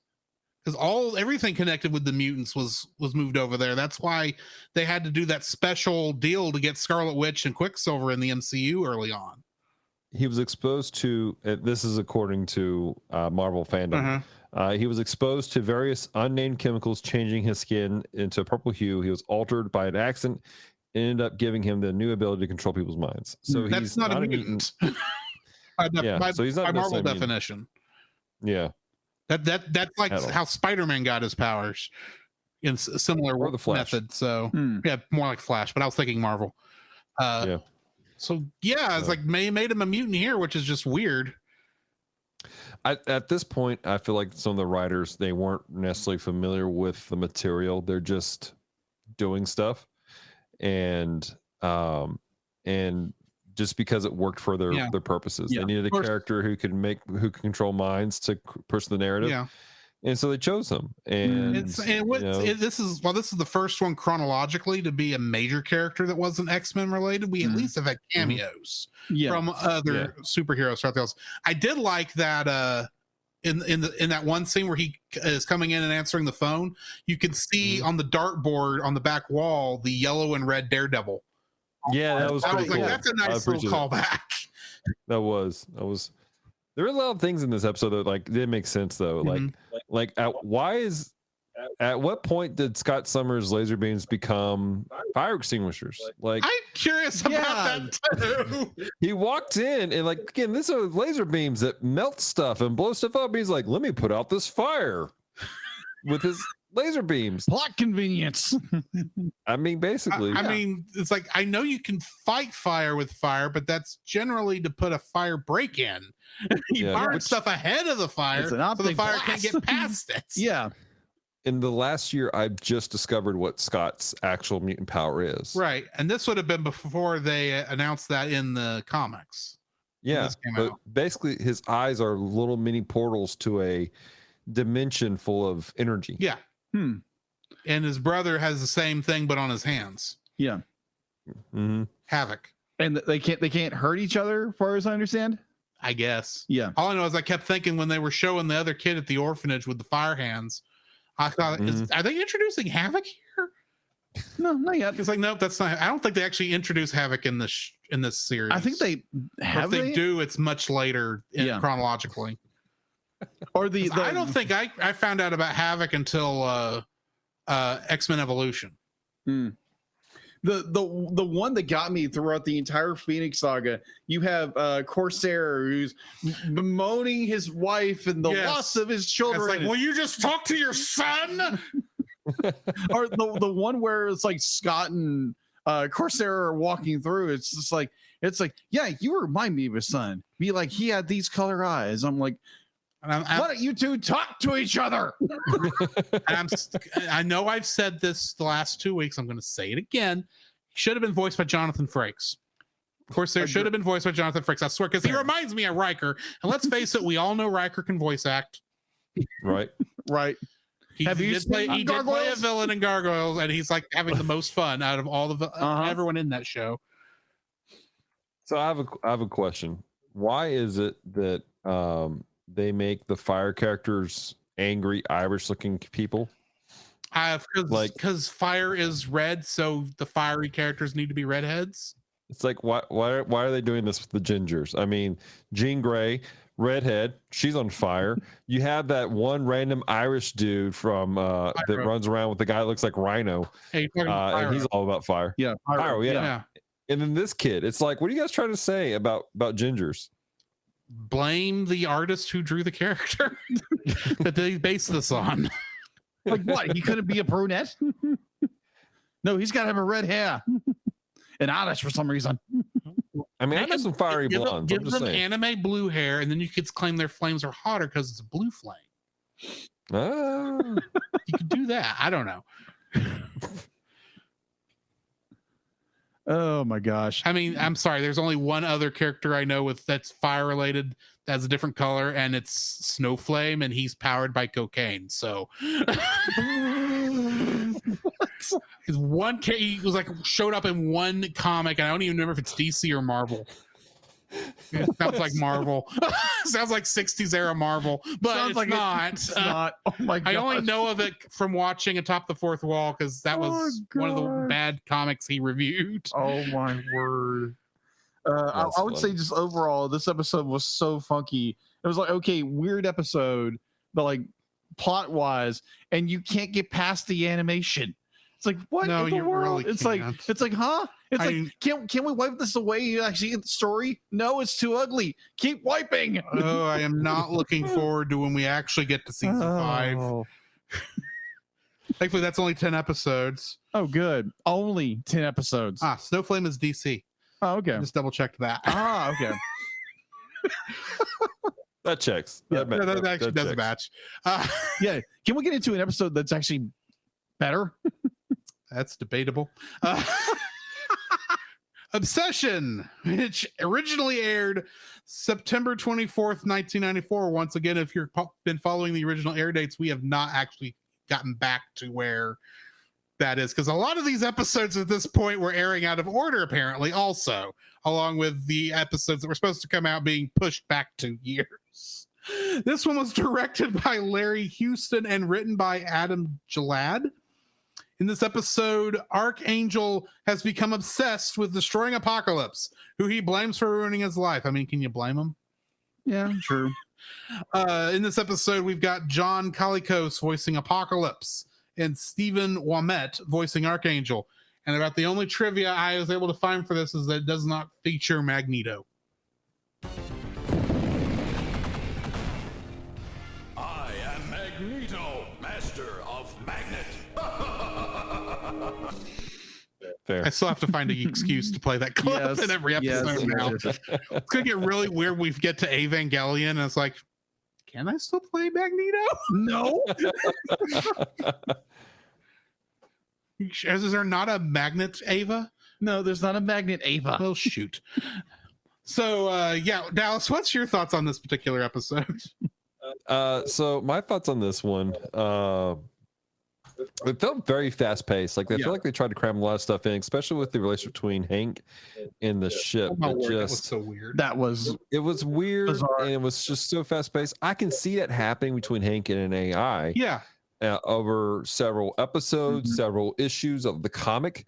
because everything connected with the mutants was moved over there. That's why they had to do that special deal to get Scarlet Witch and Quicksilver in the MCU early on. He was exposed to, this is according to Marvel fandom, he was exposed to various unnamed chemicals, changing his skin into a purple hue. He was altered by an accident, ended up giving him the new ability to control people's minds. So that's he's not a mutant. So he's not by Marvel mutant. definition. Yeah, that's like how Spider-Man got his powers in similar method. So yeah, more like Flash, but I was thinking Marvel. So yeah, it's like made him a mutant here, which is just weird. At this point, I feel like some of the writers, they weren't necessarily familiar with the material. They're just doing stuff, and just because it worked for their purposes, they needed a character who could control minds to push the narrative. Yeah. And so they chose him. And this is the first one chronologically to be a major character that wasn't X-Men related. We at least have had cameos from other superheroes throughout the else. I did like that in that one scene where he is coming in and answering the phone, you can see on the dartboard on the back wall the yellow and red Daredevil. Yeah, that was pretty cool. Like, that's a nice little callback. That was There are a lot of things in this episode that like didn't make sense though. At what point did Scott Summers' laser beams become fire extinguishers? Like, I'm curious about that too. He walked in and like, again, these are laser beams that melt stuff and blow stuff up. He's like, let me put out this fire with his laser beams. Plot convenience. I mean, basically. I mean, it's like, I know you can fight fire with fire, but that's generally to put a fire break in. You burn stuff ahead of the fire so the fire can't get past it. Yeah. In the last year, I've just discovered what Scott's actual mutant power is. Right. And this would have been before they announced that in the comics. Yeah. But basically, his eyes are little mini portals to a dimension full of energy. Yeah. And his brother has the same thing, but on his hands. Yeah. Havoc. And they can't hurt each other, as far as I understand. I guess. Yeah. All I know is I kept thinking when they were showing the other kid at the orphanage with the fire hands, I thought, are they introducing Havoc here? No, not yet. It's like, nope, that's not. I don't think they actually introduce Havoc in this series. I think they have. If they do, it's much later chronologically. Or I don't think I found out about Havoc until X-Men Evolution. The one that got me throughout the entire Phoenix saga, you have Corsair who's bemoaning his wife and the loss of his children. It's like, will you just talk to your son? Or the one where it's like Scott and Corsair are walking through. It's just like, yeah, you remind me of his son. Be like, he had these color eyes. I'm like, why don't you two talk to each other? I know I've said this the last 2 weeks. I'm going to say it again. He should have been voiced by Jonathan Frakes. Of course, there should have been voiced by Jonathan Frakes. I swear, because he reminds me of Riker. And let's face it, we all know Riker can voice act. Right. Right. He did play a villain in Gargoyles, and he's like having the most fun out of all of everyone in that show. So I have a question. Why is it that they make the fire characters angry Irish-looking people? Because fire is red, so the fiery characters need to be redheads. It's like, why are they doing this with the gingers? I mean, Jean Grey, redhead, she's on fire. You have that one random Irish dude from that runs around with the guy that looks like Rhino, and he's all about fire. Yeah, Pyro, yeah. And then this kid, it's like, what are you guys trying to say about gingers? Blame the artist who drew the character that they based this on. Like what? He couldn't be a brunette? No, he's got to have a red hair. And Irish for some reason. I mean, I know some fiery blondes. Give them anime blue hair, and then you could claim their flames are hotter because it's a blue flame. You could do that. I don't know. Oh my gosh. I mean, I'm sorry. There's only one other character I know that's fire related that's a different color, and it's Snowflame, and he's powered by cocaine. So his he was like showed up in one comic, and I don't even remember if it's DC or Marvel. It sounds like Marvel. Sounds like 60s era Marvel, but it's not. It's not. Oh my god! I only know of it from watching Atop the Fourth Wall because that was one of the bad comics he reviewed. Oh my word! I would say just overall, this episode was so funky. It was like, okay, weird episode, but like plot wise, and you can't get past the animation. It's like, what in the world? Really it's like, huh? Can we wipe this away? You actually get the story? No, it's too ugly. Keep wiping. Oh, I am not looking forward to when we actually get to season 5. Thankfully, that's only 10 episodes. Oh, good. Only 10 episodes. Snowflame is DC. Oh, okay. Just double checked that. Okay. That checks. That actually does match. Yeah. Can we get into an episode that's actually better? That's debatable. Obsession, which originally aired September 24th, 1994. Once again, if you've been following the original air dates, we have not actually gotten back to where that is, because a lot of these episodes at this point were airing out of order, apparently, also, along with the episodes that were supposed to come out being pushed back 2 years. This one was directed by Larry Houston and written by Adam Gilad. In this episode, Archangel has become obsessed with destroying Apocalypse, who he blames for ruining his life. I mean, can you blame him? Yeah, true. In this episode, we've got John Colicos voicing Apocalypse and Stephen Wamette voicing Archangel. And about the only trivia I was able to find for this is that it does not feature Magneto. I am Magneto, master of magnet. Fair. I still have to find an excuse to play that clip in every episode now. It's going to get really weird. We get to Evangelion and it's like, can I still play Magneto? No. Is there not a Magnet Ava? No, there's not a Magnet Ava. Oh, shoot. So, yeah, Dallas, what's your thoughts on this particular episode? So my thoughts on this one, it felt very fast paced. Like, I feel like they tried to cram a lot of stuff in, especially with the relationship between Hank and the ship. Oh my word, that was so weird. It was weird, bizarre. and it was just so fast paced. I can see that happening between Hank and an AI. Yeah. Over several episodes, several issues of the comic,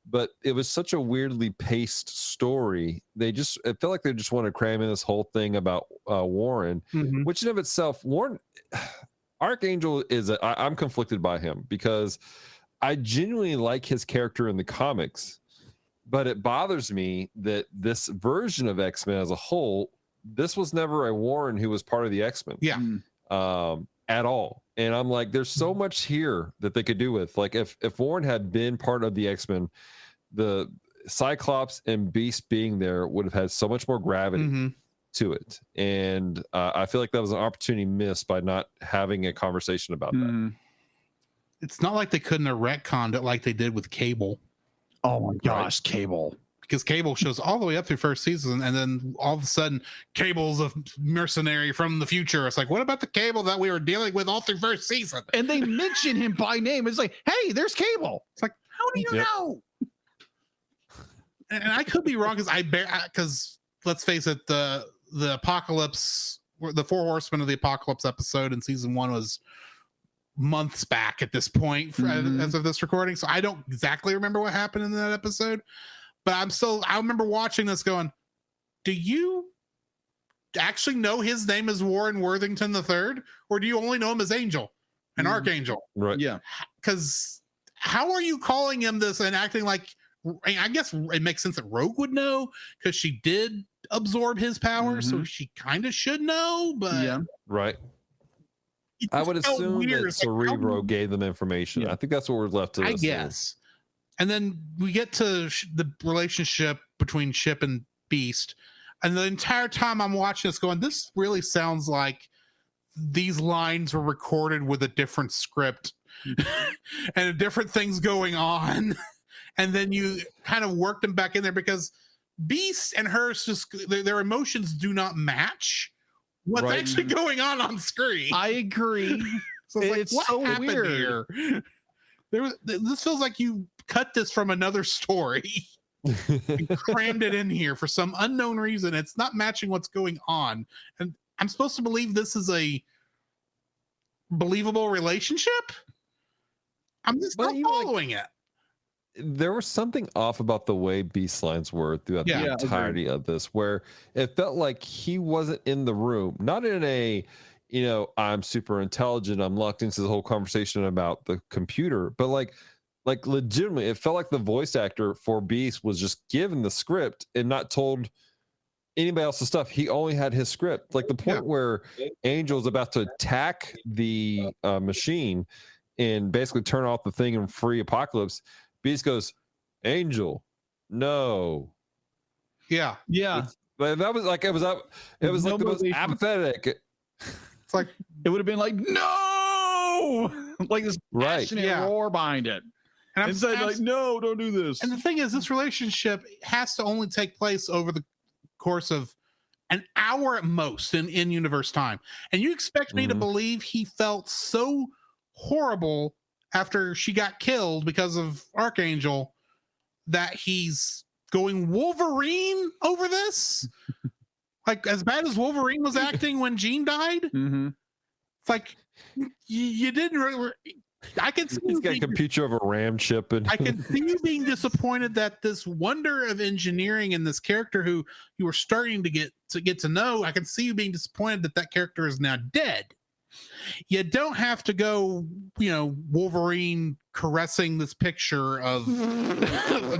but it was such a weirdly paced story. It felt like they just wanted to cram in this whole thing about Warren, which in of itself, Warren, Archangel I'm conflicted by him because I genuinely like his character in the comics, but it bothers me that this version of X-Men as a whole, this was never a Warren who was part of the X-Men. Yeah. At all. And I'm like, there's so much here that they could do with. Like, if Warren had been part of the X-Men, the Cyclops and Beast being there would have had so much more gravity to it. And I feel like that was an opportunity missed by not having a conversation about that. It's not like they couldn't have retconned it like they did with Cable. Oh my gosh, Cable. Because Cable shows all the way up through first season, and then all of a sudden, Cable's a mercenary from the future. It's like, what about the Cable that we were dealing with all through first season? And they mention him by name. It's like, hey, there's Cable. It's like, how do you know? And I could be wrong because let's face it, the Apocalypse, the Four Horsemen of the Apocalypse episode in season 1 was months back at this point as of this recording. So I don't exactly remember what happened in that episode. But I remember watching this going, do you actually know his name is Warren Worthington III? Or do you only know him as Angel, an Archangel? Right. Yeah. Because how are you calling him this and acting like, I guess it makes sense that Rogue would know because she did absorb his power. So she kind of should know, but. Right. I would assume that Cerebro gave them information. I think that's what we're left to I assume. guess. And then we get to the relationship between Chip and Beast. And the entire time I'm watching this going, this really sounds like these lines were recorded with a different script and different things going on. And then you kind of work them back in there because Beast and hers, just their emotions do not match what's actually going on screen. I agree. So it's like, so what happened weird here? This feels like you cut this from another story and crammed it in here for some unknown reason. It's not matching what's going on. And I'm supposed to believe this is a believable relationship? I'm just not following it. There was something off about the way Beast's lines were throughout the entirety of this, where it felt like he wasn't in the room, not in a, I'm super intelligent, I'm locked into the whole conversation about the computer, but like legitimately, it felt like the voice actor for Beast was just given the script and not told anybody else's stuff. He only had his script. Like the point where Angel's about to attack the machine and basically turn off the thing and free Apocalypse, Beast goes, Angel, no. Yeah. That was like, it was like the most apathetic. It's like, it would have been like, no, like this passionate roar behind it. And I'm saying like, no, don't do this. And the thing is, this relationship has to only take place over the course of an hour at most in universe time. And you expect me to believe he felt so horrible after she got killed because of Archangel that he's going Wolverine over this? Like, as bad as Wolverine was acting when Jean died? It's like, you didn't really... I can see He's got a computer of a RAM chip, and I can see you being disappointed that this wonder of engineering and this character who you were starting to get to know. I can see you being disappointed that that character is now dead. You don't have to go, Wolverine caressing this picture of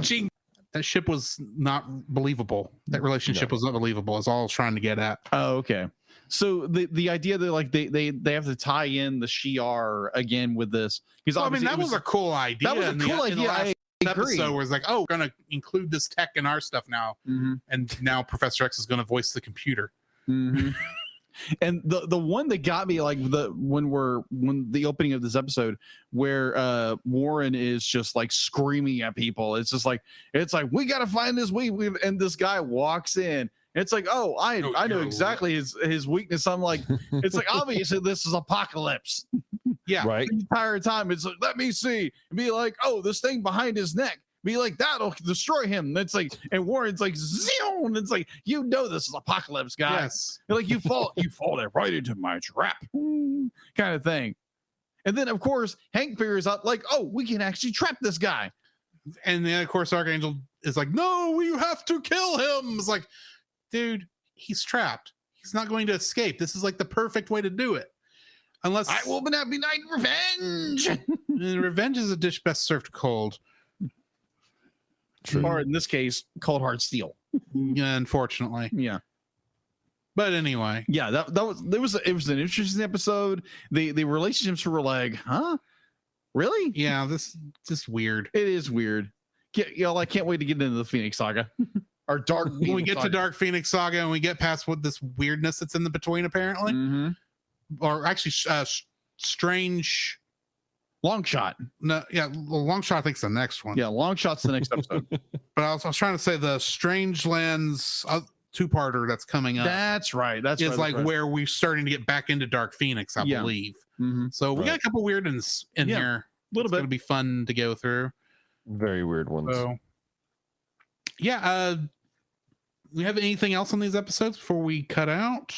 Jean. That ship was not believable. That relationship was not believable. Is all I was trying to get at. Oh, okay. So the idea that like they have to tie in the Shi'ar again with this, because that was a cool idea. That was a cool idea. I agree. Episode where it's like, oh, we're gonna include this tech in our stuff now, and now Professor X is gonna voice the computer. And the one that got me, like when the opening of this episode where Warren is just like screaming at people, it's like we gotta find this and this guy walks in. It's like, oh, I know exactly his weakness. I'm like, it's like, obviously this is Apocalypse. Yeah, right. The entire time it's like, let me see, and be like, oh, this thing behind his neck. Be like, that'll destroy him. And it's like, and Warren's like, zoom. It's like, this is Apocalypse, guys. Yes. You're like, you fall right into my trap, kind of thing. And then of course Hank figures out like, oh, we can actually trap this guy. And then of course Archangel is like, no, you have to kill him. It's like, dude, he's trapped. He's not going to escape. This is like the perfect way to do it. Unless I will not be night revenge. Revenge is a dish best served cold. True. Or in this case, cold hard steel. Yeah, unfortunately. Yeah. But anyway. Yeah, it was an interesting episode. The relationships were like, huh? Really? Yeah, this is just weird. It is weird. I can't wait to get into the Phoenix Saga. Or Dark Phoenix when we get Saga. to Dark Phoenix Saga and we get past what this weirdness that's in the between, apparently. Or actually strange Long Shot. No, yeah, Long Shot I think is the next one. Yeah, Long Shot's the next episode. But I was trying to say the Strange Lands two-parter that's coming up. That's right. That's where we're starting to get back into Dark Phoenix, I believe. So we got a couple weird ones in here. A little bit. It's going to be fun to go through. Very weird ones. So, yeah. We have anything else on these episodes before we cut out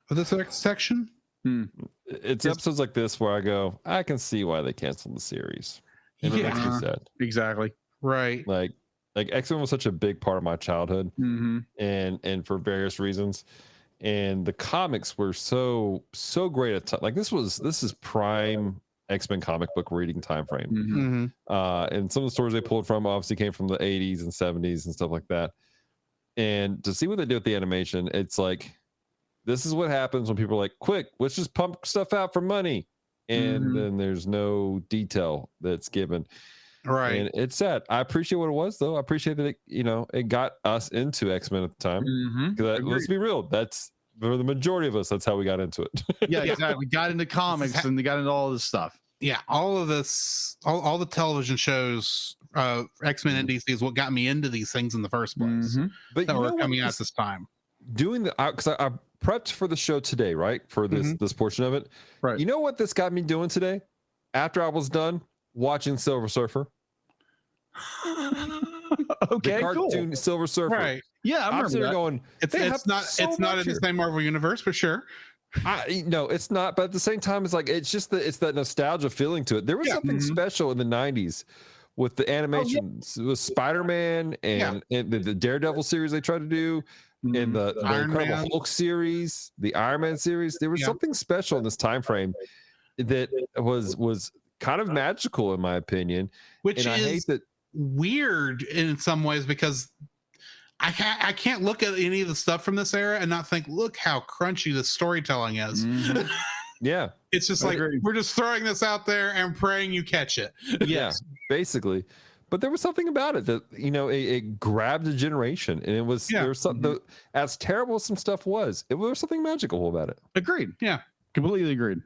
of this section? It's episodes like this where I go, I can see why they canceled the series. And it makes me sad. Exactly. Right. Like X-Men was such a big part of my childhood, and for various reasons. And the comics were so great at like this is prime X-Men comic book reading time frame. And some of the stories they pulled from obviously came from the 80s and 70s and stuff like that. And to see what they did with the animation, it's like, this is what happens when people are like, quick, let's just pump stuff out for money. And then there's no detail that's given. Right. And it's sad. I appreciate what it was, though. I appreciate that it got us into X-Men at the time. Because let's be real, that's for the majority of us, that's how we got into it. Yeah, exactly. We got into comics and we got into all this stuff. Yeah, all of this, all the television shows, X-Men and DC is what got me into these things in the first place. But that were coming out this time. Doing because I prepped for the show today, right? For this portion of it. Right. You know what this got me doing today? After I was done watching Silver Surfer. Okay, the cartoon cool. Silver Surfer. Right. Yeah, I'm sitting there going. It's not in the same Marvel universe for sure. No, it's not. But at the same time, it's like it's that nostalgia feeling to it. There was something special in the '90s with the animation, with Spider-Man and the Daredevil series they tried to do, and the Incredible Hulk series, the Iron Man series. There was something special in this time frame that was kind of magical, in my opinion. Which I hate that. Weird in some ways because I can't look at any of the stuff from this era and not think, look how crunchy the storytelling is. Yeah, it's just like we're just throwing this out there and praying you catch it. Yeah, basically. But there was something about it that it grabbed a generation, and it was there was something as terrible as some stuff was. There was something magical about it. Agreed. Yeah, completely agreed.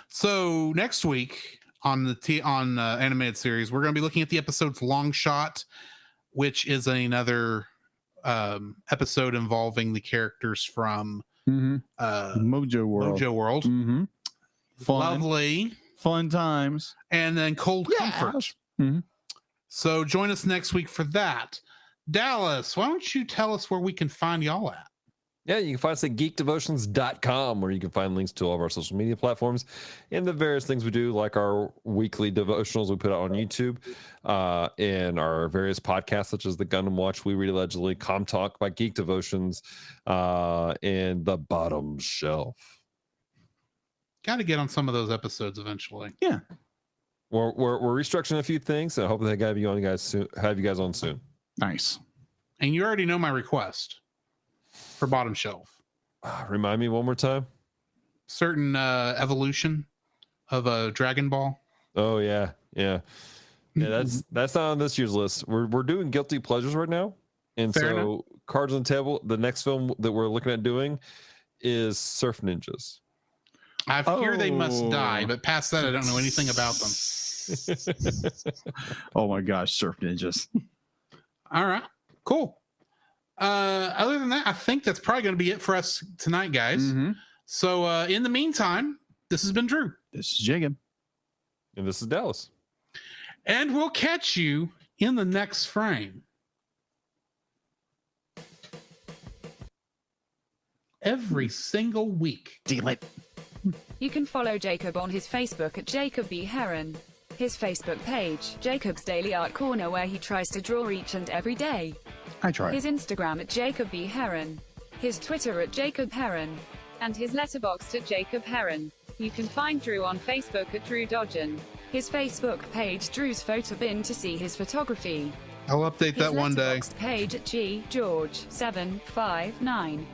So next week on the animated series, we're going to be looking at the episode's Long Shot, which is another episode involving the characters from Mojo World. Lovely fun times, and then Cold Comfort. So join us next week for that. Dallas, why don't you tell us where we can find y'all at? Yeah, you can find us at geekdevotions.com, where you can find links to all of our social media platforms and the various things we do, like our weekly devotionals we put out on YouTube, and our various podcasts, such as the Gundam Watch, We Read Allegedly, Com Talk by Geek Devotions, and The Bottom Shelf. Got to get on some of those episodes eventually. Yeah. We're restructuring a few things, so I hope that have you guys on soon. Nice. And you already know my request for Bottom Shelf. Remind me one more time. Certain evolution of a Dragon Ball. Oh yeah. That's not on this year's list. We're doing guilty pleasures right now, and Fair so enough. cards on the table. The next film that we're looking at doing is Surf Ninjas. I hear they must die, but past that, I don't know anything about them. Oh my gosh, Surf Ninjas. All right, cool. Other than that, I think that's probably going to be it for us tonight, guys. Mm-hmm. So in the meantime, this has been Drew. This is Jacob. And this is Dallas. And we'll catch you in the next frame. Every single week. Deal it. You can follow Jacob on his Facebook at Jacob B. Heron. His Facebook page, Jacob's Daily Art Corner, where he tries to draw each and every day. I try. His Instagram at Jacob B. Heron. His Twitter at Jacob Heron. And his letterboxd at Jacob Heron. You can find Drew on Facebook at Drew Dodgen. His Facebook page, Drew's Photobin, to see his photography. I'll update that one day. His letterboxd page at GGeorge759.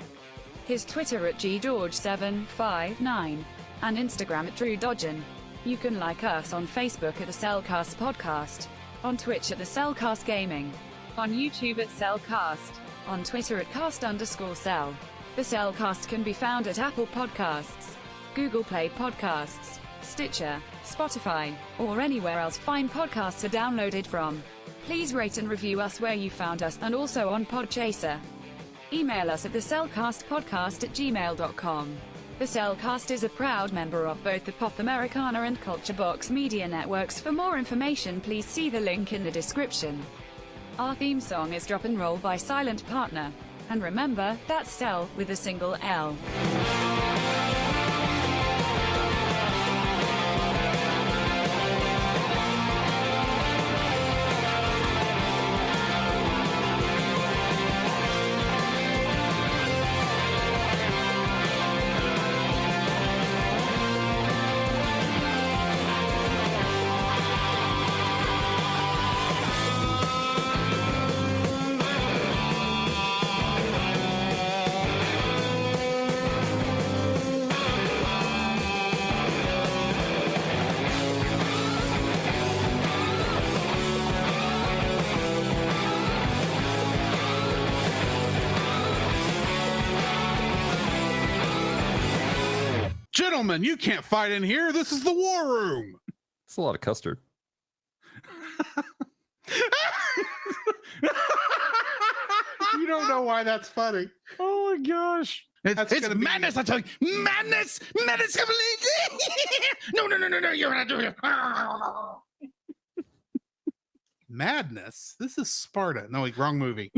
His Twitter at GGeorge759. And Instagram at Drew Dodgen. You can like us on Facebook at the Cel Cast Podcast. On Twitch at the Cel Cast Gaming. On YouTube at Cel Cast. On Twitter at cast_cel. The Cel Cast can be found at Apple Podcasts, Google Play Podcasts, Stitcher, Spotify, or anywhere else fine podcasts are downloaded from. Please rate and review us where you found us, and also on Podchaser. Email us at thecelcastpodcast@gmail.com. The Cel Cast is a proud member of both the Pop Americana and Culture Box media networks. For more information, please see the link in the description. Our theme song is Drop and Roll by Silent Partner. And remember, that's Cel with a single L. Gentlemen, you can't fight in here. This is the war room. It's a lot of custard. You don't know why that's funny. Oh my gosh. It's madness, I tell you. Madness! Madness! No, you're not doing it. Madness? This is Sparta. No, wait, wrong movie.